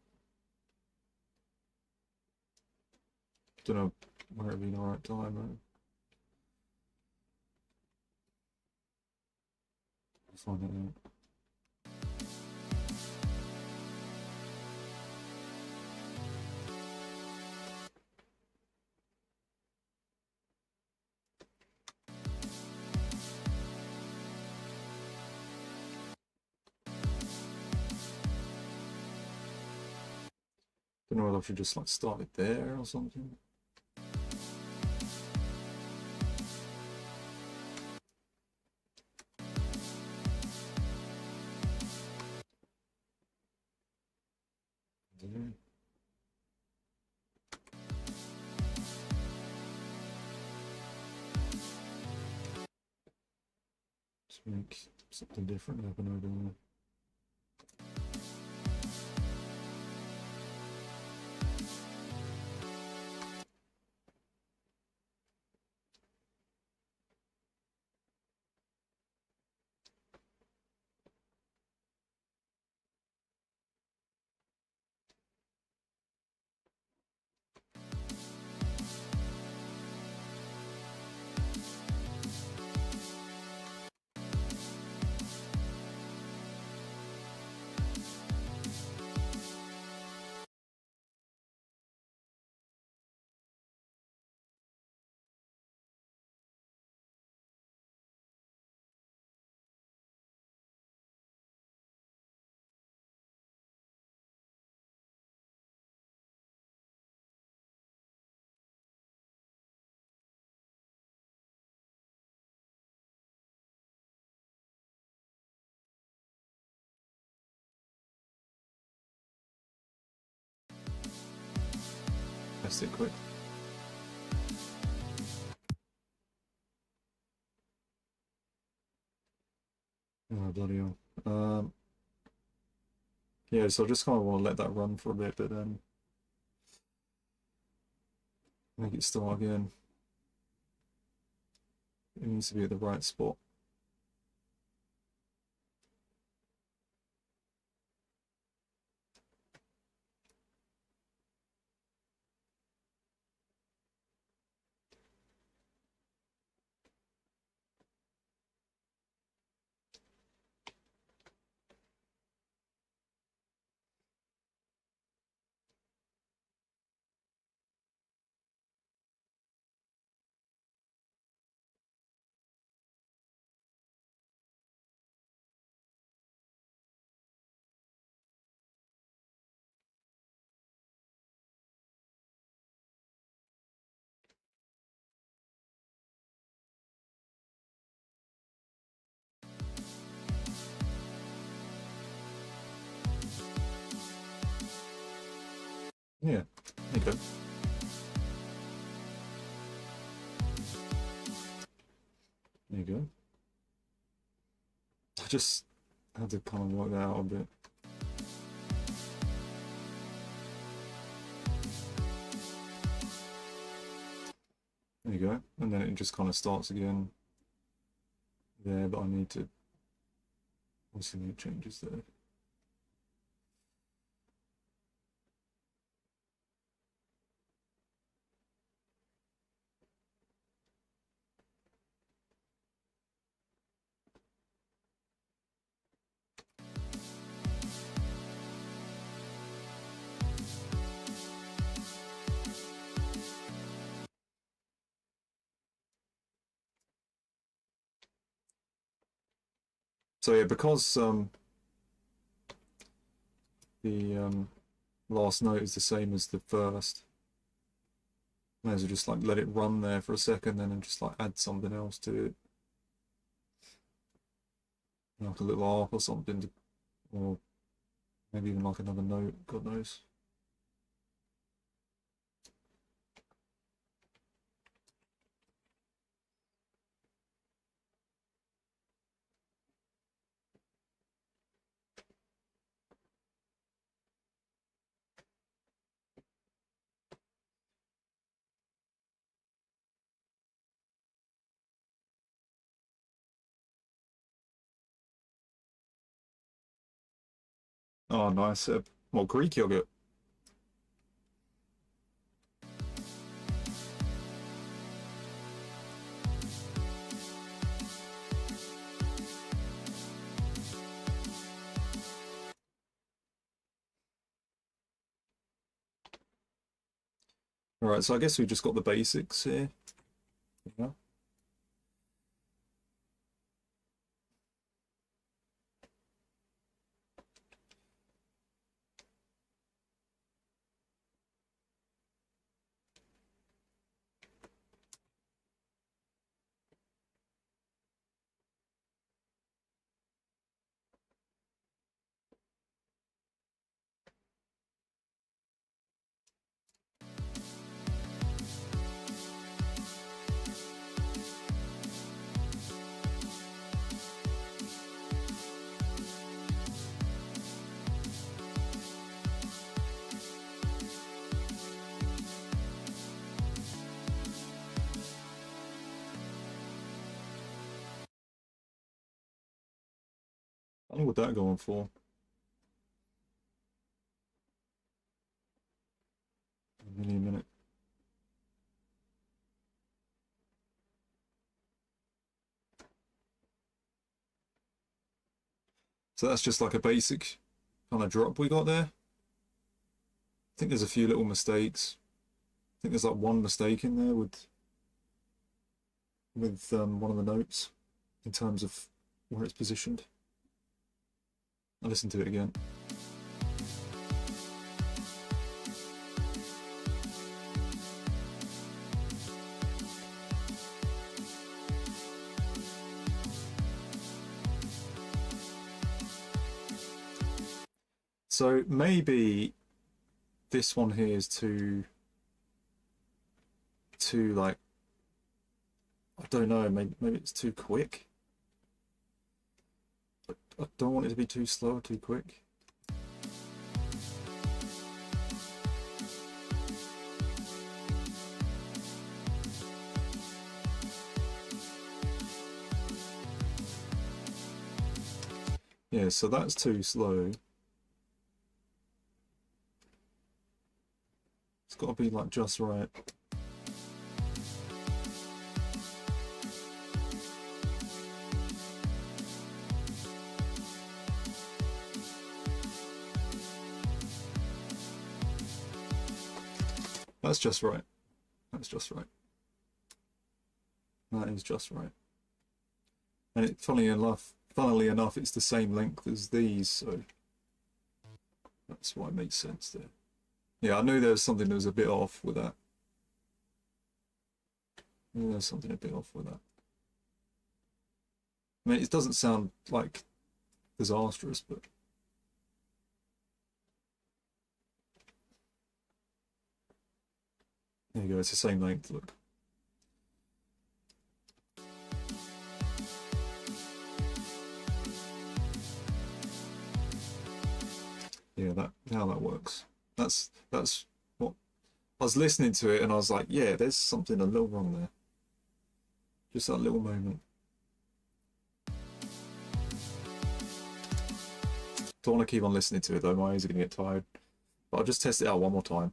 Don't know where it'd be the right time. I'll find it out. Don't know whether I should just like start it there or something. There. Just make something different happen over there. Test it quick. Oh, bloody hell. Yeah, so I just kind of want to let that run for a bit, but then make it start again. It needs to be at the right spot. Yeah, there you go. There you go. I just had to kind of work that out a bit. There you go. And then it just kind of starts again there, but I need to obviously make changes there. So yeah, because the last note is the same as the first, may as well just like let it run there for a second, then and just like add something else to it, like a little arc or something, or maybe even like another note. God knows. Oh, nice. What, Greek yogurt? Alright, so I guess we've just got the basics here. Yeah. How long would that go on for? Nearly a minute. So that's just like a basic kind of drop we got there. I think there's a few little mistakes. I think there's like one mistake in there with one of the notes in terms of where it's positioned. I'll listen to it again. So maybe this one here is too like, I don't know, maybe it's too quick. I don't want it to be too slow or too quick. Yeah, so that's too slow. It's got to be like just right. That's just right. That's just right. That is just right. And it, funnily enough, it's the same length as these, so that's why it makes sense there. Yeah, I knew there was something that was a bit off with that. I knew there was something a bit off with that. I mean, it doesn't sound like disastrous, but there you go, it's the same length, look. Yeah, how that works. That's what I was listening to it and I was like, yeah, there's something a little wrong there. Just that little moment. Don't want to keep on listening to it though, my ears are gonna get tired. But I'll just test it out one more time.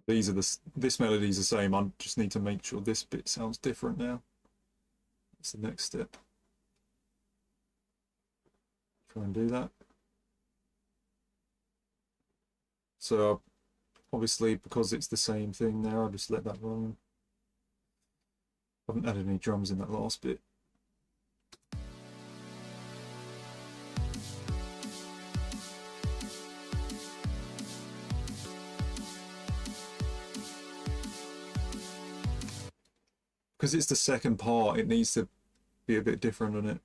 These are this melody is the same. I just need to make sure this bit sounds different now. That's the next step. Try and do that. So obviously, because it's the same thing there, I'll just let that run. I haven't added any drums in that last bit. Because it's the second part, it needs to be a bit different, doesn't it?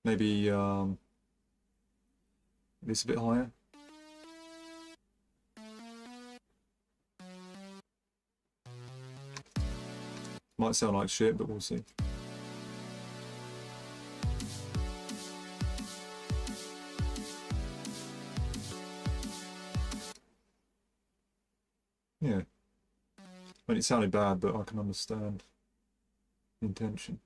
Maybe this a bit higher. Might sound like shit, but we'll see. it sounded bad, but I can understand the intention.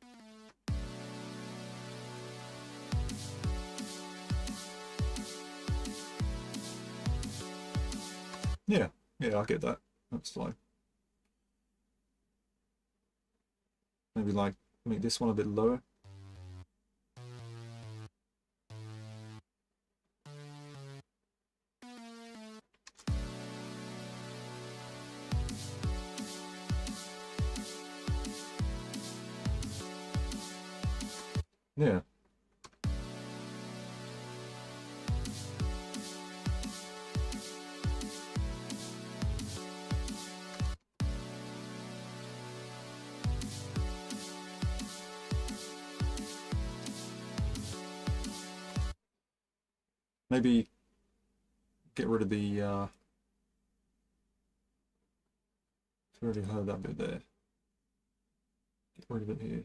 Yeah, I get that. That's fine. Maybe like make this one a bit lower. Yeah. Maybe get rid of the already heard that bit there. Get rid of it here.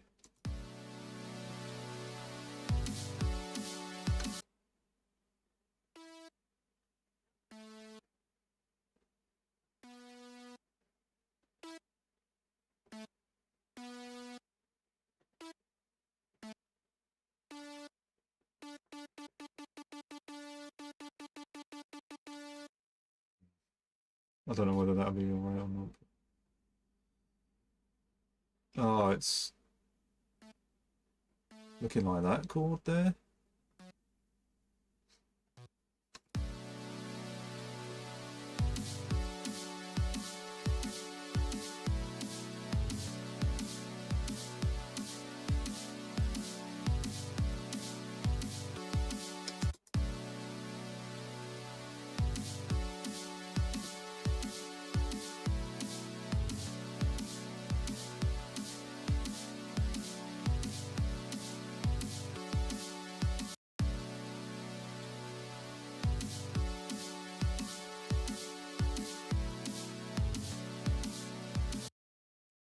I don't know whether that'll be alright or not. Oh, it's looking like that chord there.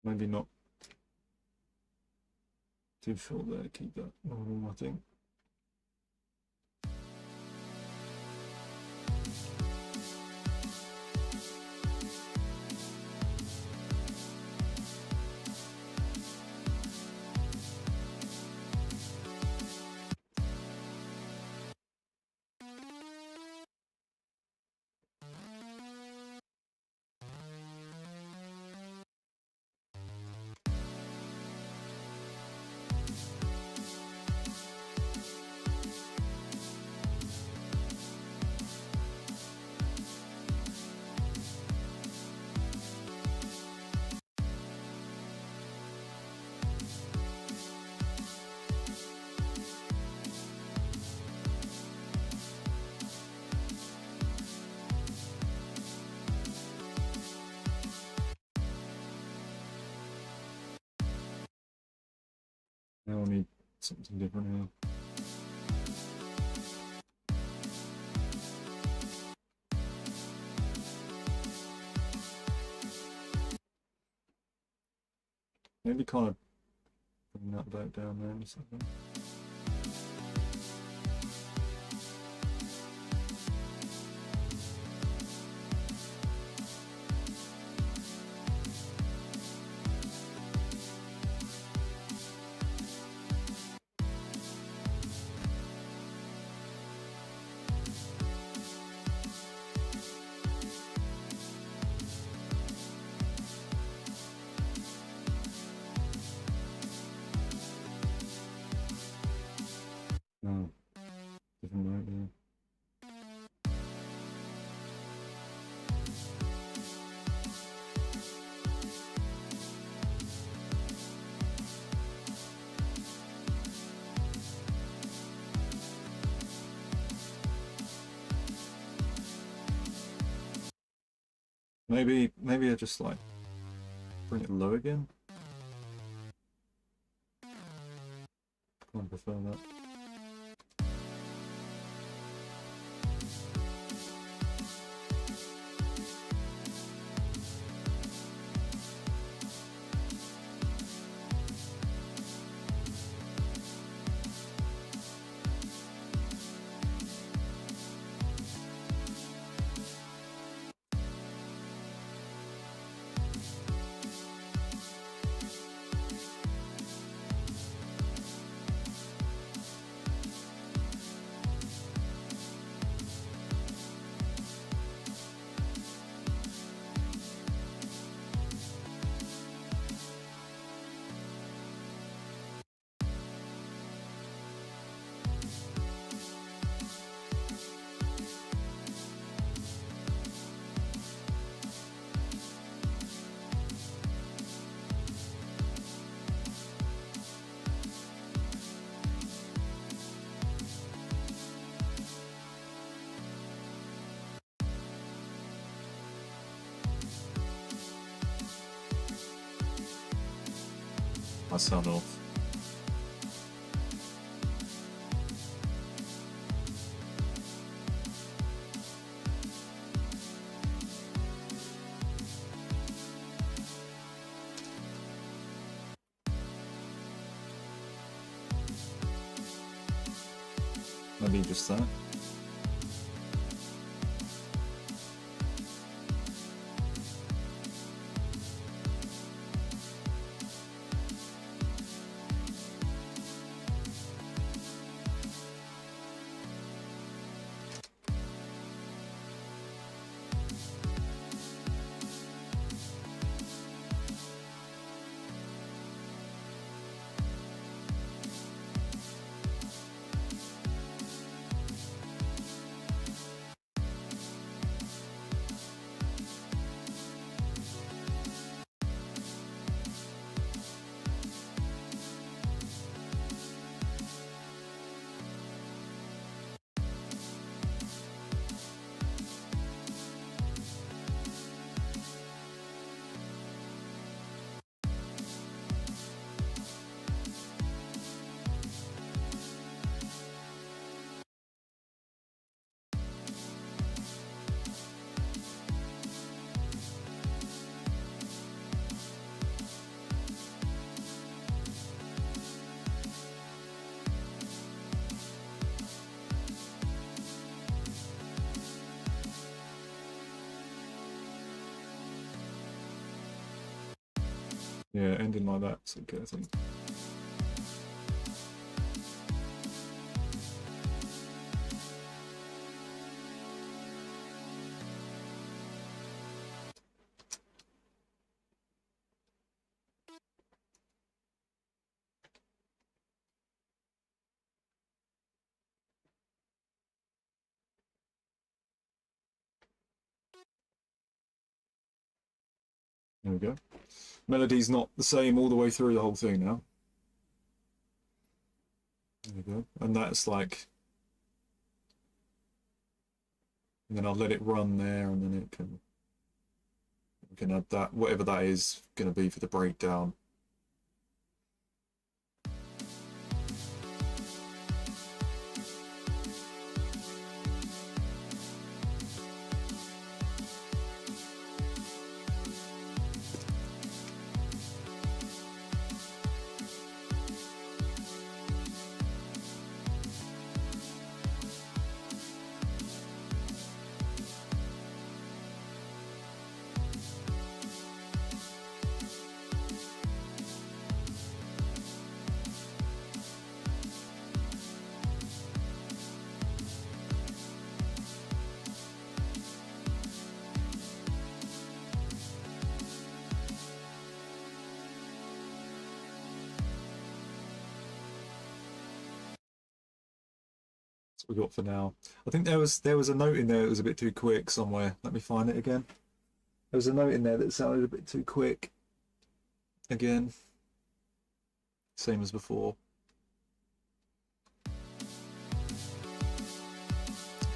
Maybe not too short there, keep that normal, I think. Now I need something different here. Maybe kind of bring that back down there or something. No, different note there. Maybe I just like bring it low again. I prefer that. my sound off. Maybe just that. Yeah, ending like that's okay, I think. There we go. Melody's not the same all the way through the whole thing now. There we go. And that's like, and then I'll let it run there, and then it can, we can add that, whatever that is going to be for the breakdown. We got for now. I think there was a note in there that was a bit too quick somewhere. Let me find it again. There was a note in there that sounded a bit too quick. Again, same as before.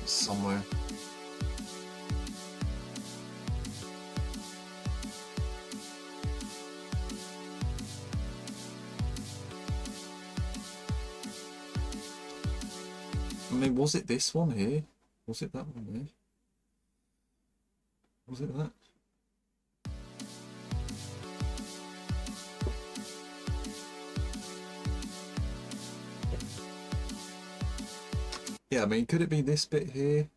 Somewhere. I mean, was it this one here? Was it that one there? Was it that? Yeah, I mean, could it be this bit here?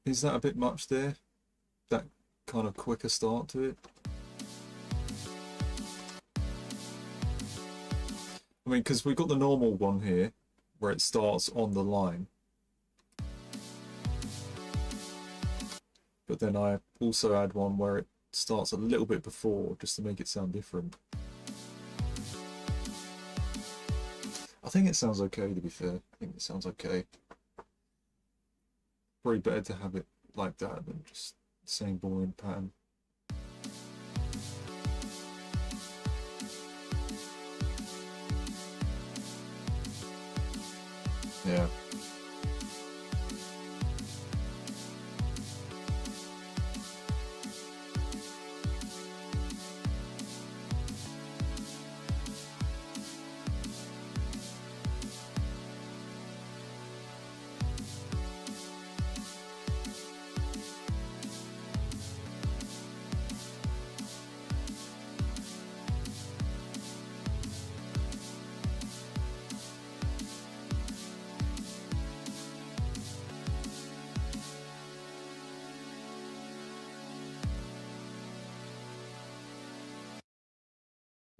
Is that a bit much there? That kind of quicker start to it? I mean, because we've got the normal one here, where it starts on the line. But then I also add one where it starts a little bit before, just to make it sound different. I think it sounds okay, to be fair. I think it sounds okay. Probably better to have it like that than just the same boring pattern. Yeah.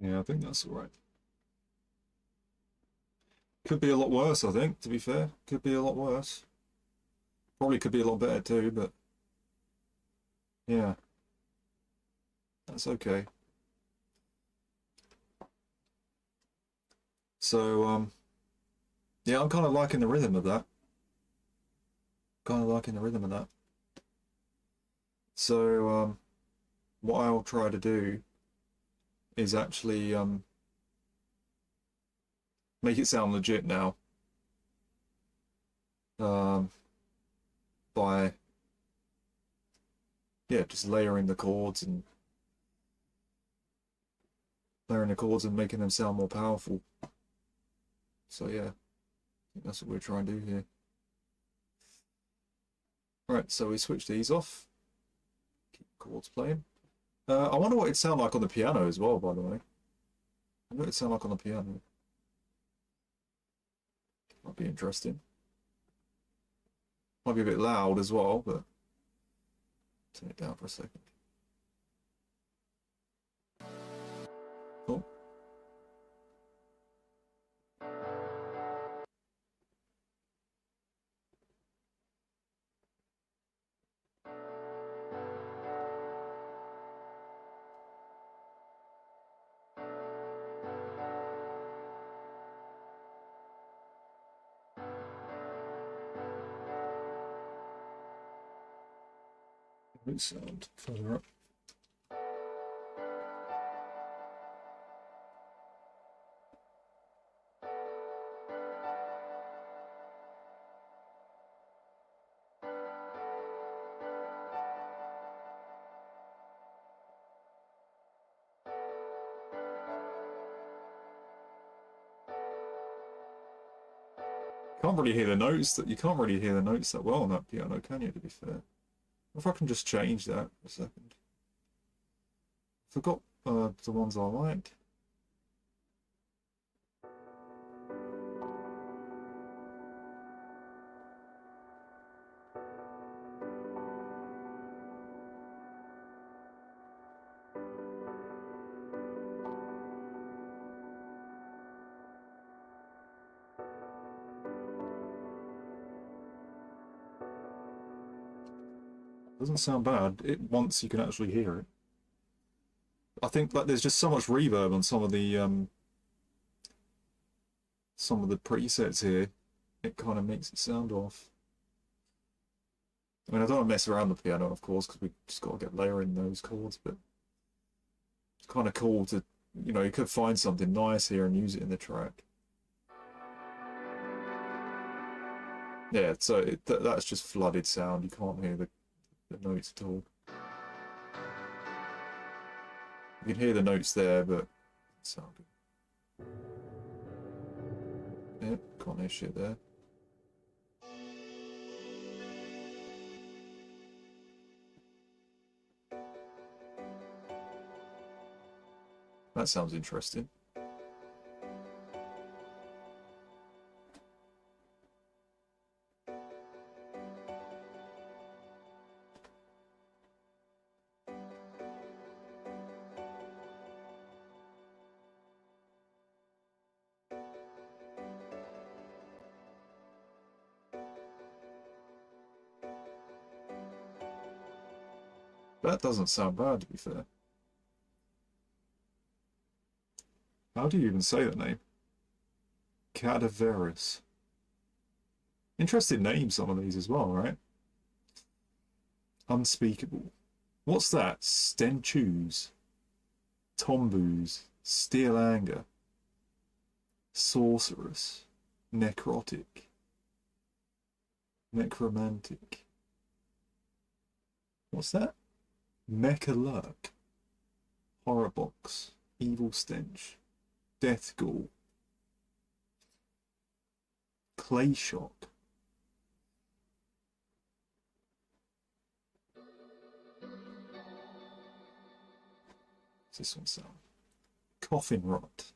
Yeah, I think that's alright. Could be a lot worse, I think, to be fair. Could be a lot worse. Probably could be a lot better too, but yeah. That's okay. So, yeah, I'm kind of liking the rhythm of that. Kind of liking the rhythm of that. So, what I'll try to do is actually make it sound legit now. By just layering the chords and making them sound more powerful. So yeah, I think that's what we're trying to do here. Right, so we switch these off. Keep the chords playing. I wonder what it'd sound like on the piano as well, by the way. I wonder what it'd sound like on the piano. Might be interesting. Might be a bit loud as well, but turn it down for a second. Oh. Root sound further up. Can't really hear the notes that you can't really hear the notes that well on that piano, can you? To be fair, if I can just change that for a second. Forgot the ones I liked. Doesn't sound bad. Once you can actually hear it. I think like there's just so much reverb on some of the presets here. It kind of makes it sound off. I mean, I don't want to mess around the piano, of course, because we just got to get layering those chords. But it's kind of cool to, you could find something nice here and use it in the track. Yeah, so that's just flooded sound. You can't hear the notes at all. You can hear the notes there, but it sound good. Yep, can't hear shit there. That sounds interesting. That doesn't sound bad, to be fair. How do you even say that name? Cadaverous. Interesting name, some of these as well, right? Unspeakable. What's that? Stenchoos. Tomboos. Steel Anger. Sorceress. Necrotic. Necromantic. What's that? Mechalurk. Horrorbox. Evil Stench. Death Ghoul. Clay Shock. What's this one sound? Coffin Rot.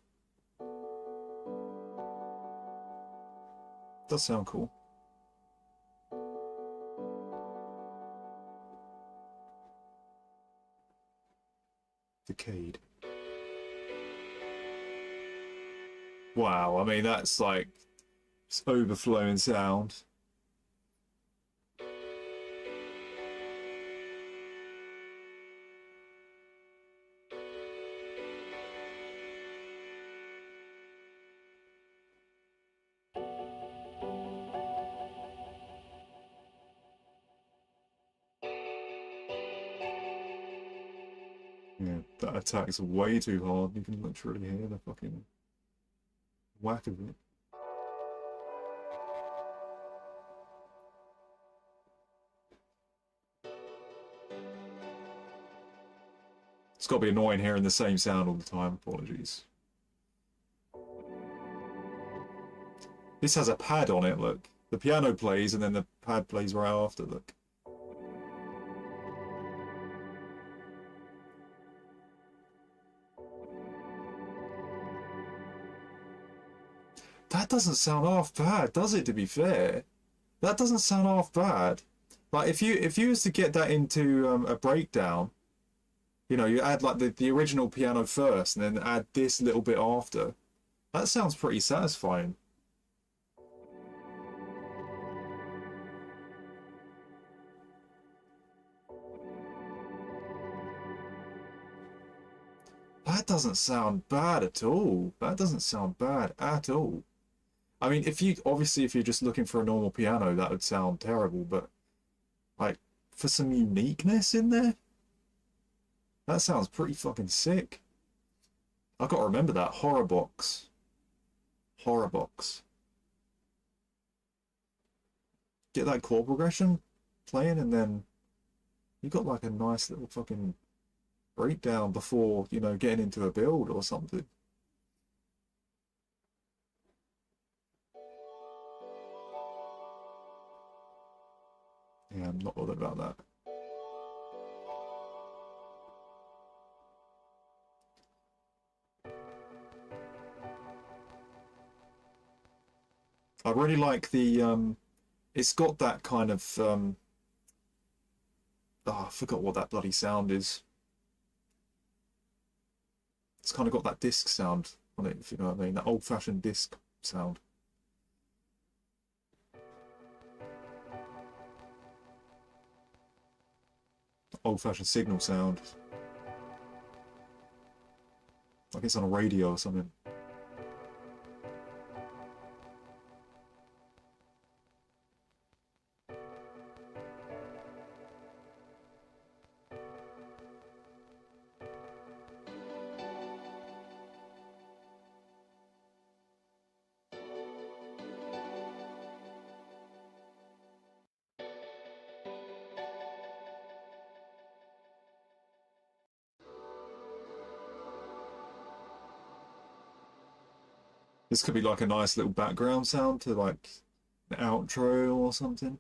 Does sound cool. Decayed. Wow, I mean, that's like it's overflowing sound. Yeah, that attack's way too hard. You can literally hear the fucking whack of it. It's got to be annoying hearing the same sound all the time. Apologies. This has a pad on it, look. The piano plays and then the pad plays right after, look. That doesn't sound half bad, does it, to be fair? That doesn't sound half bad. Like, if you was to get that into a breakdown, you know, you add like the original piano first and then add this little bit after. That sounds pretty satisfying. That doesn't sound bad at all. That doesn't sound bad at all. I mean, if you're just looking for a normal piano, that would sound terrible, but like for some uniqueness in there, that sounds pretty fucking sick. I've got to remember that. Horror box. Horror box. Get that chord progression playing and then you got like a nice little fucking breakdown before, you know, getting into a build or something. Yeah, I'm not bothered about that. I really like the it's got that kind of oh, I forgot what that bloody sound is. It's kind of got that disc sound on it, if you know what I mean, that old-fashioned disc sound. Old-fashioned signal sound. Like it's on a radio or something. This could be like a nice little background sound to like the outro or something.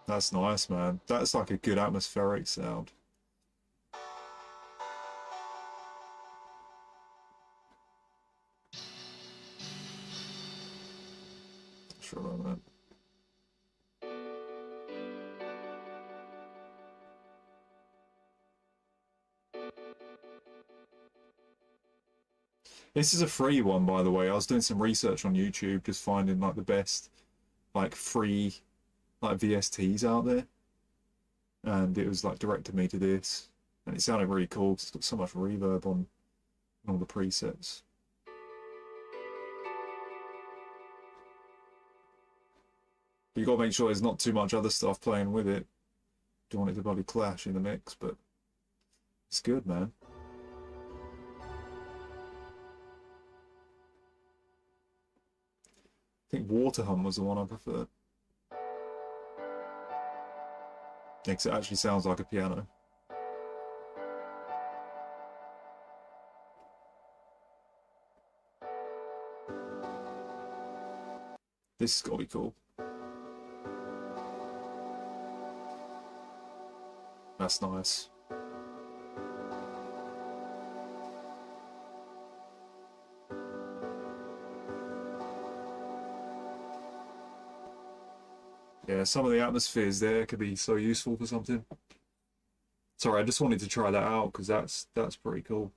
That's nice, man. That's like a good atmospheric sound. Sure about that. This is a free one, by the way. I was doing some research on YouTube, just finding like the best like free like VSTs out there, and it was like directed me to this, and it sounded really cool because it's got so much reverb on all the presets. But you got to make sure there's not too much other stuff playing with it. Don't want it to bloody clash in the mix, but it's good, man. I think Water Hum was the one I preferred. Yeah, 'cause it actually sounds like a piano. This has got to be cool. That's nice. Yeah, yeah, some of the atmospheres there could be so useful for something. Sorry, I just wanted to try that out because that's pretty cool.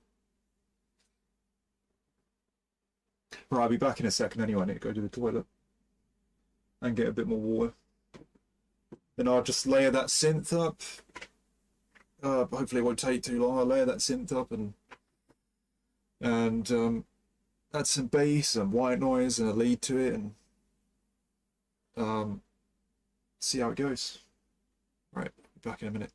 Right, I'll be back in a second anyway. I need to go to the toilet and get a bit more water. Then I'll just layer that synth up. Hopefully it won't take too long. I'll layer that synth up and add some bass and white noise and a lead to it, and see how it goes. Right, back in a minute.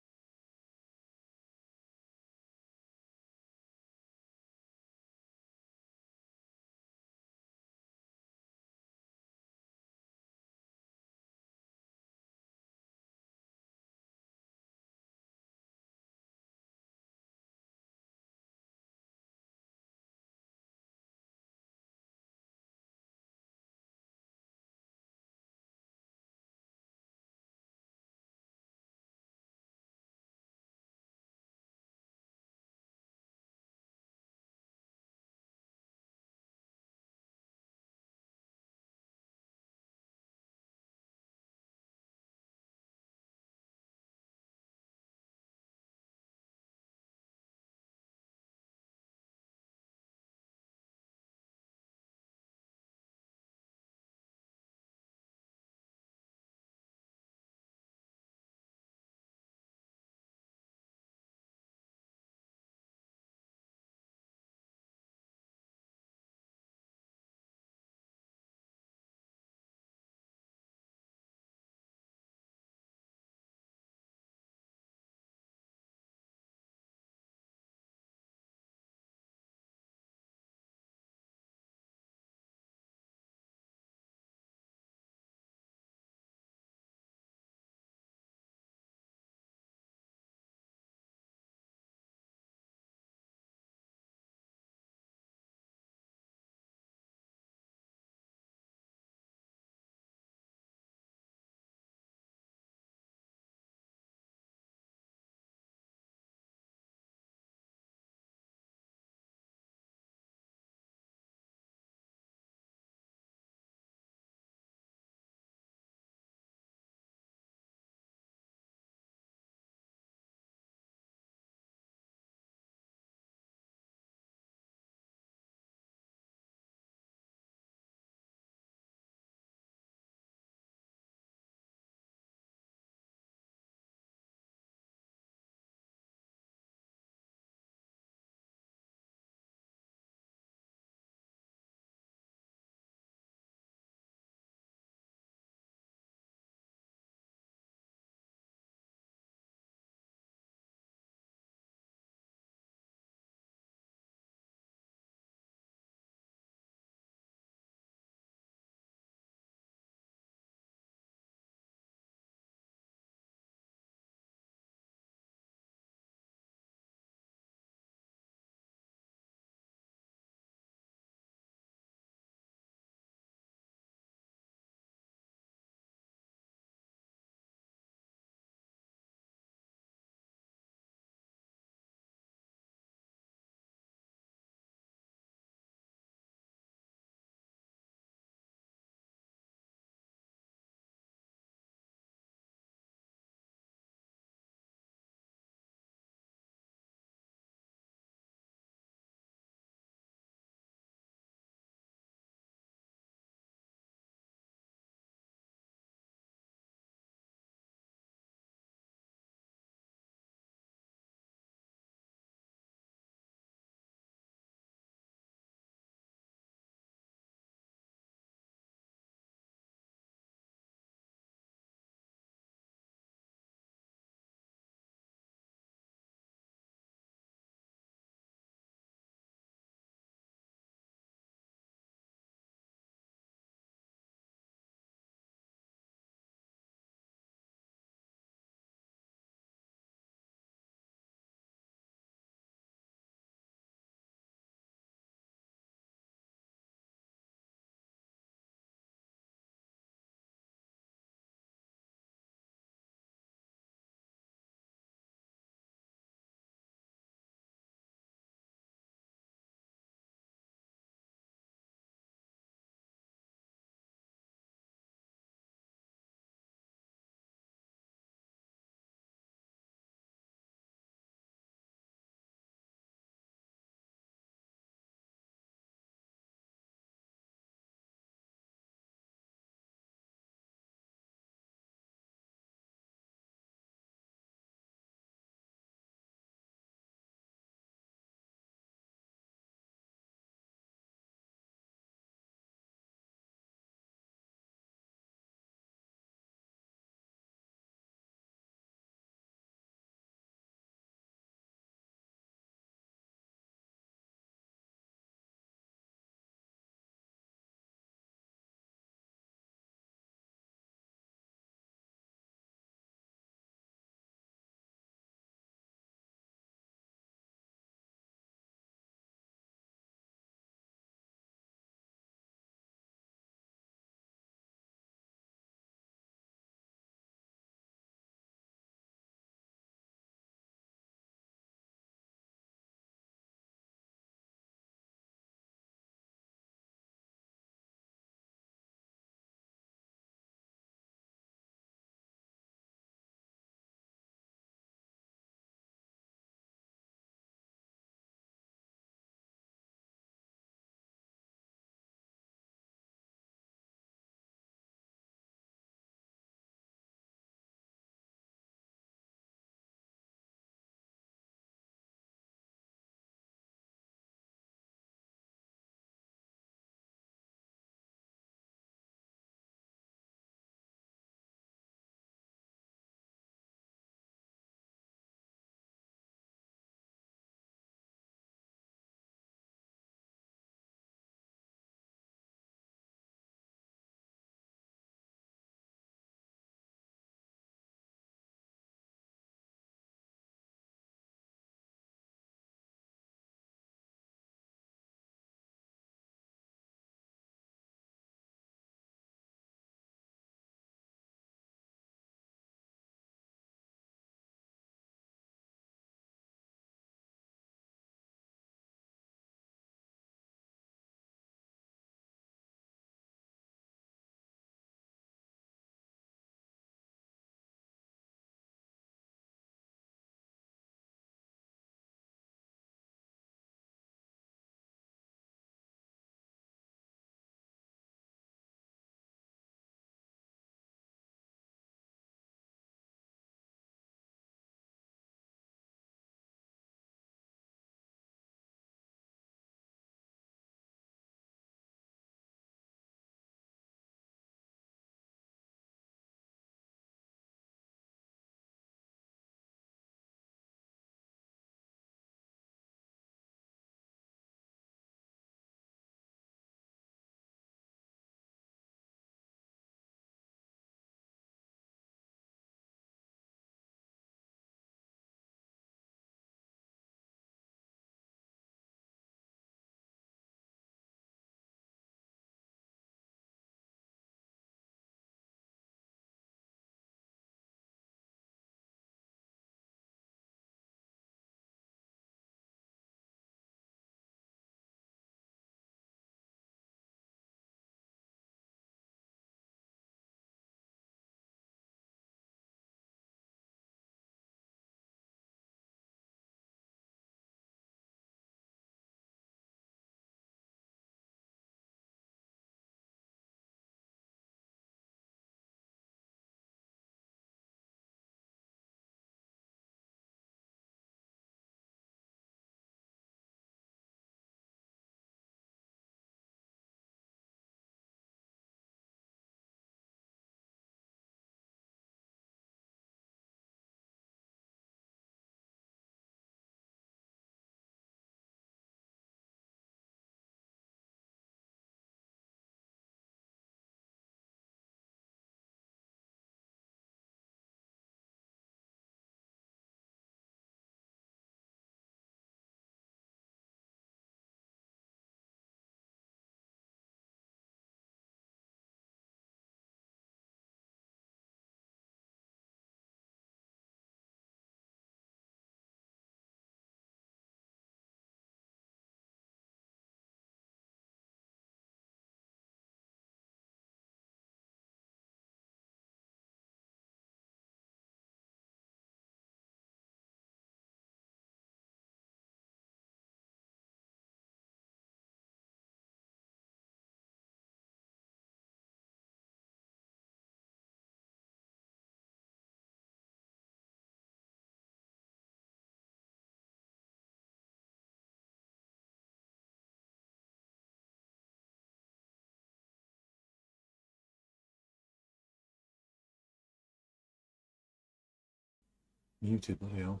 Muted, bloody hell.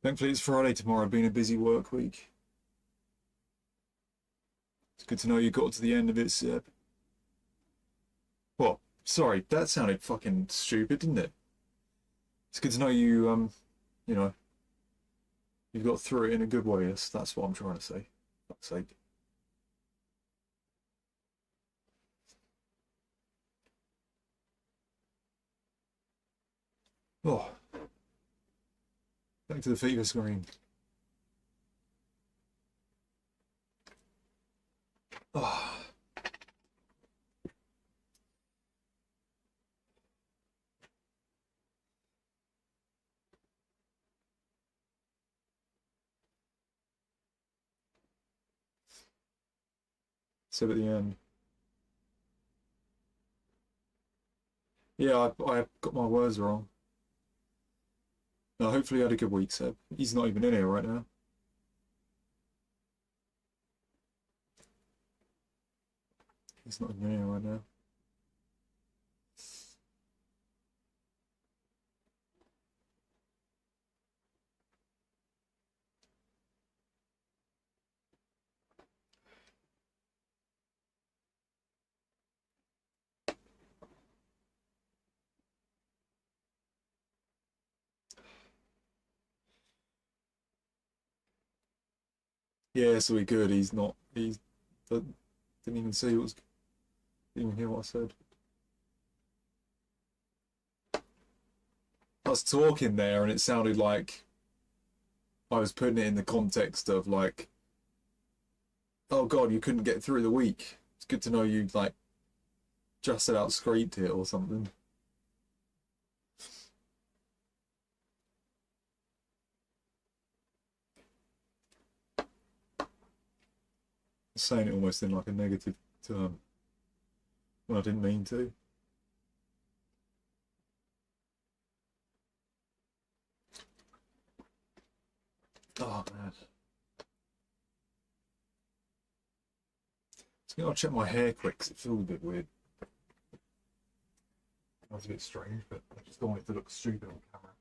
Thankfully it's Friday tomorrow, been a busy work week. It's good to know you got to the end of it, Seb. What? Sorry, that sounded fucking stupid, didn't it? It's good to know you, you know, you've got through it in a good way. That's what I'm trying to say. For fuck's sake. Oh. Back to the fever screen. Oh. So at the end. Yeah, I got my words wrong. No, hopefully you had a good week, Seb. He's not even in here right now. He's not even in here right now. Yeah, so we're good. He's not. He's didn't even see what was. Didn't even hear what I said. I was talking there, and it sounded like I was putting it in the context of like, oh God, you couldn't get through the week. It's good to know you like just about scraped it or something. Saying it almost in like a negative term when I didn't mean to. Oh man. So I'll check my hair quick because it feels a bit weird. That's a bit strange, but I just don't want it to look stupid on camera.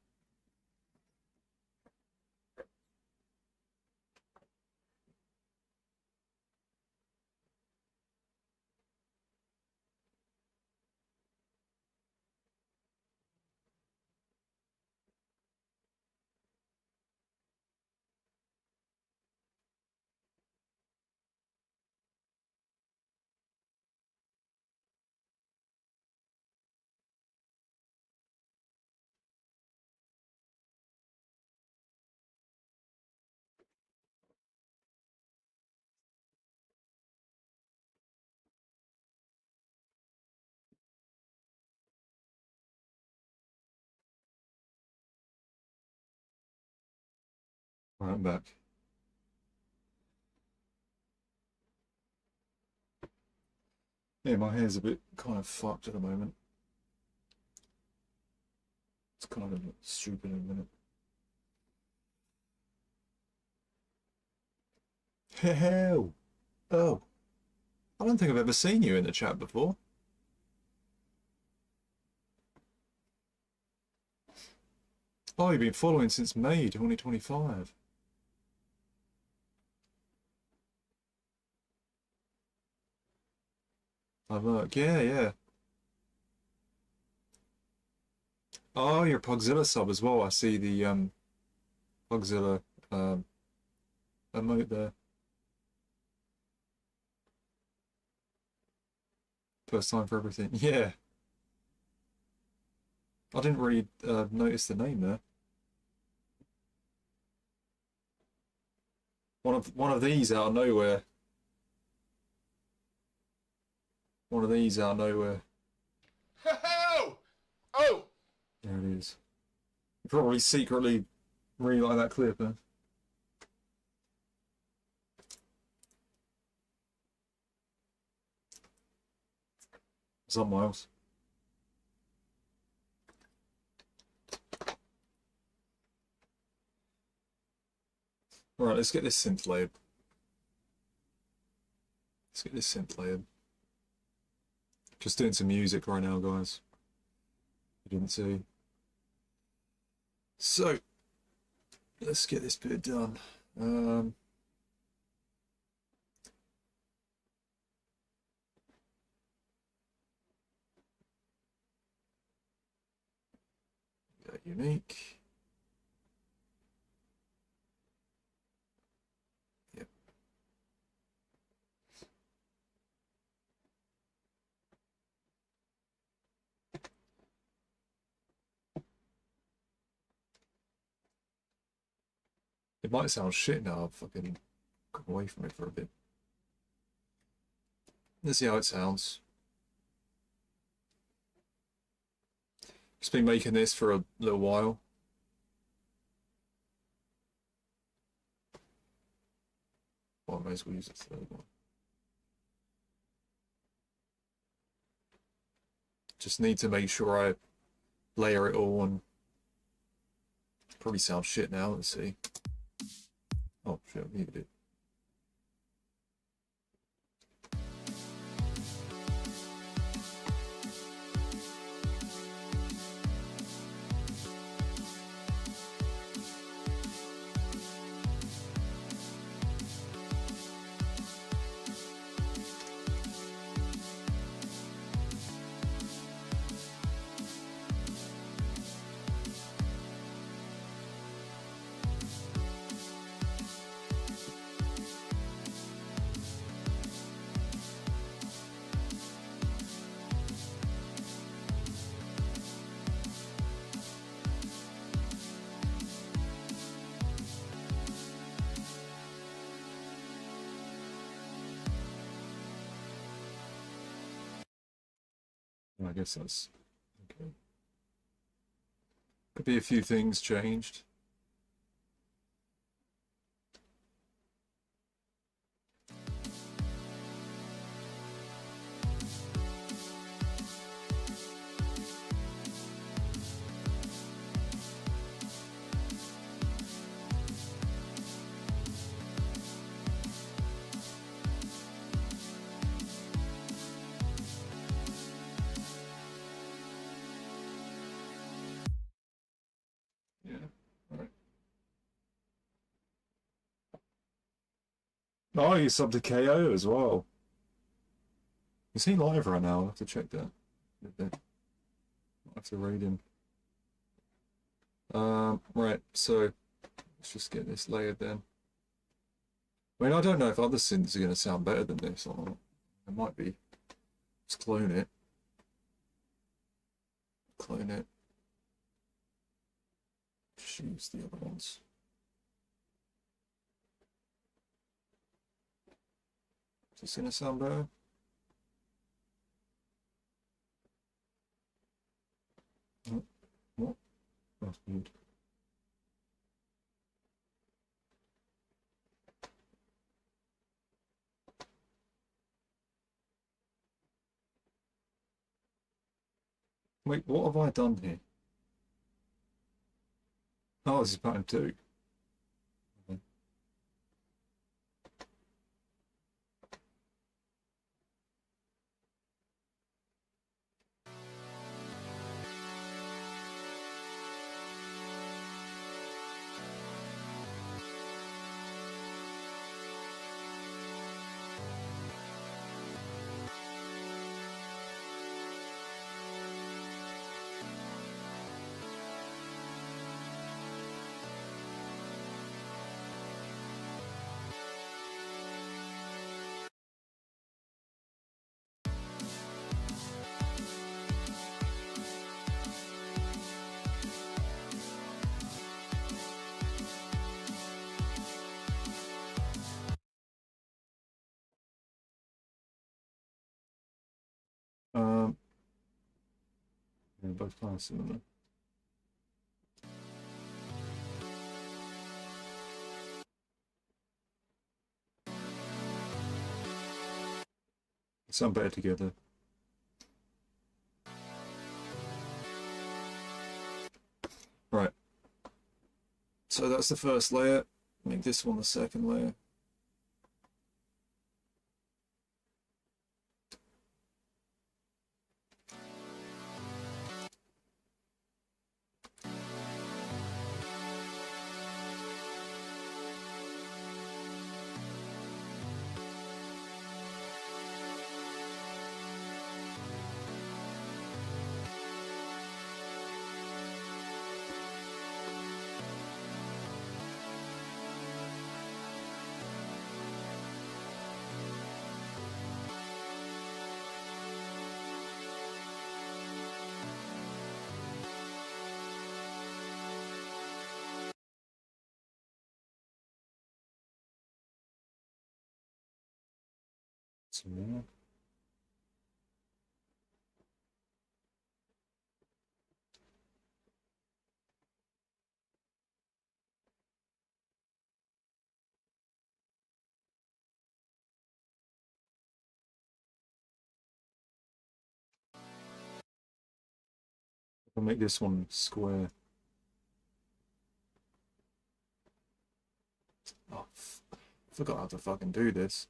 Right, I'm back. Yeah, my hair's a bit kind of fucked at the moment. It's kind of stupid in a minute. Hell! Oh, I don't think I've ever seen you in the chat before. Oh, you've been following since May 2025. I've yeah, yeah. Oh, you're a Pugzilla sub as well. I see the Pugzilla emote there. First time for everything. Yeah. I didn't really notice the name there. One of these out of nowhere. One of these out of nowhere. Oh! There it is. You probably secretly really like that clip, huh? What's up, Miles? Alright, let's get this synth layered. Let's get this synth layered. Just doing some music right now, guys. You didn't see. So let's get this bit done. Unique. Yep. It might sound shit now. I've fucking gone away from it for a bit. Let's see how it sounds. Just been making this for a little while. Well, I may as well use the third one. Just need to make sure I layer it all and probably sounds shit now. Let's see. Oh shit, I muted it. I guess that's okay. Could be a few things changed. Yeah, all right. Oh, you subbed to KO as well. Is he live right now? I'll have to check that. I'll have to raid him. Right, so let's just get this layered then. I mean, I don't know if other synths are going to sound better than this or not. It might be. Let's clone it. Clone it. Just use the other ones. Is this going to sound better? Oh, what? That's weird. Wait, what have I done here? Oh, this is pattern 2. Okay. Yeah, both kind of similar. They sound better together. Right. So that's the first layer. Make this one the second layer. Some more. I'll make this one square. Oh, I forgot how to fucking do this.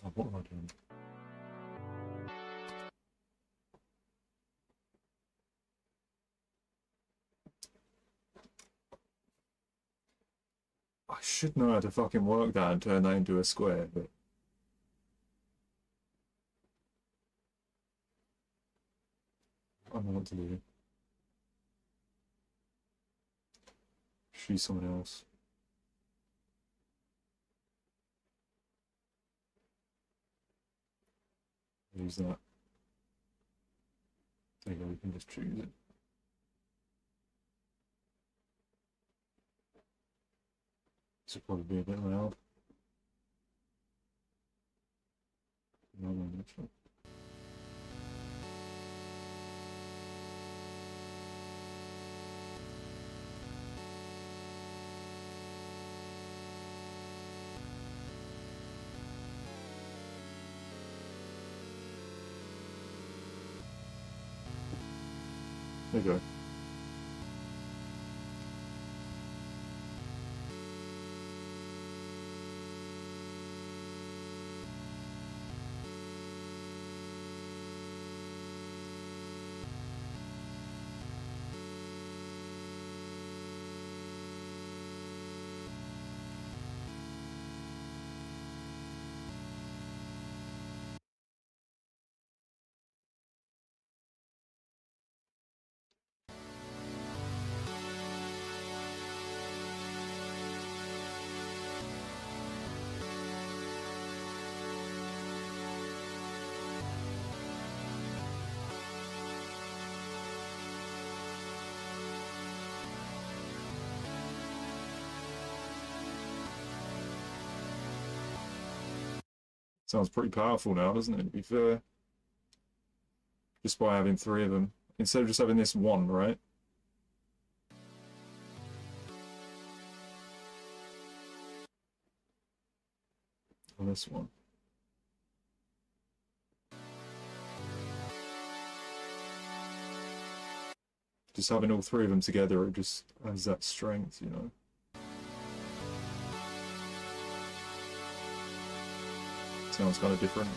Oh, what am I doing? I should know how to fucking work that and turn that into a square, but I don't know what to do. She's someone else. Use that. There you go, you can just choose it. This will probably be a bit loud. No, actually. There you go. Sounds pretty powerful now, doesn't it, to be fair? Just by having 3 of them. Instead of just having this one, right? On this one. Just having all 3 of them together, it just has that strength, you know? Sounds kind of different.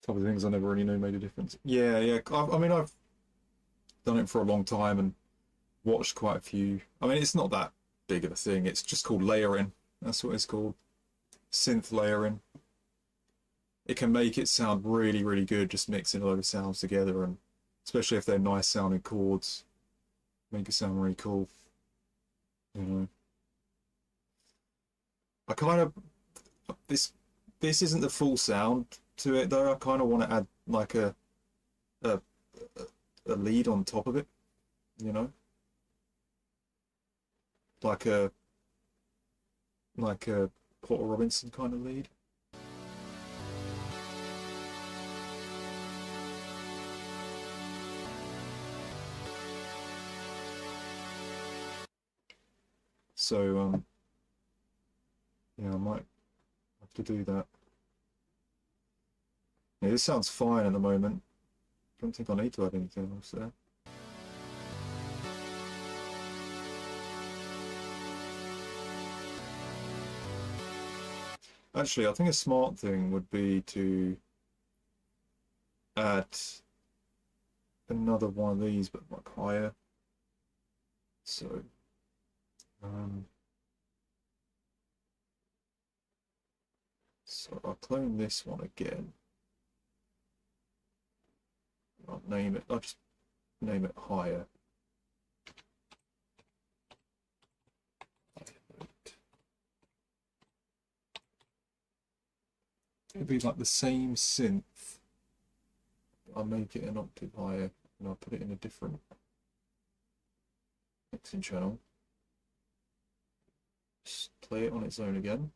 Type of things I never really knew made a difference. Yeah, yeah. I mean, I've done it for a long time and watched quite a few. I mean, it's not that big of a thing. It's just called layering. That's what it's called. Synth layering. It can make it sound really, really good just mixing a load of sounds together, and especially if they're nice sounding chords, make it sound really cool. You know. I kind of this isn't the full sound to it though. I kind of want to add like a lead on top of it, you know, like a Porter Robinson kind of lead. So yeah, I might have to do that. Yeah, this sounds fine at the moment. Don't think I need to add anything else there. Actually, I think a smart thing would be to add another one of these, but like higher. So, So I'll clone this one again. I'll just name it higher. It'll be like the same synth. I'll make it an octave higher and I'll put it in a different mixing channel. Just play it on its own again.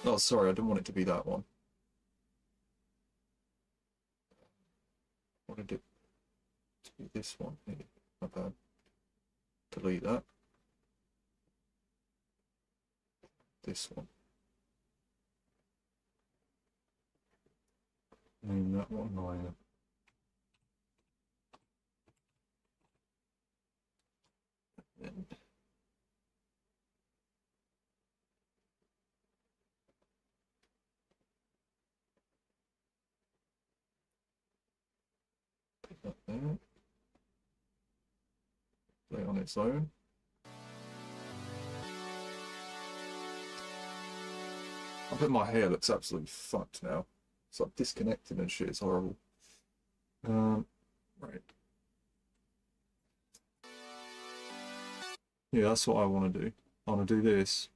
Oh, sorry, I didn't want it to be that one. I wanted it to be this one here. My bad. Delete that. This one. Name that one higher. Then put that there. Play it on its own. I bet my hair looks absolutely fucked now. It's like disconnected and shit, it's horrible. Right. Yeah, that's what I want to do. I want to do this.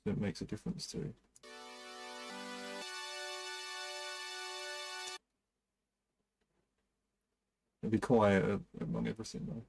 So it makes a difference too. It'll be quiet among everything though.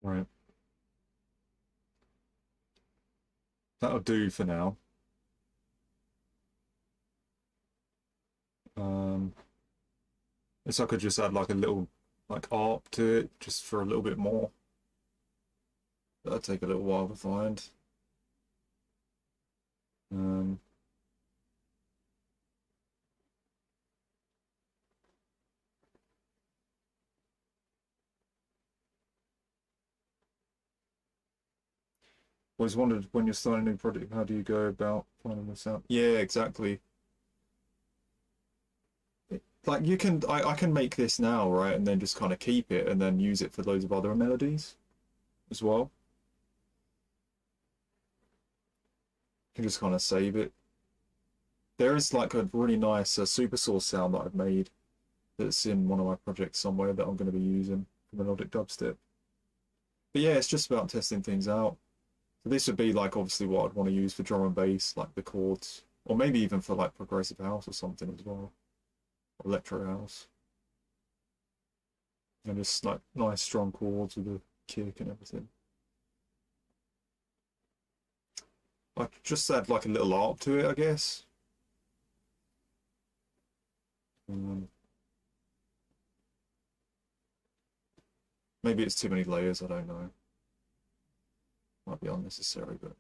Right. That'll do for now. Guess I could just add like a little like ARP to it just for a little bit more. That'll take a little while to find. Always wondered when you're starting a new project, how do you go about finding this out? Yeah, exactly. Like you can, I can make this now, right, and then just kind of keep it and then use it for loads of other melodies as well. You can just kind of save it. There is like a really nice super source sound that I've made that's in one of my projects somewhere that I'm going to be using for melodic dubstep. But yeah, it's just about testing things out. So this would be like obviously what I'd want to use for drum and bass, like the chords, or maybe even for like progressive house or something as well, or electro house. And just like nice strong chords with a kick and everything. I just add like a little art to it, I guess. Maybe it's too many layers, I don't know. Might be unnecessary, but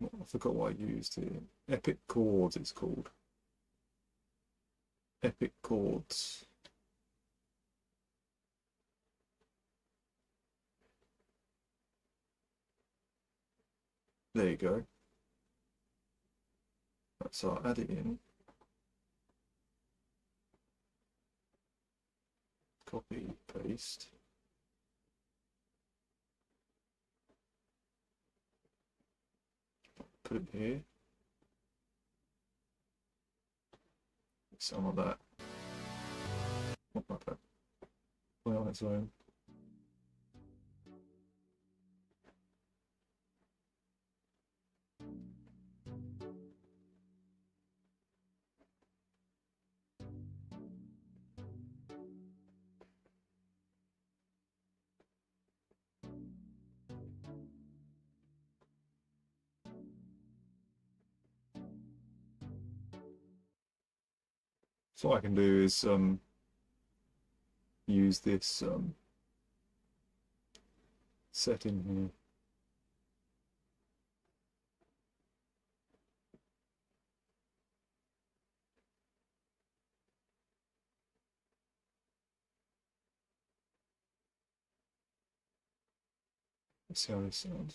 I forgot what I used here. Epic Chords it's called. Epic Chords. There you go. Right, so I'll add it in. Copy, paste. Put it here. Some of that. Not like that. Play on its own. So what I can do is use this setting here. Let's see how this sounds.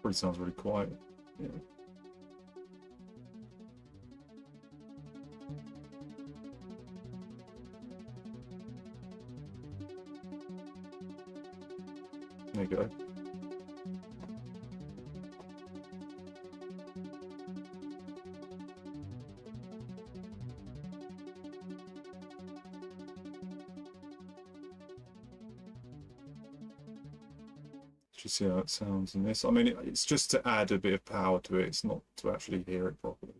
Probably sounds really quiet. Yeah. There you go. Just see how it sounds in this. I mean, it's just to add a bit of power to it. It's not to actually hear it properly.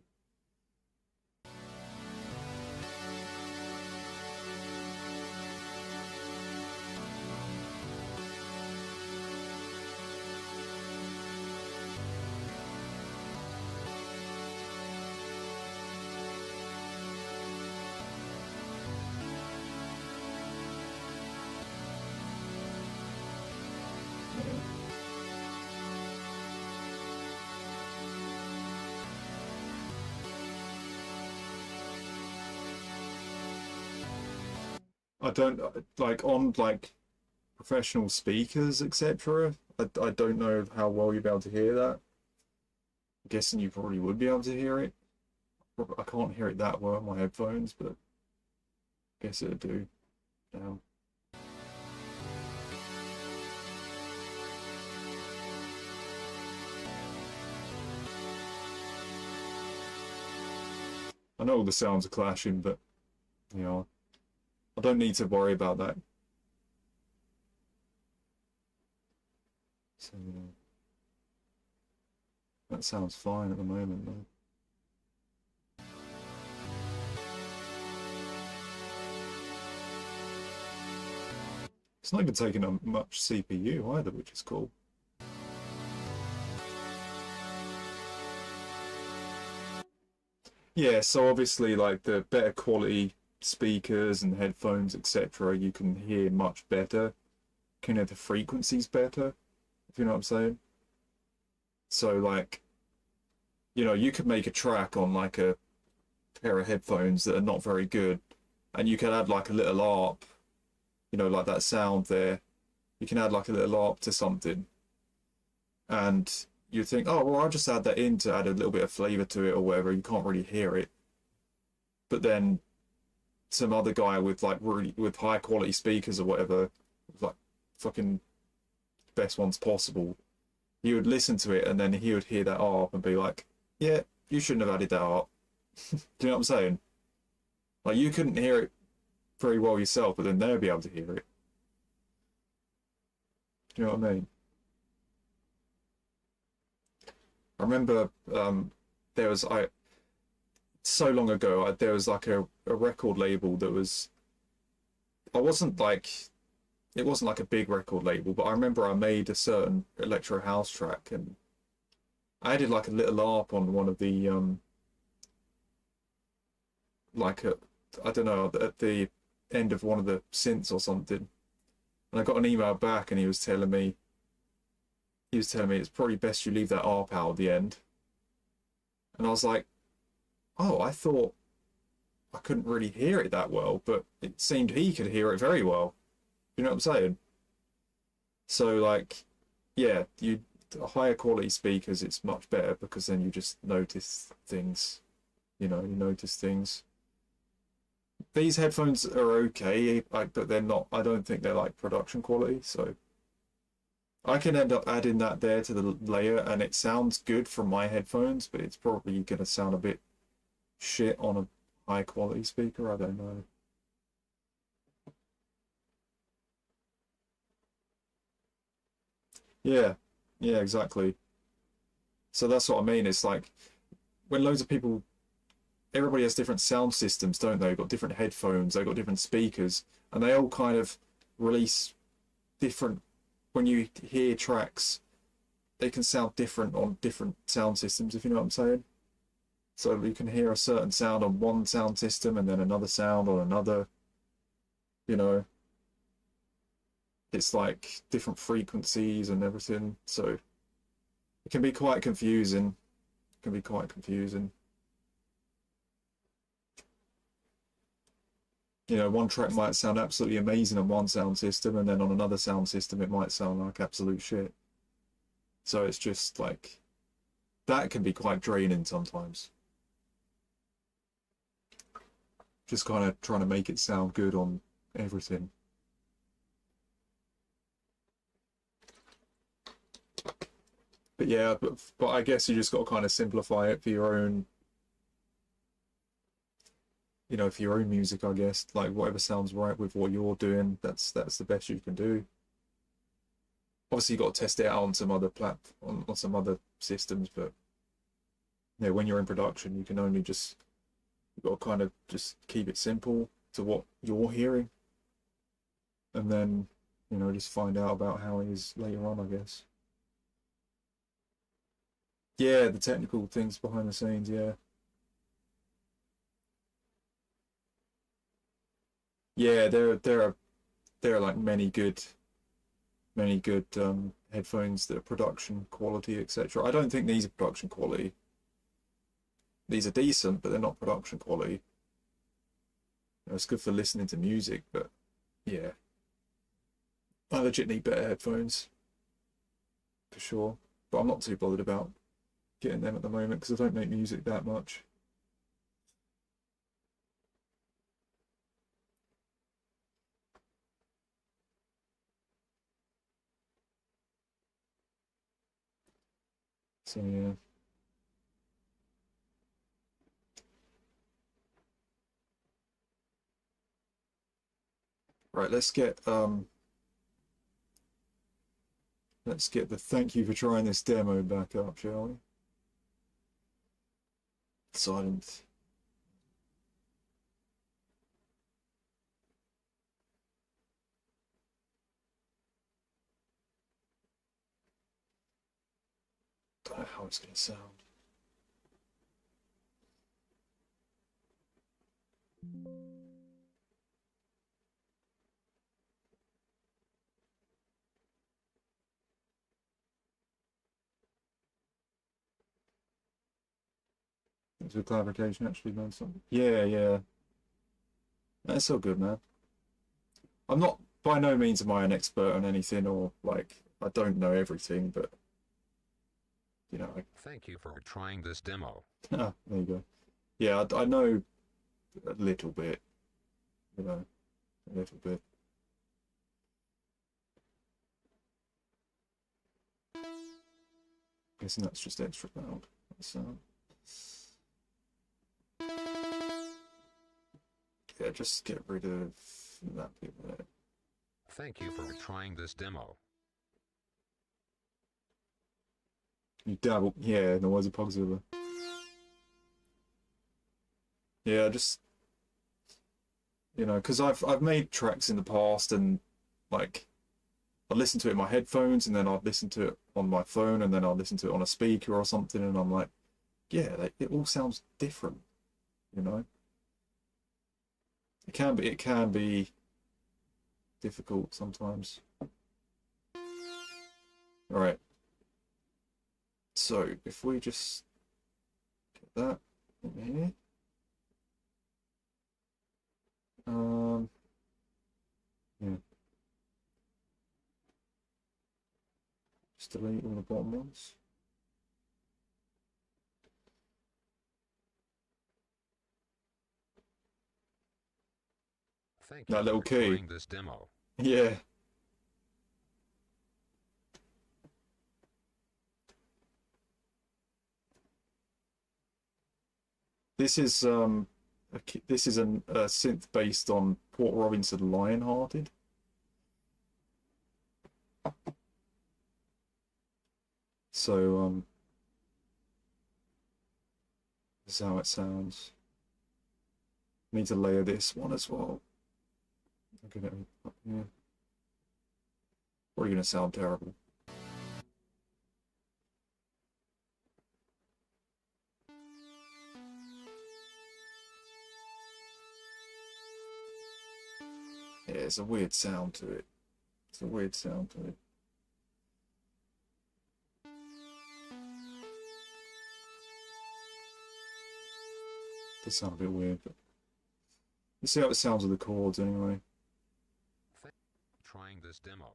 I don't like on like professional speakers, etc. I don't know how well you'll be able to hear that. I'm guessing you probably would be able to hear it. I can't hear it that well on my headphones, but I guess it'll do now. I know all the sounds are clashing, but you know, I don't need to worry about that. So that sounds fine at the moment, though. It's not even taking up much CPU either, which is cool. Yeah, so obviously like the better quality speakers and headphones, etc., you can hear much better, can hear the frequencies better, if you know what I'm saying. So like, you know, you could make a track on like a pair of headphones that are not very good, and you can add like a little ARP, you know, like that sound there. You can add like a little ARP to something, and you think, oh, well, I'll just add that in to add a little bit of flavor to it or whatever. You can't really hear it. But then some other guy with like really with high quality speakers or whatever, like fucking best ones possible, he would listen to it and then he would hear that ARP and be like, yeah, you shouldn't have added that ARP. Do you know what I'm saying? Like, you couldn't hear it very well yourself, but then they'll be able to hear it. Do you know what I mean? I remember there was so long ago there was like a record label that was, it wasn't like a big record label, but I remember I made a certain electro house track and I added like a little ARP on one of the I don't know, at the end of one of the synths or something, and I got an email back and he was telling me it's probably best you leave that ARP out at the end. And I was like, oh, I thought I couldn't really hear it that well, but it seemed he could hear it very well. You know what I'm saying? So like, yeah, higher quality speakers, it's much better because then you just notice things. You know, you notice things. These headphones are okay, but they're not, I don't think they're like production quality, so I can end up adding that there to the layer and it sounds good from my headphones, but it's probably going to sound a bit shit on a high quality speaker. I don't know. Yeah, yeah, exactly. So that's what I mean. It's like when loads of people everybody has different sound systems, don't they? They've got different headphones, they've got different speakers, and they all kind of release different. When you hear tracks, they can sound different on different sound systems, if you know what I'm saying. So you can hear a certain sound on one sound system and then another sound on another, you know. It's like different frequencies and everything, so it can be quite confusing. It can be quite confusing. You know, one track might sound absolutely amazing on one sound system, and then on another sound system it might sound like absolute shit. So it's just like, that can be quite draining sometimes. Just kind of trying to make it sound good on everything. But yeah, but I guess you just got to kind of simplify it for your own, you know, for your own music, I guess. Like whatever sounds right with what you're doing, that's the best you can do. Obviously, you got to test it out on some other on some other systems, but yeah, when you're in production, you can only just, you've got to kind of just keep it simple to what you're hearing, and then, you know, just find out about how it is later on, I guess. Yeah, the technical things behind the scenes, yeah. Yeah, there are like many good headphones that are production quality, etc. I don't think these are production quality. These are decent, but they're not production quality. You know, it's good for listening to music, but yeah, I legit need better headphones for sure. But I'm not too bothered about getting them at the moment because I don't make music that much. So yeah. Right, let's get the thank you for trying this demo back up, shall we? Silent. Don't know how it's going to sound. Thanks for clarification, actually known something. Yeah, yeah. That's all good, man. I'm not, by no means am I an expert on anything, or like, I don't know everything, but you know, Thank you for trying this demo. there you go. Yeah, I know a little bit, you know, a little bit. Guessing that's just extra loud. So, yeah, just get rid of that bit there. Thank you for trying this demo. You dabble, yeah, noise of Pogzilla. Yeah, just, you know, because I've made tracks in the past, and like I listen to it in my headphones, and then I'd listen to it on my phone, and then I'd listen to it on a speaker or something, and I'm like, yeah, it all sounds different, you know. It can be difficult sometimes. All right. So if we just get that in here. Yeah. Just delete all the bottom ones. Thank you That little for key. trying this demo. Yeah. This is a synth based on Port Robinson Lionhearted. So this is how it sounds. Need to layer this one as well. I'm gonna up here. Probably gonna sound terrible. Yeah, it's a weird sound to it. It's a weird sound to it. Does sound a bit weird, but let's see how it sounds with the chords anyway. Trying this demo.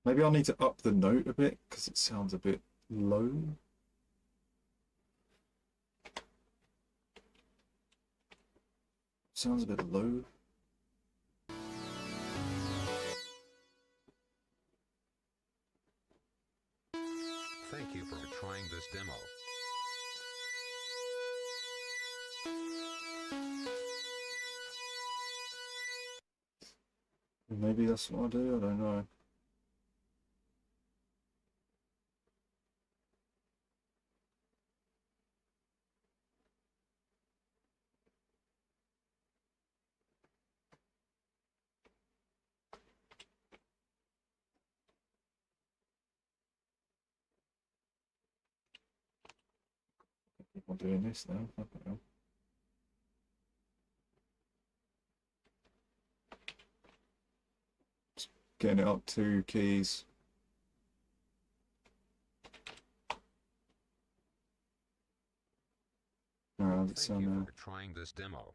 Maybe I'll need to up the note a bit because it sounds a bit low. Sounds a bit low. Thank you for trying this demo. Maybe that's what I'll do, I don't know. I'm doing this now. Okay. Just getting it up 2 keys. Alright, let's Thank sound you now. for trying this demo.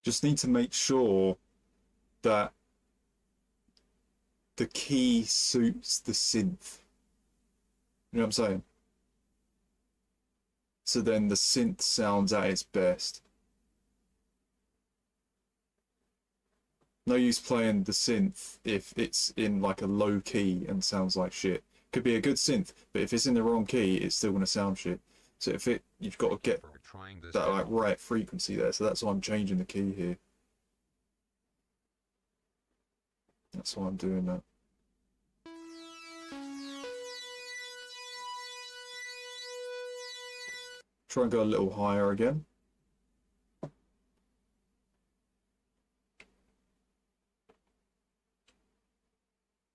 Just need to make sure that the key suits the synth. You know what I'm saying? So then the synth sounds at its best. No use playing the synth if it's in like a low key and sounds like shit. Could be a good synth, but if it's in the wrong key, it's still gonna sound shit. So you've got to get that like right frequency there. So that's why I'm changing the key here. That's why I'm doing that. Try and go a little higher again.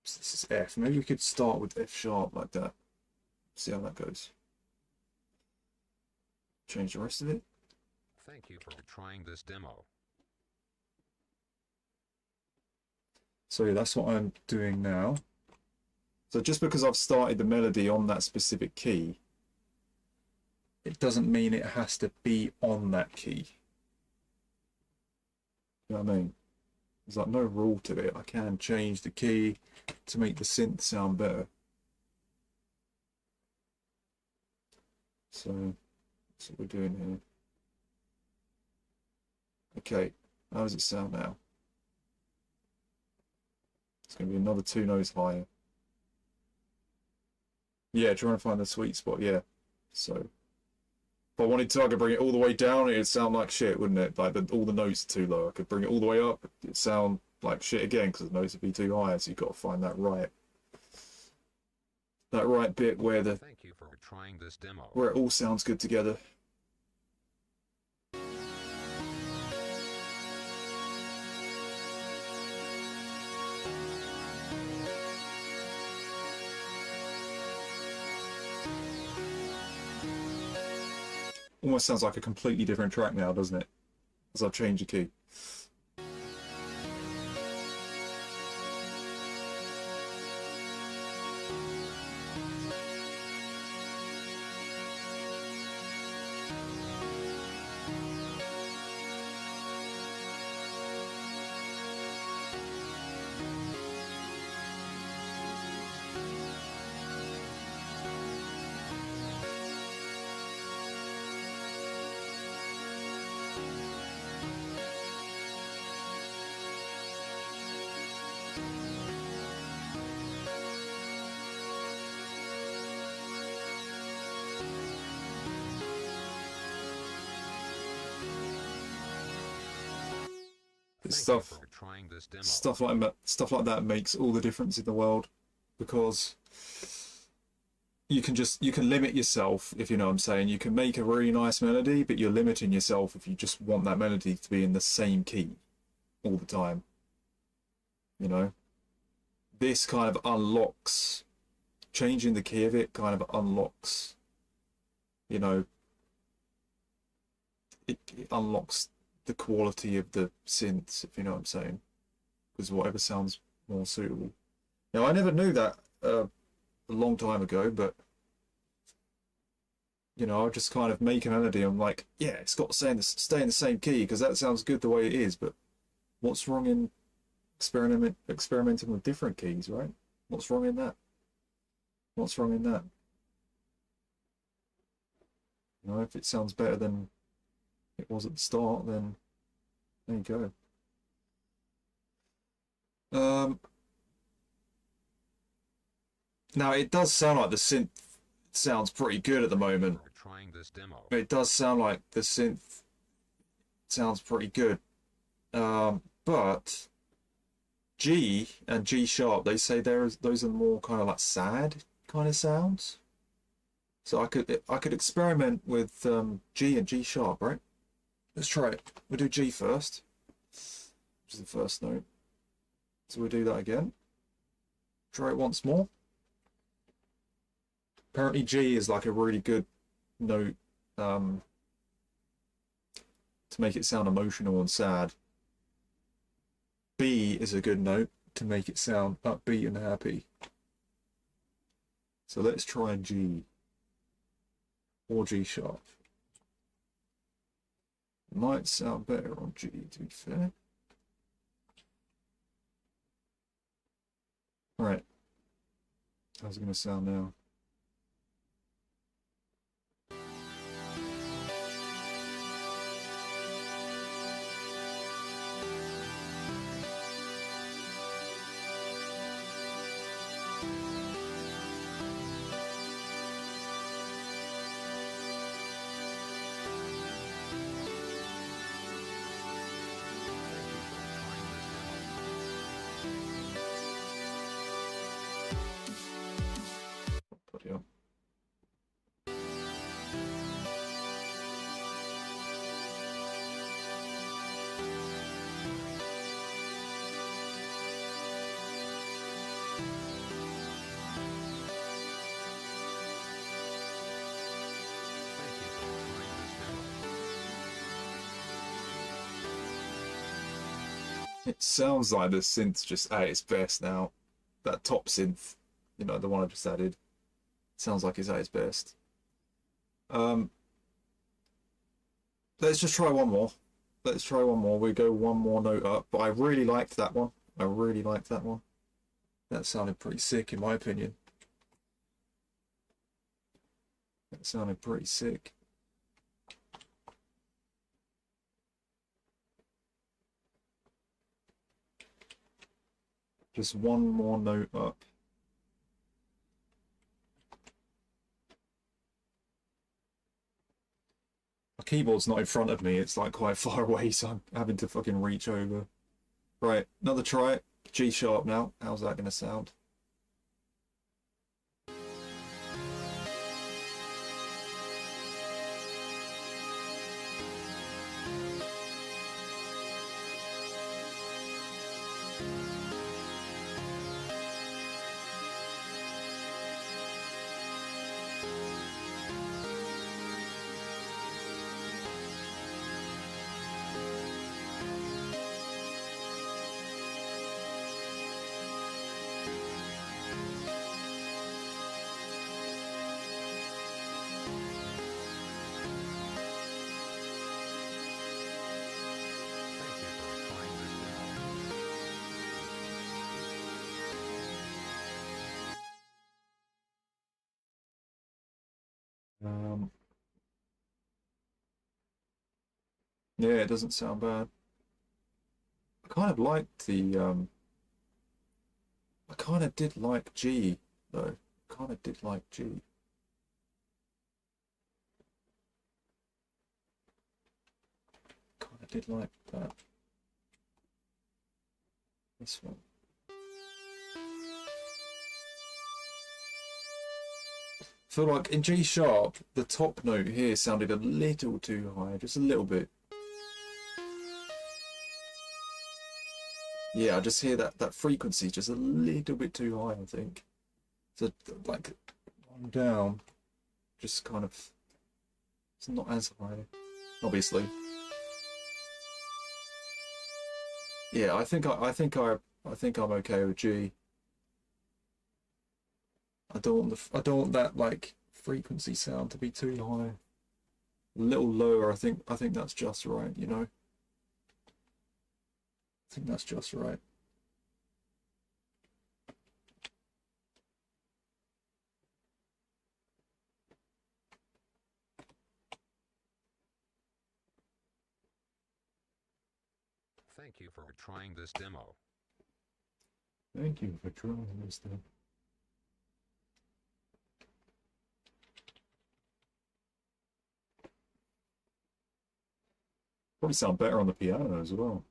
So this is F. Maybe we could start with F sharp like that. See how that goes. Change the rest of it. Thank you for trying this demo. So yeah, that's what I'm doing now. So just because I've started the melody on that specific key, it doesn't mean it has to be on that key. You know what I mean? There's like no rule to it. I can change the key to make the synth sound better. So that's what we're doing here. Okay, how does it sound now? It's going to be another 2 notes higher. Yeah, trying to find the sweet spot, yeah. So, if I wanted to, I could bring it all the way down, it'd sound like shit, wouldn't it? Like, all the notes are too low. I could bring it all the way up, it'd sound like shit again, because the notes would be too high, so you've got to find that right bit where Thank you for trying this demo. where it all sounds good together. almost sounds like a completely different track now, doesn't it? As I've changed the key. Thank you for trying this demo. Stuff like that makes all the difference in the world, because you can limit yourself, if you know what I'm saying. You can make a really nice melody, but you're limiting yourself if you just want that melody to be in the same key all the time. You know, this kind of unlocks, changing the key of it kind of unlocks, you know, it unlocks the quality of the synths, if you know what I'm saying, because whatever sounds more suitable. Now, I never knew that a long time ago, but you know, I just kind of make a melody. I'm like, yeah, it's got to stay in the same key because that sounds good the way it is. But what's wrong in experimenting with different keys, right? What's wrong in that? What's wrong in that? You know, if it sounds better than it was at the start, then there you go. Now it does sound like the synth sounds pretty good at the moment. For trying this demo. It does sound like the synth sounds pretty good. But G and G sharp, they say those are more kind of like sad kind of sounds. So I could experiment with G and G sharp, right? Let's try it. We'll do G first, which is the first note. So we'll do that again. Try it once more. Apparently G is like a really good note to make it sound emotional and sad. B is a good note to make it sound upbeat and happy. So let's try G or G sharp. Might sound better on G, to be fair. Alright. How's it going to sound now? Yeah. It sounds like the synth's just at its best now. That top synth, you know, the one I just added, sounds like it's at its best. Let's just try one more. Let's try one more. We go one more note up. But I really liked that one. I really liked that one. That sounded pretty sick in my opinion. That sounded pretty sick. Just one more note up. My keyboard's not in front of me, it's like quite far away, so I'm having to fucking reach over. Right, another try. G sharp now. How's that going to sound? Um, yeah, it doesn't sound bad. I kind of liked the I kind of did like G though. Kind of did like G. Kind of did like that. This one. I feel like in G sharp, the top note here sounded a little too high, just a little bit. Yeah, I just hear that frequency just a little bit too high, I think. So like one down, just kind of, it's not as high, obviously. Yeah, I think I'm okay with G. I don't want that like frequency sound to be too high. A little lower, I think that's just right, you know. I think that's just right. Thank you for trying this demo. Thank you for trying this thing. Probably sound better on the piano as well.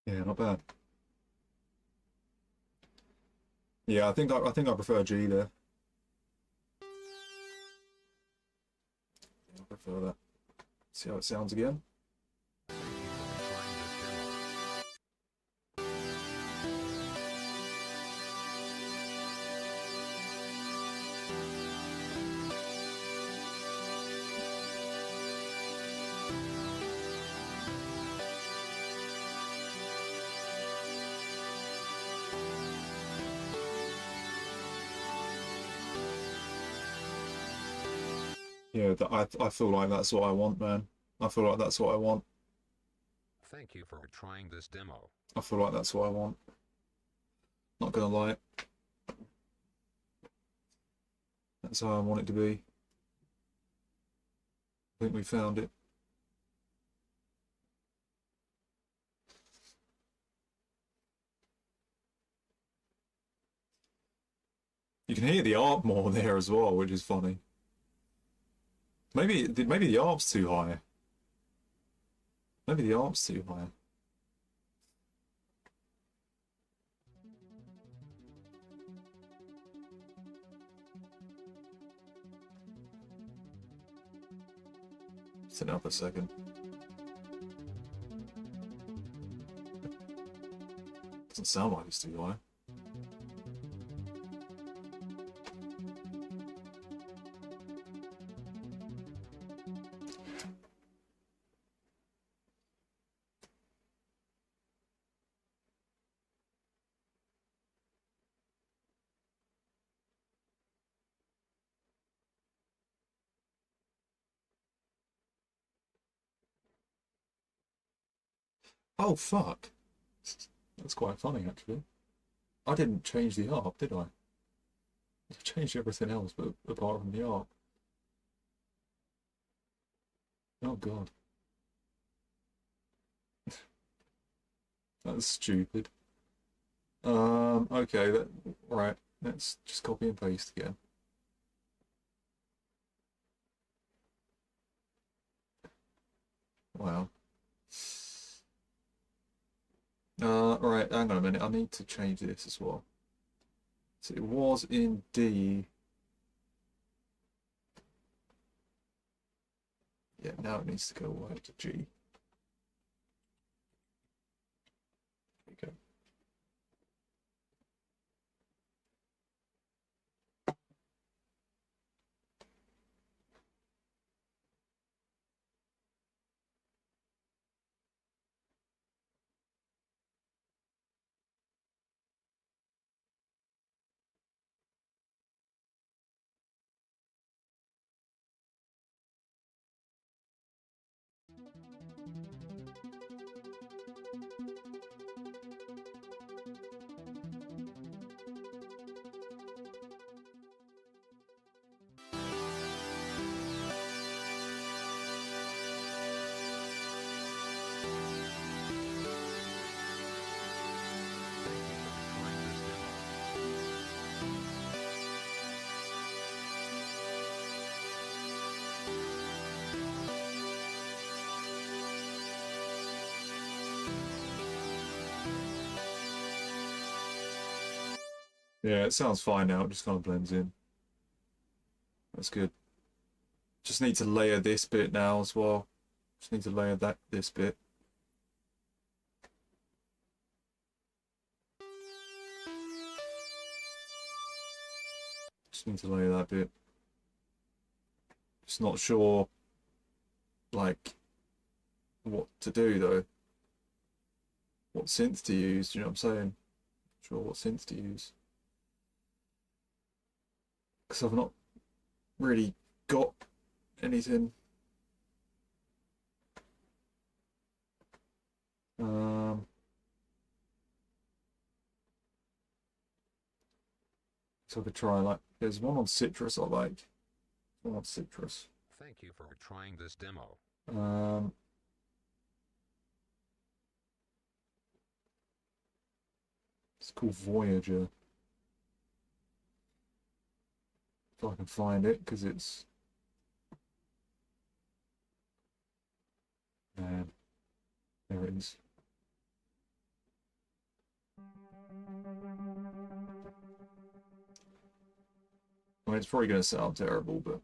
Yeah, not bad. Yeah, I think I prefer G there. I prefer that. See how it sounds again. Thank you for trying this demo. Yeah, I feel like that's what I want, man. I feel like that's what I want. Thank you for trying this demo. I feel like that's what I want. Not gonna lie. That's how I want it to be. I think we found it. You can hear the ARP more there as well, which is funny. Maybe the ARP's too high. Maybe the ARP's too high. Sit up a second. Doesn't sound like it's too high. Oh fuck. That's quite funny actually. I didn't change the ARP, did I? I changed everything else but apart from the ARP. Oh god. That's stupid. Okay, right. Let's just copy and paste again. Wow. Right, hang on a minute. I need to change this as well. So it was in D. Yeah, now it needs to go right to G. There we go. Yeah, it sounds fine now. It just kind of blends in. That's good. Just need to layer this bit now as well. Just need to layer this bit. Just need to layer that bit. Just not sure, like, what to do though. What synth to use, do you know what I'm saying? Not sure what synth to use. Because I've not really got anything. So I could try, like, there's one on Citrus I like. One on Citrus. Thank you for trying this demo. It's called Voyager. If I can find it, because it's... Man, there it is. I mean, it's probably going to sound terrible, but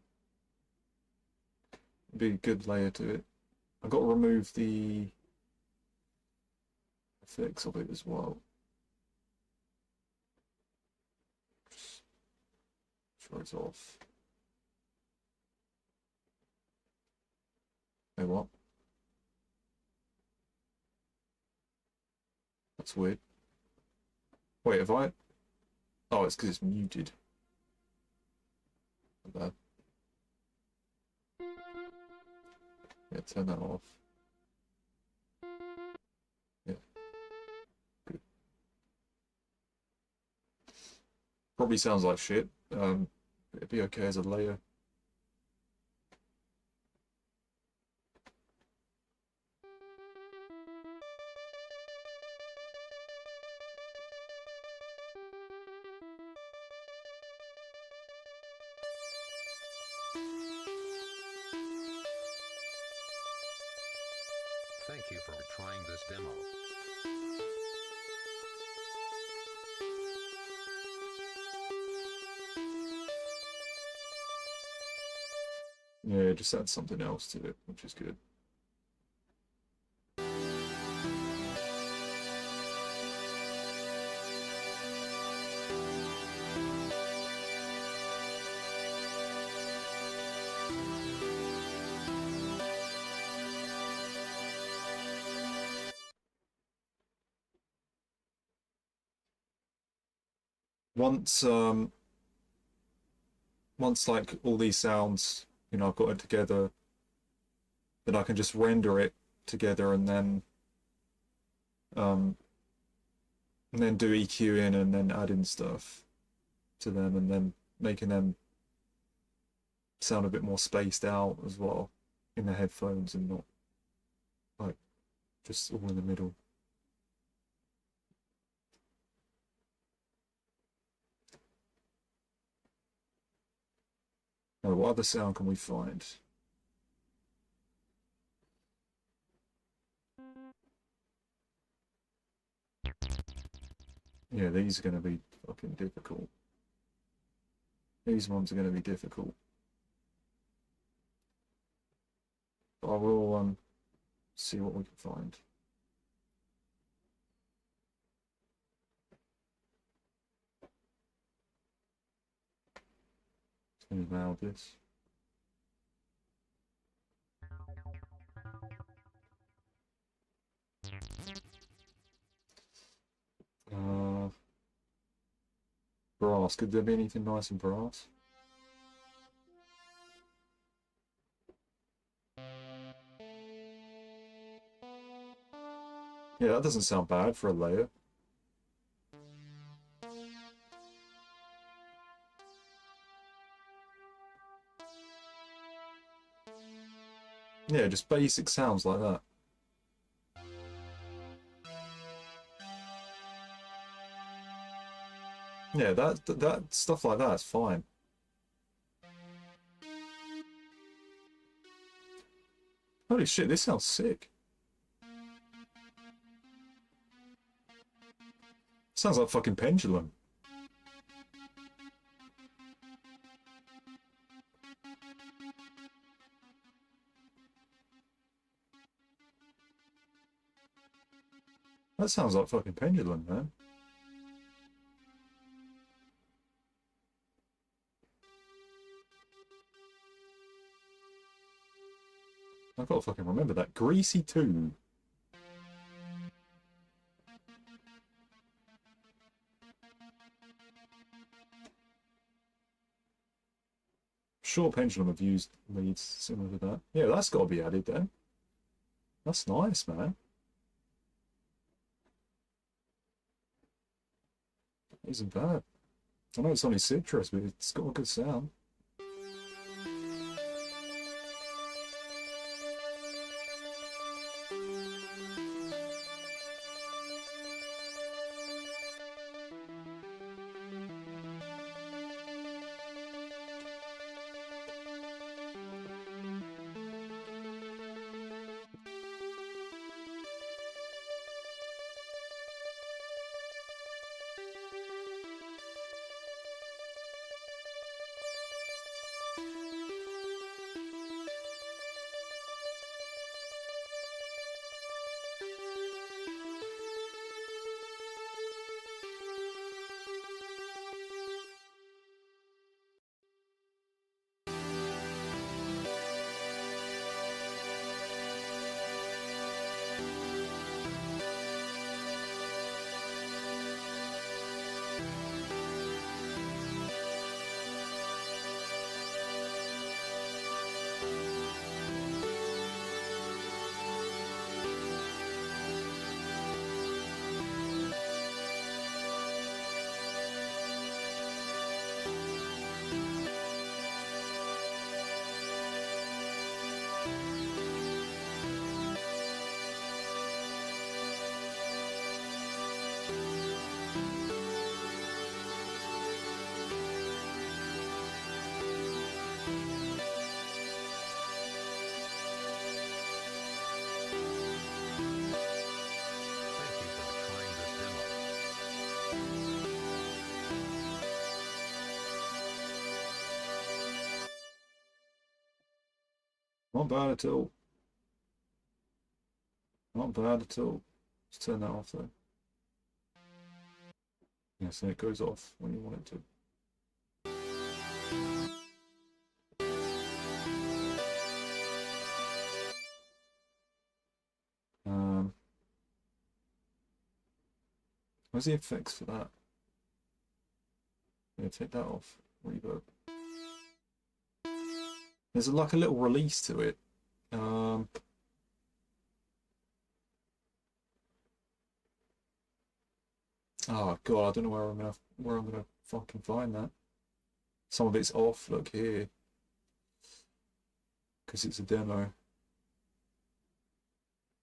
it'd be a good layer to it. I've got to remove the effects of it as well. Just try it off. Hey, what? That's weird. Wait, have I? Oh, it's because it's muted. Not bad. Yeah, turn that off. Yeah. Good. Probably sounds like shit. It'd be okay as a layer. Thank you for trying this demo. Yeah, just add something else to it, which is good. Once like all these sounds, you know, I've got it together, then I can just render it together and then do EQing and then adding stuff to them and then making them sound a bit more spaced out as well in the headphones and not like just all in the middle. Now, what other sound can we find? Yeah, these are going to be fucking difficult. These ones are going to be difficult. But I will see what we can find. Now this. Brass. Could there be anything nice in brass? Yeah, that doesn't sound bad for a layer. Yeah, just basic sounds like that. Yeah, that stuff like that is fine. Holy shit, this sounds sick. Sounds like fucking Pendulum. That sounds like fucking Pendulum, man. I've got to fucking remember that. Greasy 2. Sure, Pendulum have used leads similar to that. Yeah, that's got to be added then. That's nice, man. Isn't bad. I know it's only Citrus, but it's got a good sound. Not bad at all. Not bad at all. Let's turn that off though. Yeah, so it goes off when you want it to. Where's the effects for that? Yeah, take that off. Reverb. There's like a little release to it. Oh god, I don't know where I'm gonna fucking find that. Some of it's off. Look here, because it's a demo.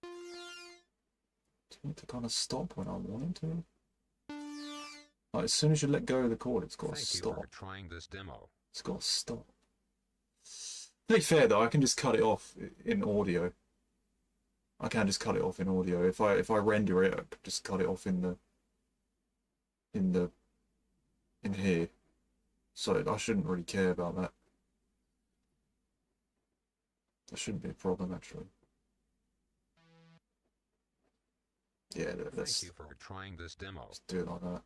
Do you want to kind of stop when I want it to? Like, as soon as you let go of the cord, it's got to stop. Thank you for trying this demo. It's got to stop. To be fair though, I can just cut it off in audio. I can just cut it off in audio. If I render it, I could just cut it off in here. So I shouldn't really care about that. That shouldn't be a problem actually. Yeah, let's Thank you for trying this demo. just do it like that.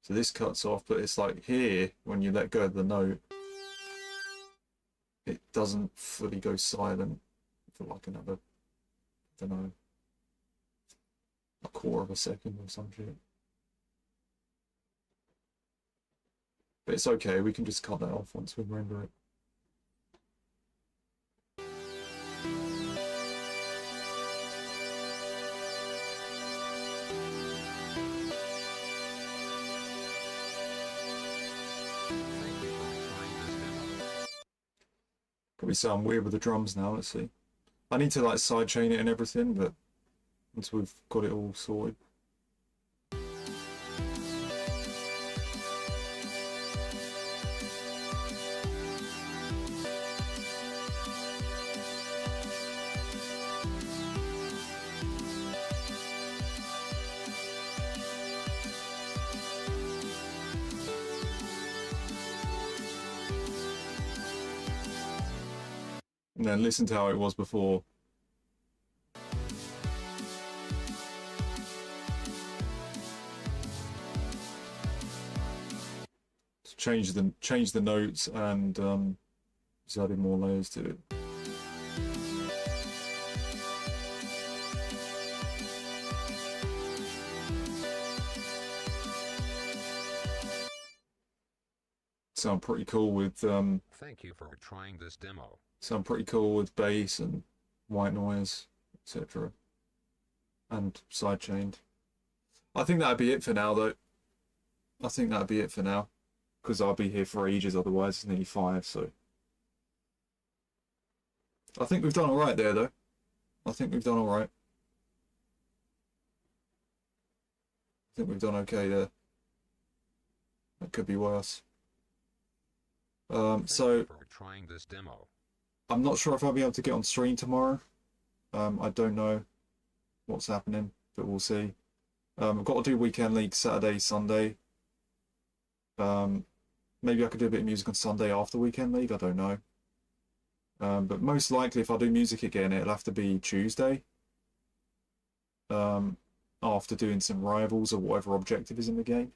So this cuts off, but it's like here, when you let go of the note, it doesn't fully go silent for like another, I don't know, a quarter of a second or some shit. But it's okay, we can just cut that off once we render it. Probably sound weird with the drums now, let's see. I need to like sidechain it and everything, but once we've got it all sorted. And then listen to how it was before. changed the notes and just added more layers to it. Sound pretty cool with Thank you for trying this demo. sound pretty cool with bass and white noise, etc. And sidechained. I think that'd be it for now, though. I think that'd be it for now, because I'll be here for ages. Otherwise, it's nearly 5. So I think we've done all right there, though. I think we've done all right. I think we've done okay there. That could be worse. Thank So you for trying this demo. I'm not sure if I'll be able to get on stream tomorrow. I don't know what's happening, but we'll see. I've got to do weekend league Saturday, Sunday. Maybe I could do a bit of music on Sunday after weekend league. I don't know. But most likely, if I do music again, it'll have to be Tuesday. After doing some rivals or whatever objective is in the game.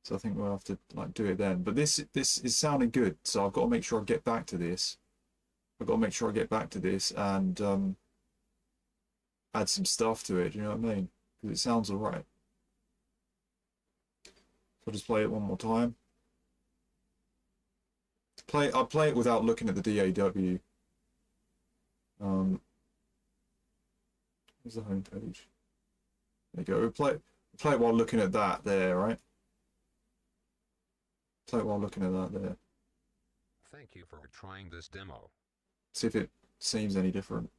So I think we'll have to like do it then. But this is sounding good, so I've got to make sure I get back to this. I've got to make sure I get back to this and add some stuff to it. Do you know what I mean? Because it sounds alright. So I'll just play it one more time. I'll play it without looking at the DAW. Here's the home page. There you go. We'll play it while looking at that there, right? Play it while looking at that there. Thank you for trying this demo. See if it seems any different.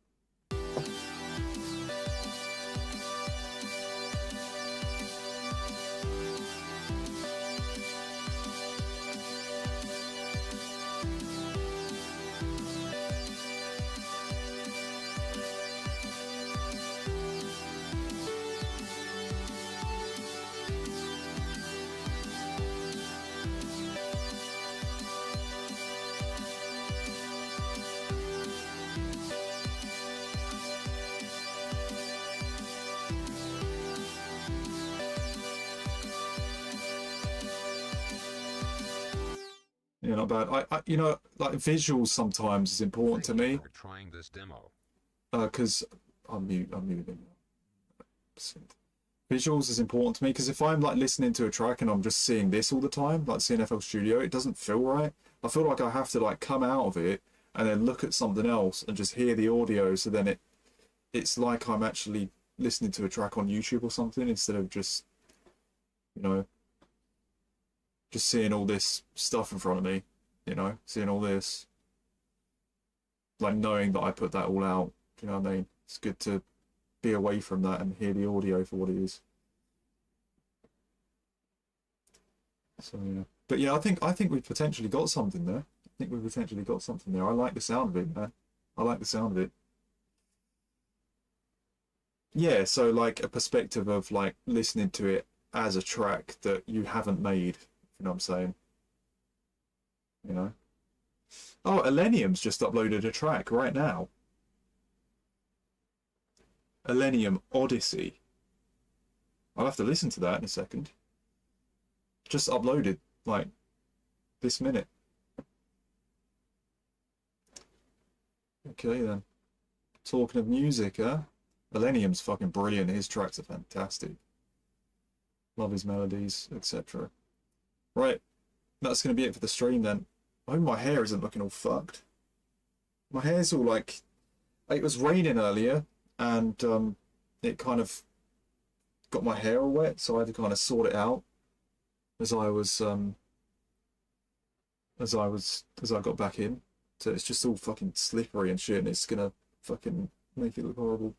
Yeah, not bad. I you know, like visuals sometimes is important to Thank you me, for trying this demo. because I'm muting. Visuals is important to me because if I'm like listening to a track and I'm just seeing this all the time, like seeing FL Studio, it doesn't feel right. I feel like I have to like come out of it and then look at something else and just hear the audio, so then it's like I'm actually listening to a track on YouTube or something instead of just, you know, just seeing all this stuff in front of me, you know, seeing all this, like knowing that I put that all out. Do you know what I mean? It's good to be away from that and hear the audio for what it is. So yeah, but yeah, I think we've potentially got something there. I think we've potentially got something there. I like the sound of it, man. I like the sound of it. Yeah, so like a perspective of like listening to it as a track that you haven't made. You know what I'm saying? You know? Oh, Elenium's just uploaded a track right now. Elenium Odyssey. I'll have to listen to that in a second. Just uploaded, like, this minute. Okay then. Talking of music, huh? Elenium's fucking brilliant. His tracks are fantastic. Love his melodies, etc. Right, that's going to be it for the stream then. I hope my hair isn't looking all fucked. My hair's all like... It was raining earlier, and it kind of got my hair all wet, so I had to kind of sort it out as I got back in. So it's just all fucking slippery and shit, and it's gonna fucking make it look horrible.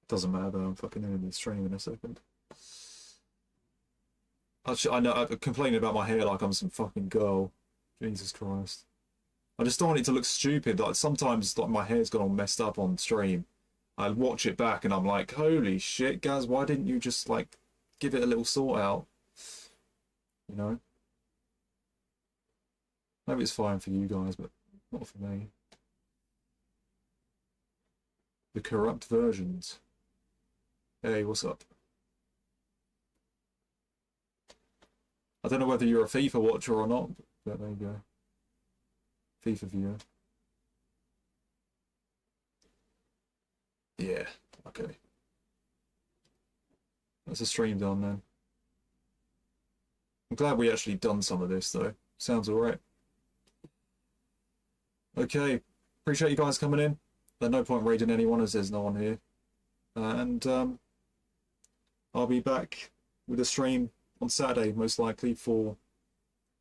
Doesn't matter though, I'm fucking ending the stream in a second. Actually, I know, I'm complaining about my hair like I'm some fucking girl. Jesus Christ. I just don't want it to look stupid. Like sometimes like my hair's got all messed up on stream. I watch it back and I'm like, holy shit, Gaz, why didn't you just like give it a little sort out? You know? Maybe it's fine for you guys, but not for me. The corrupt versions. Hey, what's up? I don't know whether you're a FIFA watcher or not, but there you go. FIFA viewer. Yeah, okay. That's a stream done then. I'm glad we actually done some of this though. Sounds alright. Okay, appreciate you guys coming in. There's no point raiding anyone as there's no one here. And I'll be back with a stream on Saturday, most likely, for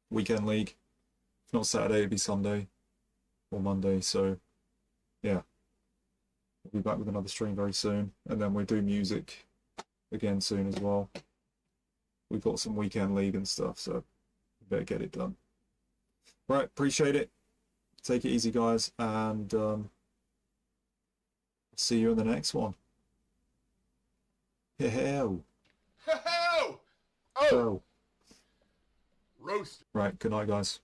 Weekend League. If not Saturday, it'll be Sunday or Monday. So, yeah. We'll be back with another stream very soon. And then we'll do music again soon as well. We've got some Weekend League and stuff, so we better get it done. Right, appreciate it. Take it easy, guys, and see you in the next one. Hell. Oh! Oh. Roasted. Right, good night, guys.